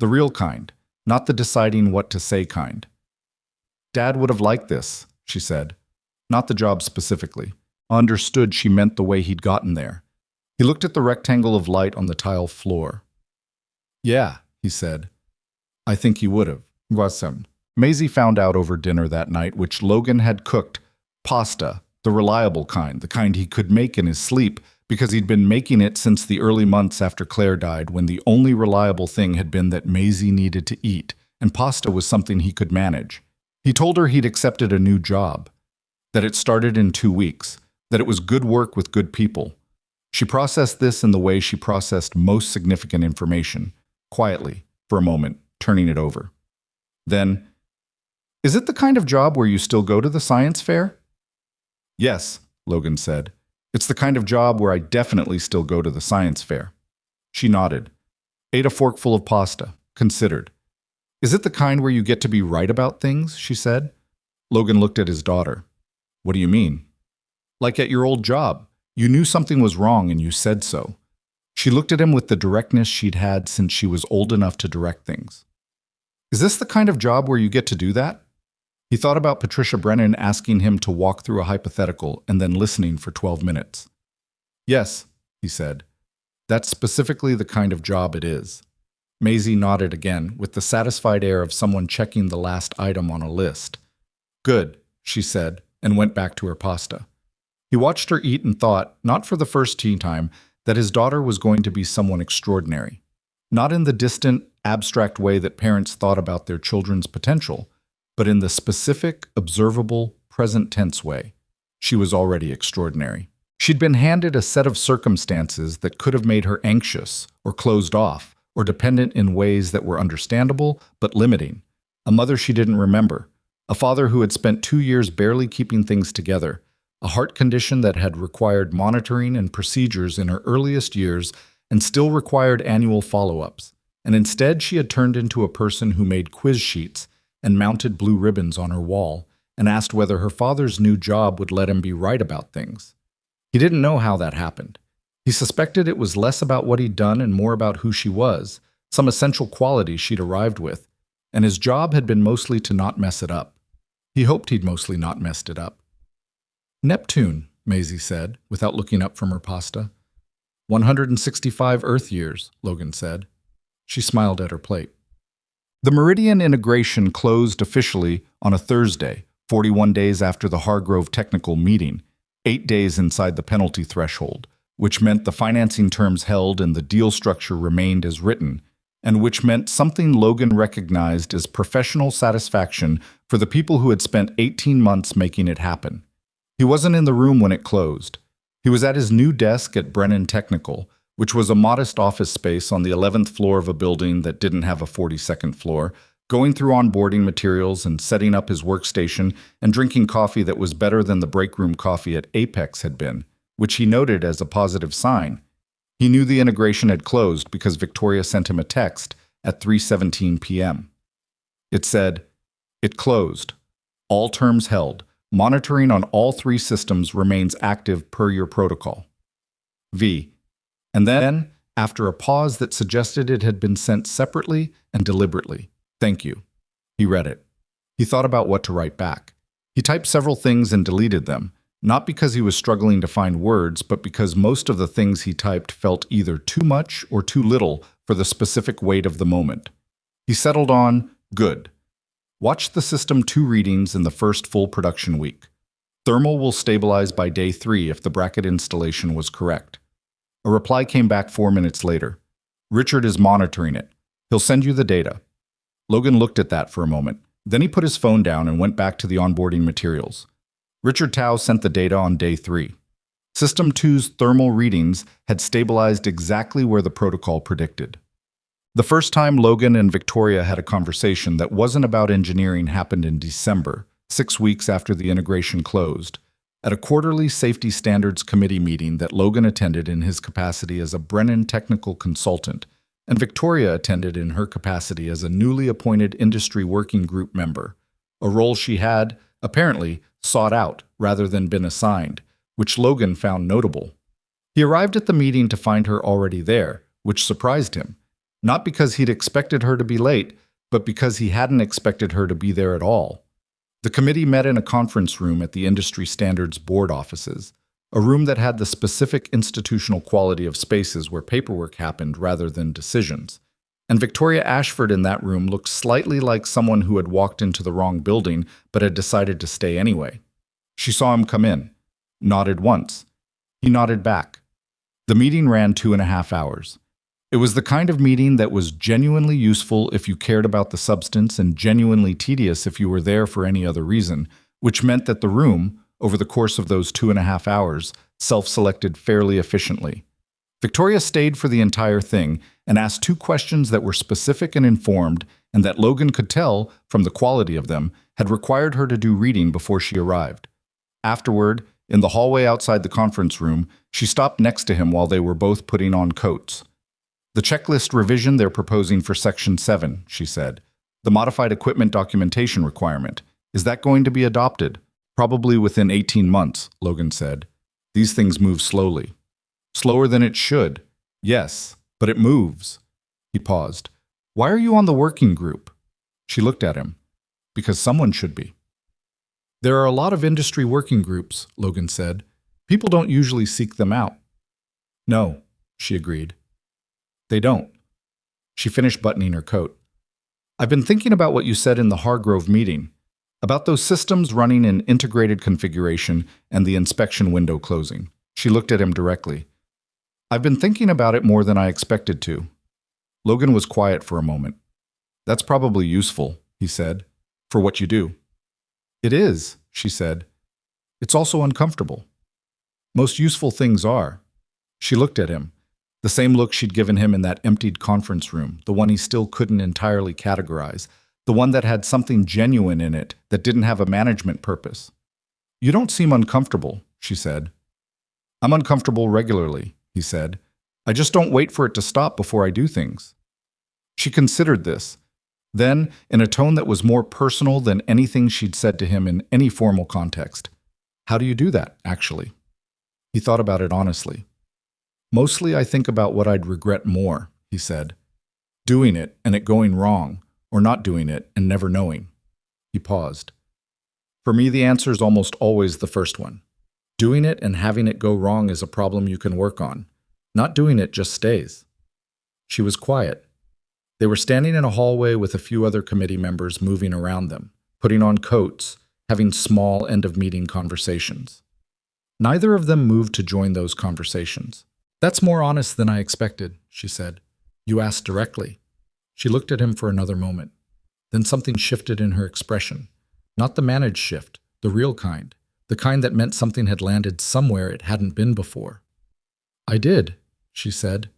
The real kind, not the deciding what to say kind. Dad would have liked this, she said. Not the job specifically. I understood she meant the way he'd gotten there. He looked at the rectangle of light on the tile floor. Yeah, he said. I think he would have. Wasn't. Maisie found out over dinner that night which Logan had cooked pasta, the reliable kind, the kind he could make in his sleep, because he'd been making it since the early months after Claire died, when the only reliable thing had been that Maisie needed to eat, and pasta was something he could manage. He told her he'd accepted a new job, that it started in 2 weeks, that it was good work with good people. She processed this in the way she processed most significant information, quietly, for a moment, turning it over. Then, is it the kind of job where you still go to the science fair? Yes, Logan said. It's the kind of job where I definitely still go to the science fair. She nodded, ate a forkful of pasta, considered. Is it the kind where you get to be right about things? She said. Logan looked at his daughter. What do you mean? Like at your old job. You knew something was wrong and you said so. She looked at him with the directness she'd had since she was old enough to direct things. Is this the kind of job where you get to do that? He thought about Patricia Brennan asking him to walk through a hypothetical and then listening for 12 minutes. Yes, he said. That's specifically the kind of job it is. Maisie nodded again, with the satisfied air of someone checking the last item on a list. Good, she said, and went back to her pasta. He watched her eat and thought, not for the first time, that his daughter was going to be someone extraordinary. Not in the distant, abstract way that parents thought about their children's potential, but in the specific, observable, present-tense way. She was already extraordinary. She'd been handed a set of circumstances that could have made her anxious, or closed off, or dependent in ways that were understandable but limiting. A mother she didn't remember, a father who had spent 2 years barely keeping things together, a heart condition that had required monitoring and procedures in her earliest years and still required annual follow-ups. And instead she had turned into a person who made quiz sheets and mounted blue ribbons on her wall and asked whether her father's new job would let him be right about things. He didn't know how that happened. He suspected it was less about what he'd done and more about who she was, some essential qualities she'd arrived with, and his job had been mostly to not mess it up. He hoped he'd mostly not messed it up. Neptune, Maisie said, without looking up from her pasta. 165 Earth years, Logan said. She smiled at her plate. The Meridian integration closed officially on a Thursday, 41 days after the Hargrove technical meeting, 8 days inside the penalty threshold, which meant the financing terms held and the deal structure remained as written, and which meant something Logan recognized as professional satisfaction for the people who had spent 18 months making it happen. He wasn't in the room when it closed. He was at his new desk at Brennan Technical, which was a modest office space on the 11th floor of a building that didn't have a 42nd floor, going through onboarding materials and setting up his workstation and drinking coffee that was better than the break room coffee at Apex had been, which he noted as a positive sign. He knew the integration had closed because Victoria sent him a text at 3:17 p.m. It said, "It closed. All terms held. Monitoring on all three systems remains active per your protocol. V." And then, after a pause that suggested it had been sent separately and deliberately, "Thank you." He read it. He thought about what to write back. He typed several things and deleted them, not because he was struggling to find words, but because most of the things he typed felt either too much or too little for the specific weight of the moment. He settled on, "Good. Watch the system 2 readings in the first full production week. Thermal will stabilize by day 3 if the bracket installation was correct." A reply came back 4 minutes later. "Richard is monitoring it. He'll send you the data." Logan looked at that for a moment. Then he put his phone down and went back to the onboarding materials. Richard Tao sent the data on day 3. System 2's thermal readings had stabilized exactly where the protocol predicted. The first time Logan and Victoria had a conversation that wasn't about engineering happened in December, 6 weeks after the integration closed, at a quarterly Safety Standards Committee meeting that Logan attended in his capacity as a Brennan technical consultant, and Victoria attended in her capacity as a newly appointed industry working group member, a role she had, apparently, sought out rather than been assigned, which Logan found notable. He arrived at the meeting to find her already there, which surprised him, not because he'd expected her to be late, but because he hadn't expected her to be there at all. The committee met in a conference room at the Industry Standards Board offices, a room that had the specific institutional quality of spaces where paperwork happened rather than decisions. And Victoria Ashford in that room looked slightly like someone who had walked into the wrong building but had decided to stay anyway. She saw him come in, nodded once. He nodded back. The meeting ran 2.5 hours. It was the kind of meeting that was genuinely useful if you cared about the substance and genuinely tedious if you were there for any other reason, which meant that the room, over the course of those 2.5 hours, self-selected fairly efficiently. Victoria stayed for the entire thing and asked 2 questions that were specific and informed and that Logan could tell, from the quality of them, had required her to do reading before she arrived. Afterward, in the hallway outside the conference room, she stopped next to him while they were both putting on coats. "The checklist revision they're proposing for Section 7, she said. "The modified equipment documentation requirement. Is that going to be adopted?" "Probably within 18 months, Logan said. "These things move slowly." "Slower than it should." "Yes, but it moves." He paused. "Why are you on the working group?" She looked at him. "Because someone should be." "There are a lot of industry working groups," Logan said. "People don't usually seek them out." "No," she agreed. "They don't." She finished buttoning her coat. "I've been thinking about what you said in the Hargrove meeting, about those systems running in integrated configuration and the inspection window closing." She looked at him directly. "I've been thinking about it more than I expected to." Logan was quiet for a moment. "That's probably useful," he said, "for what you do." "It is," she said. "It's also uncomfortable." "Most useful things are." She looked at him, the same look she'd given him in that emptied conference room, the one he still couldn't entirely categorize, the one that had something genuine in it that didn't have a management purpose. "You don't seem uncomfortable," she said. "I'm uncomfortable regularly," he said. "I just don't wait for it to stop before I do things." She considered this. Then, in a tone that was more personal than anything she'd said to him in any formal context, "How do you do that, actually?" He thought about it honestly. "Mostly I think about what I'd regret more," he said. "Doing it and it going wrong, or not doing it and never knowing." He paused. "For me, the answer is almost always the first one. Doing it and having it go wrong is a problem you can work on. Not doing it just stays." She was quiet. They were standing in a hallway with a few other committee members moving around them, putting on coats, having small end-of-meeting conversations. Neither of them moved to join those conversations. "That's more honest than I expected," she said. "You asked directly." She looked at him for another moment. Then something shifted in her expression. Not the managed shift, the real kind, the kind that meant something had landed somewhere it hadn't been before. "I did," she said.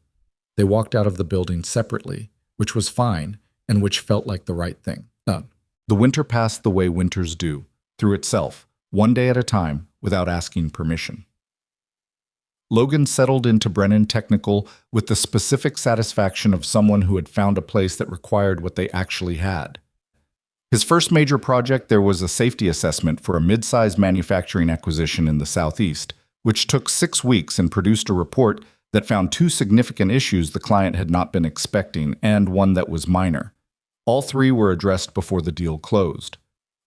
They walked out of the building separately, which was fine and which felt like the right thing. The winter passed the way winters do, through itself, one day at a time, without asking permission. Logan settled into Brennan Technical with the specific satisfaction of someone who had found a place that required what they actually had. His first major project there was a safety assessment for a mid-sized manufacturing acquisition in the Southeast, which took 6 weeks and produced a report that found 2 significant issues the client had not been expecting and one that was minor. All 3 were addressed before the deal closed.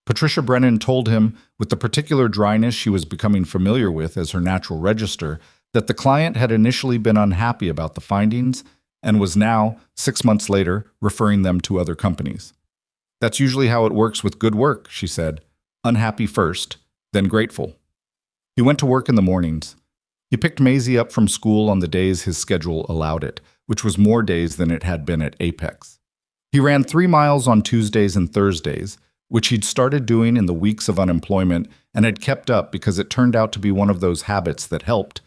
Patricia Brennan told him, with the particular dryness she was becoming familiar with as her natural register, that the client had initially been unhappy about the findings and was now, 6 months later, referring them to other companies. "That's usually how it works with good work," she said. "Unhappy first, then grateful." He went to work in the mornings. He picked Maisie up from school on the days his schedule allowed it, which was more days than it had been at Apex. He ran 3 miles on Tuesdays and Thursdays, which he'd started doing in the weeks of unemployment and had kept up because it turned out to be one of those habits that helped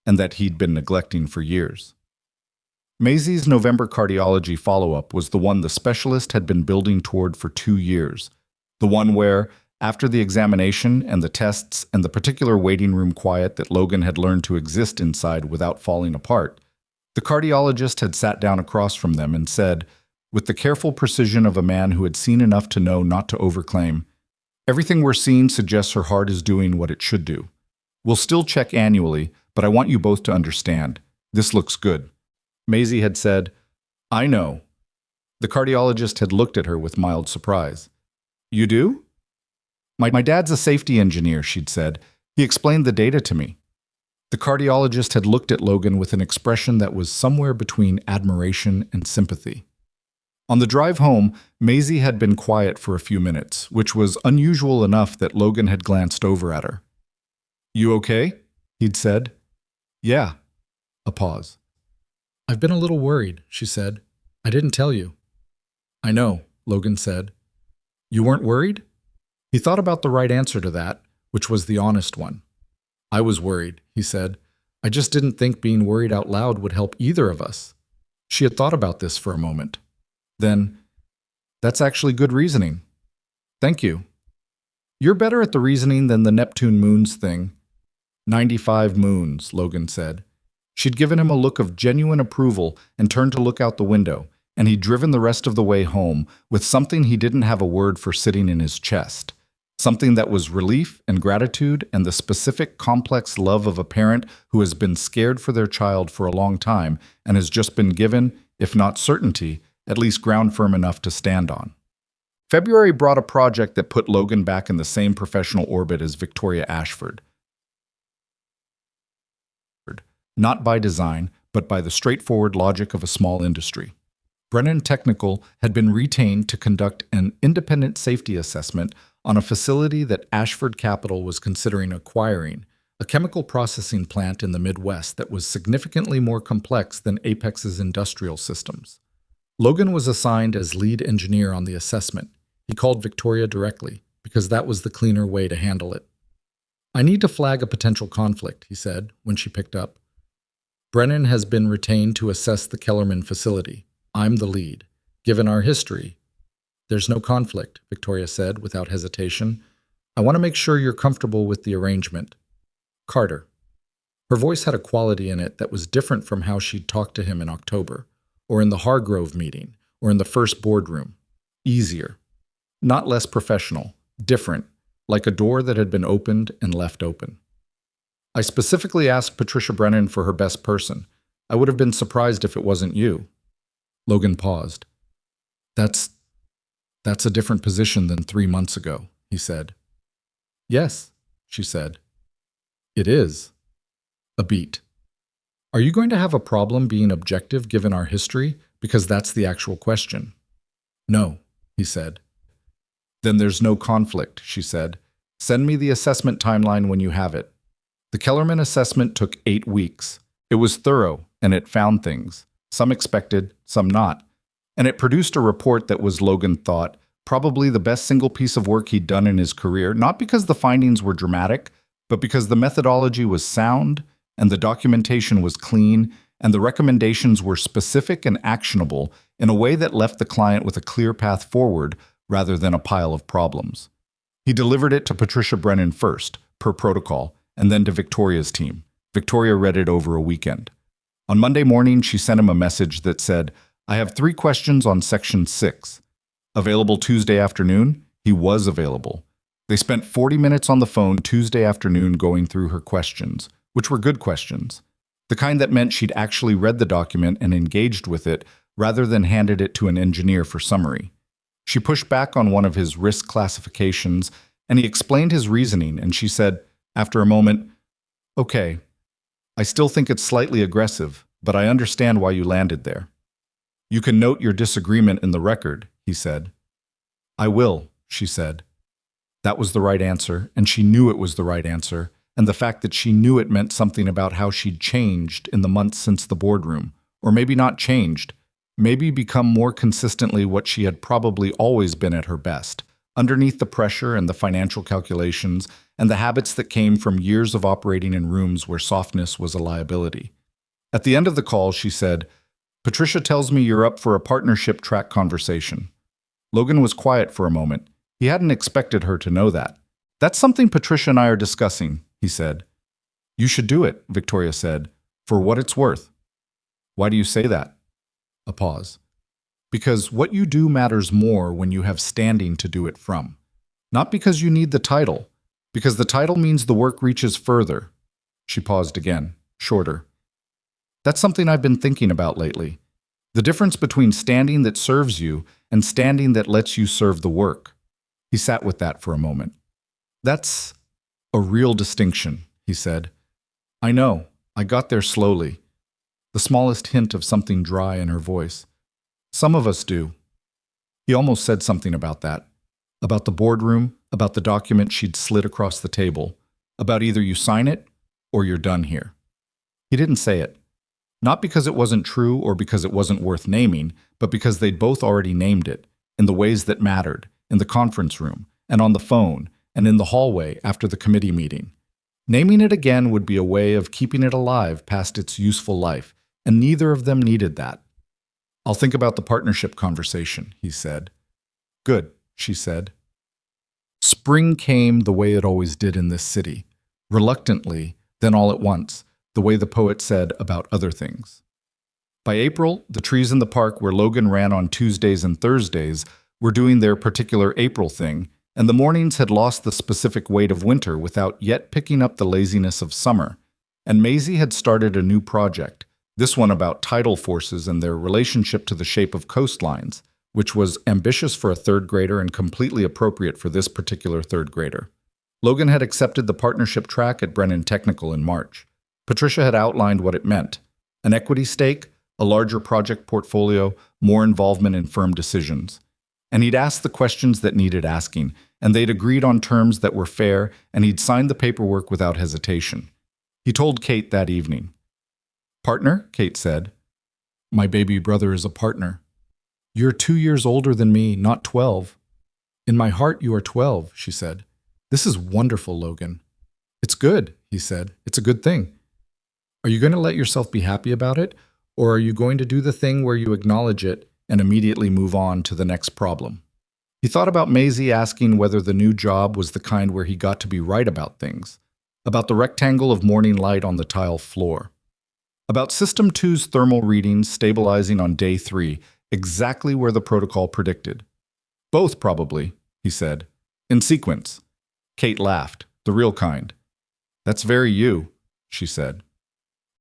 and that he'd been neglecting for years. Maisie's November cardiology follow-up was the one the specialist had been building toward for 2 years, the one where, after the examination and the tests and the particular waiting room quiet that Logan had learned to exist inside without falling apart, the cardiologist had sat down across from them and said, with the careful precision of a man who had seen enough to know not to overclaim, "Everything we're seeing suggests her heart is doing what it should do. We'll still check annually, but I want you both to understand. This looks good." Maisie had said, "I know." The cardiologist had looked at her with mild surprise. "You do?" My dad's a safety engineer," she'd said. "He explained the data to me." The cardiologist had looked at Logan with an expression that was somewhere between admiration and sympathy. On the drive home, Maisie had been quiet for a few minutes, which was unusual enough that Logan had glanced over at her. "You okay?" he'd said. "Yeah." A pause. "I've been a little worried," she said. "I didn't tell you." "I know," Logan said. "You weren't worried?" He thought about the right answer to that, which was the honest one. "I was worried," he said. "I just didn't think being worried out loud would help either of us." She had thought about this for a moment. Then, "That's actually good reasoning. Thank you." "You're better at the reasoning than the Neptune moons thing." 95 moons, Logan said. She'd given him a look of genuine approval and turned to look out the window, and he'd driven the rest of the way home with something he didn't have a word for sitting in his chest. Something that was relief and gratitude and the specific complex love of a parent who has been scared for their child for a long time and has just been given, if not certainty, at least ground firm enough to stand on. February brought a project that put Logan back in the same professional orbit as Victoria Ashford. Not by design, but by the straightforward logic of a small industry. Brennan Technical had been retained to conduct an independent safety assessment on a facility that Ashford Capital was considering acquiring, a chemical processing plant in the Midwest that was significantly more complex than Apex's industrial systems. Logan was assigned as lead engineer on the assessment. He called Victoria directly, because that was the cleaner way to handle it. "I need to flag a potential conflict," he said, when she picked up. "Brennan has been retained to assess the Kellerman facility. I'm the lead. Given our history—" "There's no conflict," Victoria said without hesitation. "I want to make sure you're comfortable with the arrangement. Carter." Her voice had a quality in it that was different from how she'd talked to him in October, or in the Hargrove meeting, or in the first boardroom. Easier. Not less professional. Different. Like a door that had been opened and left open. "I specifically asked Patricia Brennan for her best person. I would have been surprised if it wasn't you." Logan paused. That's a different position than 3 months ago," he said. "Yes," she said. "It is." A beat. "Are you going to have a problem being objective given our history? Because that's the actual question." "No," he said. "Then there's no conflict," she said. "Send me the assessment timeline when you have it." The Kellerman assessment took 8 weeks. It was thorough, and it found things, some expected, some not. And it produced a report that was, Logan thought, probably the best single piece of work he'd done in his career, not because the findings were dramatic, but because the methodology was sound, and the documentation was clean, and the recommendations were specific and actionable in a way that left the client with a clear path forward rather than a pile of problems. He delivered it to Patricia Brennan first, per protocol, and then to Victoria's team. Victoria read it over a weekend. On Monday morning, she sent him a message that said, "I have 3 questions on Section 6. Available Tuesday afternoon?" He was available. They spent 40 minutes on the phone Tuesday afternoon going through her questions, which were good questions. The kind that meant she'd actually read the document and engaged with it rather than handed it to an engineer for summary. She pushed back on one of his risk classifications, and he explained his reasoning, and she said, after a moment, "Okay, I still think it's slightly aggressive, but I understand why you landed there." "You can note your disagreement in the record," he said. "I will," she said. That was the right answer, and she knew it was the right answer, and the fact that she knew it meant something about how she'd changed in the months since the boardroom, or maybe not changed, maybe become more consistently what she had probably always been at her best, underneath the pressure and the financial calculations and the habits that came from years of operating in rooms where softness was a liability. At the end of the call, she said, "Patricia tells me you're up for a partnership track conversation." Logan was quiet for a moment. He hadn't expected her to know that. "That's something Patricia and I are discussing," he said. "You should do it," Victoria said, "for what it's worth." "Why do you say that?" A pause. "Because what you do matters more when you have standing to do it from. Not because you need the title, because the title means the work reaches further." She paused again, shorter. "That's something I've been thinking about lately. The difference between standing that serves you and standing that lets you serve the work." He sat with that for a moment. "That's a real distinction," he said. "I know. I got there slowly." The smallest hint of something dry in her voice. "Some of us do." He almost said something about that. About the boardroom, about the document she'd slid across the table, about either you sign it or you're done here. He didn't say it. Not because it wasn't true or because it wasn't worth naming, but because they'd both already named it, in the ways that mattered, in the conference room, and on the phone, and in the hallway after the committee meeting. Naming it again would be a way of keeping it alive past its useful life, and neither of them needed that. "I'll think about the partnership conversation," he said. "Good," she said. Spring came the way it always did in this city, reluctantly, then all at once, the way the poet said about other things. By April, the trees in the park where Logan ran on Tuesdays and Thursdays were doing their particular April thing, and the mornings had lost the specific weight of winter without yet picking up the laziness of summer. And Maisie had started a new project, this one about tidal forces and their relationship to the shape of coastlines, which was ambitious for a third grader and completely appropriate for this particular third grader. Logan had accepted the partnership track at Brennan Technical in March. Patricia had outlined what it meant: an equity stake, a larger project portfolio, more involvement in firm decisions. And he'd asked the questions that needed asking, and they'd agreed on terms that were fair, and he'd signed the paperwork without hesitation. He told Kate that evening. "Partner?" Kate said. "My baby brother is a partner." "You're 2 years older than me, not 12. "In my heart, you are 12, she said. "This is wonderful, Logan." "It's good," he said. "It's a good thing." "Are you going to let yourself be happy about it, or are you going to do the thing where you acknowledge it and immediately move on to the next problem?" He thought about Maisie asking whether the new job was the kind where he got to be right about things, about the rectangle of morning light on the tile floor, about System 2's thermal readings stabilizing on day 3, exactly where the protocol predicted. "Both, probably," he said. "In sequence." Kate laughed, the real kind. "That's very you," she said.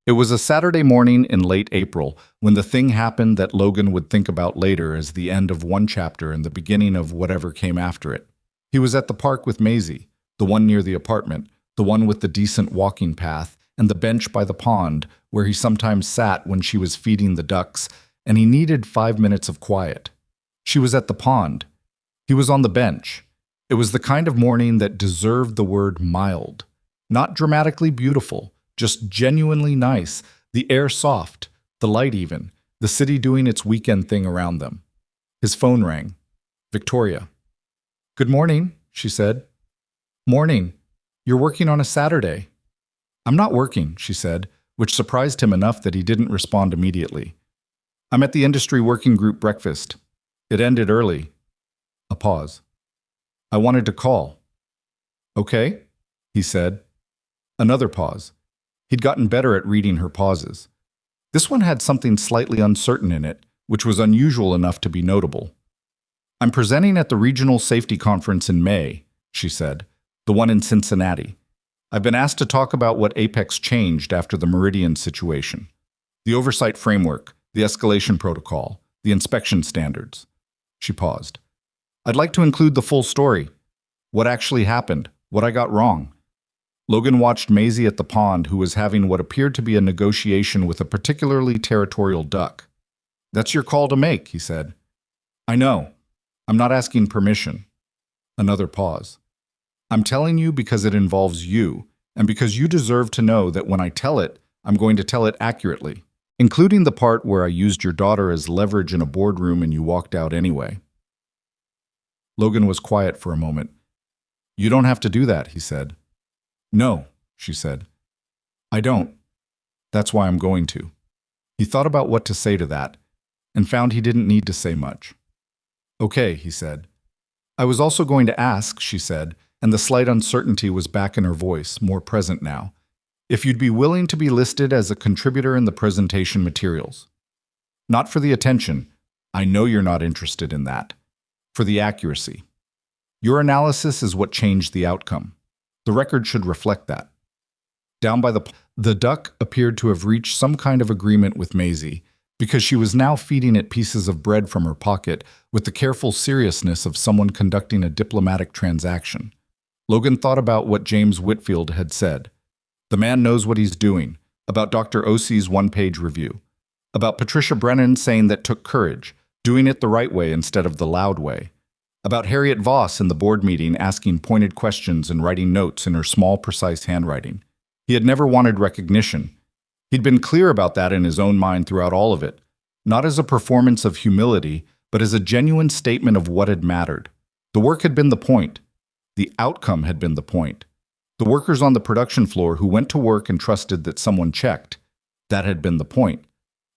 It was a Saturday morning in late April when the thing happened that Logan would think about later as the end of one chapter and the beginning of whatever came after it. He was at the park with Maisie, the one near the apartment, the one with the decent walking path, and the bench by the pond where he sometimes sat when she was feeding the ducks, and he needed 5 minutes of quiet. She was at the pond. He was on the bench. It was the kind of morning that deserved the word mild. Not dramatically beautiful, just genuinely nice, the air soft, the light even, the city doing its weekend thing around them. His phone rang. Victoria. "Good morning," she said. "Morning. You're working on a Saturday." "I'm not working," she said, which surprised him enough that he didn't respond immediately. "I'm at the industry working group breakfast. It ended early." A pause. "I wanted to call." "Okay," he said. Another pause. He'd gotten better at reading her pauses. This one had something slightly uncertain in it, which was unusual enough to be notable. "I'm presenting at the Regional Safety Conference in May," she said, "the one in Cincinnati. I've been asked to talk about what Apex changed after the Meridian situation. The oversight framework, the escalation protocol, the inspection standards." She paused. "I'd like to include the full story. What actually happened, what I got wrong." Logan watched Maisie at the pond, who was having what appeared to be a negotiation with a particularly territorial duck. "That's your call to make," he said. "I know. I'm not asking permission." Another pause. "I'm telling you because it involves you, and because you deserve to know that when I tell it, I'm going to tell it accurately, including the part where I used your daughter as leverage in a boardroom and you walked out anyway." Logan was quiet for a moment. "You don't have to do that," he said. "No," she said. "I don't. That's why I'm going to." He thought about what to say to that, and found he didn't need to say much. "Okay," he said. "I was also going to ask," she said, and the slight uncertainty was back in her voice, more present now, "if you'd be willing to be listed as a contributor in the presentation materials. Not for the attention. I know you're not interested in that. For the accuracy. Your analysis is what changed the outcome. The record should reflect that." Down by the duck appeared to have reached some kind of agreement with Maisie, because she was now feeding it pieces of bread from her pocket with the careful seriousness of someone conducting a diplomatic transaction. Logan thought about what James Whitfield had said. The man knows what he's doing, about Dr. Osie's one-page review, about Patricia Brennan saying that took courage, doing it the right way instead of the loud way, about Harriet Voss in the board meeting asking pointed questions and writing notes in her small, precise handwriting. He had never wanted recognition. He'd been clear about that in his own mind throughout all of it, not as a performance of humility, but as a genuine statement of what had mattered. The work had been the point. The outcome had been the point. The workers on the production floor who went to work and trusted that someone checked, that had been the point.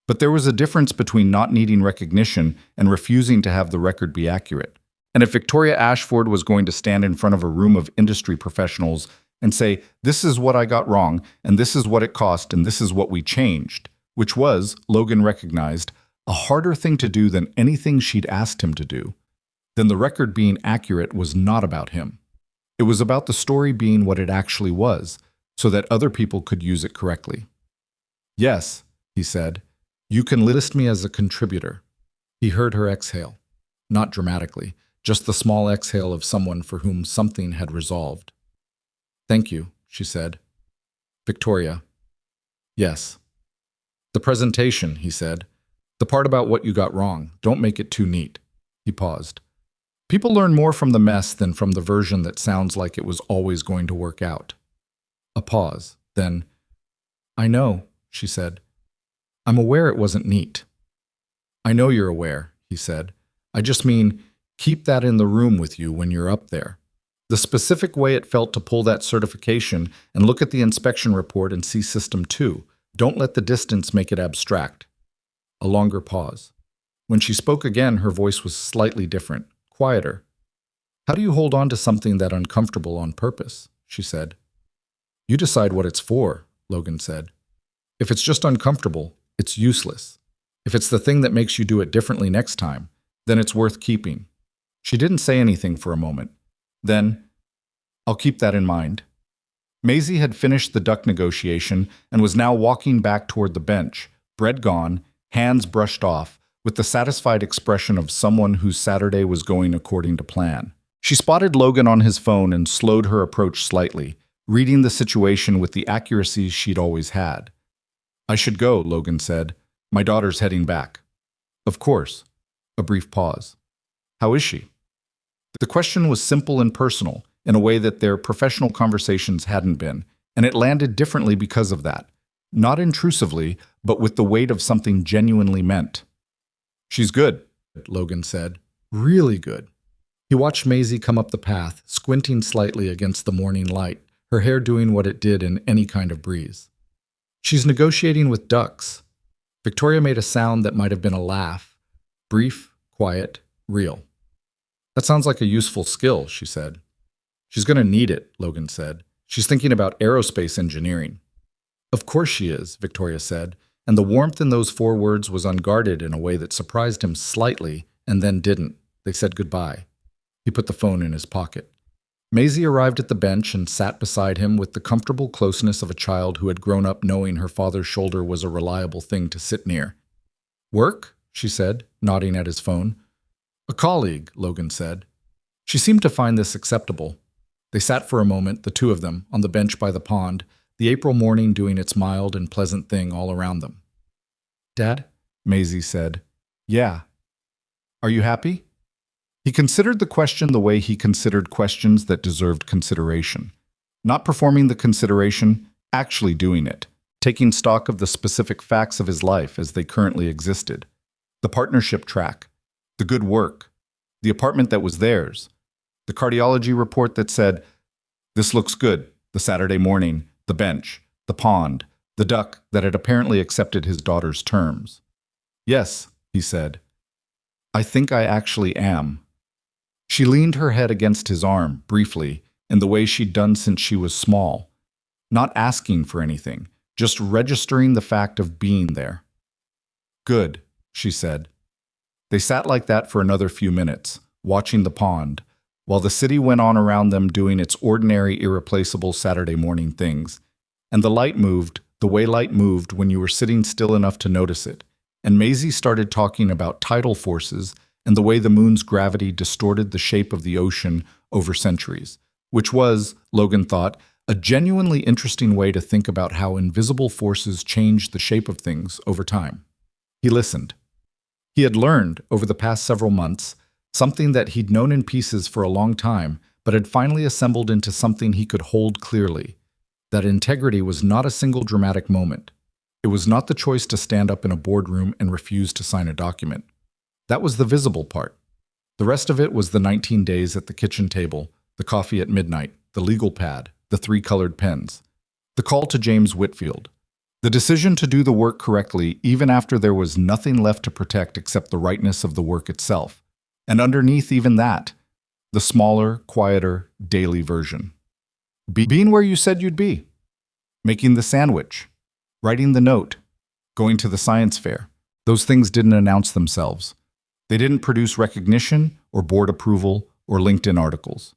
But there was a difference between not needing recognition and refusing to have the record be accurate. And if Victoria Ashford was going to stand in front of a room of industry professionals and say, "This is what I got wrong, and this is what it cost, and this is what we changed," which was, Logan recognized, a harder thing to do than anything she'd asked him to do, then the record being accurate was not about him. It was about the story being what it actually was, so that other people could use it correctly. "Yes," he said, "you can list me as a contributor." He heard her exhale, not dramatically, just the small exhale of someone for whom something had resolved. "Thank you," she said. "Victoria." "Yes." "The presentation," he said. "The part about what you got wrong. Don't make it too neat." He paused. "People learn more from the mess than from the version that sounds like it was always going to work out." A pause. Then, "I know," she said. "I'm aware it wasn't neat." "I know you're aware," he said. "I just mean, keep that in the room with you when you're up there. The specific way it felt to pull that certification and look at the inspection report and see System 2. Don't let the distance make it abstract." A longer pause. When she spoke again, her voice was slightly different, quieter. "How do you hold on to something that uncomfortable on purpose?" she said. "You decide what it's for," Logan said. "If it's just uncomfortable, it's useless. If it's the thing that makes you do it differently next time, then it's worth keeping." She didn't say anything for a moment. Then, "I'll keep that in mind." Maisie had finished the duck negotiation and was now walking back toward the bench, bread gone, hands brushed off, with the satisfied expression of someone whose Saturday was going according to plan. She spotted Logan on his phone and slowed her approach slightly, reading the situation with the accuracy she'd always had. "I should go," Logan said. "My daughter's heading back." "Of course." A brief pause. "How is she?" The question was simple and personal, in a way that their professional conversations hadn't been, and it landed differently because of that. Not intrusively, but with the weight of something genuinely meant. "She's good," Logan said. "Really good." He watched Maisie come up the path, squinting slightly against the morning light, her hair doing what it did in any kind of breeze. "She's negotiating with ducks." Victoria made a sound that might have been a laugh. Brief, quiet, real. "That sounds like a useful skill," she said. "She's going to need it," Logan said. "She's thinking about aerospace engineering." Of course she is, Victoria said, and the warmth in those 4 words was unguarded in a way that surprised him slightly, and then didn't. They said goodbye. He put the phone in his pocket. Maisie arrived at the bench and sat beside him with the comfortable closeness of a child who had grown up knowing her father's shoulder was a reliable thing to sit near. "Work?" she said, nodding at his phone. "A colleague," Logan said. She seemed to find this acceptable. They sat for a moment, the two of them, on the bench by the pond, the April morning doing its mild and pleasant thing all around them. "Dad?" Maisie said. "Yeah." "Are you happy?" He considered the question the way he considered questions that deserved consideration. Not performing the consideration, actually doing it, taking stock of the specific facts of his life as they currently existed. The partnership track, the good work, the apartment that was theirs, the cardiology report that said, "This looks good," the Saturday morning, the bench, the pond, the duck that had apparently accepted his daughter's terms. "Yes," he said. "I think I actually am." She leaned her head against his arm, briefly, in the way she'd done since she was small, not asking for anything, just registering the fact of being there. "Good," she said. They sat like that for another few minutes, watching the pond, while the city went on around them doing its ordinary, irreplaceable Saturday morning things. And the light moved, the way light moved when you were sitting still enough to notice it. And Maisie started talking about tidal forces and the way the moon's gravity distorted the shape of the ocean over centuries, which was, Logan thought, a genuinely interesting way to think about how invisible forces change the shape of things over time. He listened. He had learned, over the past several months, something that he'd known in pieces for a long time, but had finally assembled into something he could hold clearly. That integrity was not a single dramatic moment. It was not the choice to stand up in a boardroom and refuse to sign a document. That was the visible part. The rest of it was the 19 days at the kitchen table, the coffee at midnight, the legal pad, the 3 colored pens, the call to James Whitfield, the decision to do the work correctly even after there was nothing left to protect except the rightness of the work itself, and underneath even that, the smaller, quieter, daily version. Being where you said you'd be, making the sandwich, writing the note, going to the science fair. Those things didn't announce themselves. They didn't produce recognition or board approval or LinkedIn articles.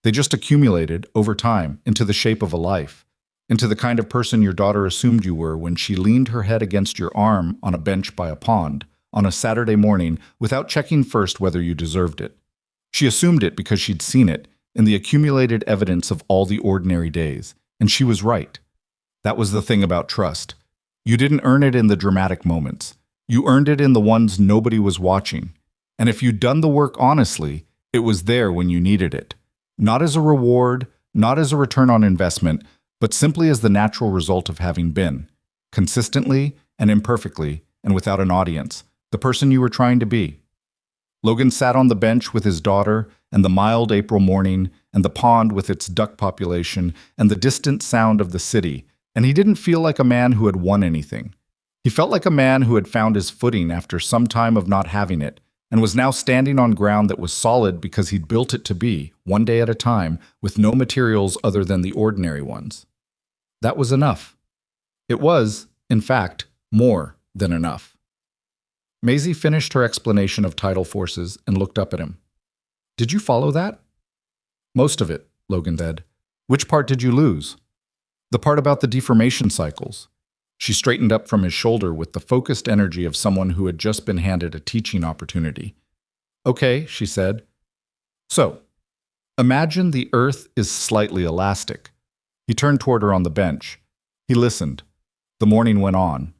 They just accumulated, over time, into the shape of a life, into the kind of person your daughter assumed you were when she leaned her head against your arm on a bench by a pond on a Saturday morning without checking first whether you deserved it. She assumed it because she'd seen it in the accumulated evidence of all the ordinary days, and she was right. That was the thing about trust. You didn't earn it in the dramatic moments. You earned it in the ones nobody was watching. And if you'd done the work honestly, it was there when you needed it. Not as a reward, not as a return on investment, but simply as the natural result of having been, consistently and imperfectly and without an audience, the person you were trying to be. Logan sat on the bench with his daughter and the mild April morning and the pond with its duck population and the distant sound of the city, and he didn't feel like a man who had won anything. He felt like a man who had found his footing after some time of not having it, and was now standing on ground that was solid because he'd built it to be, one day at a time, with no materials other than the ordinary ones. That was enough. It was, in fact, more than enough. Maisie finished her explanation of tidal forces and looked up at him. "Did you follow that?" "Most of it," Logan said. "Which part did you lose?" "The part about the deformation cycles." She straightened up from his shoulder with the focused energy of someone who had just been handed a teaching opportunity. "Okay," she said. "So, imagine the Earth is slightly elastic." He turned toward her on the bench. He listened. The morning went on.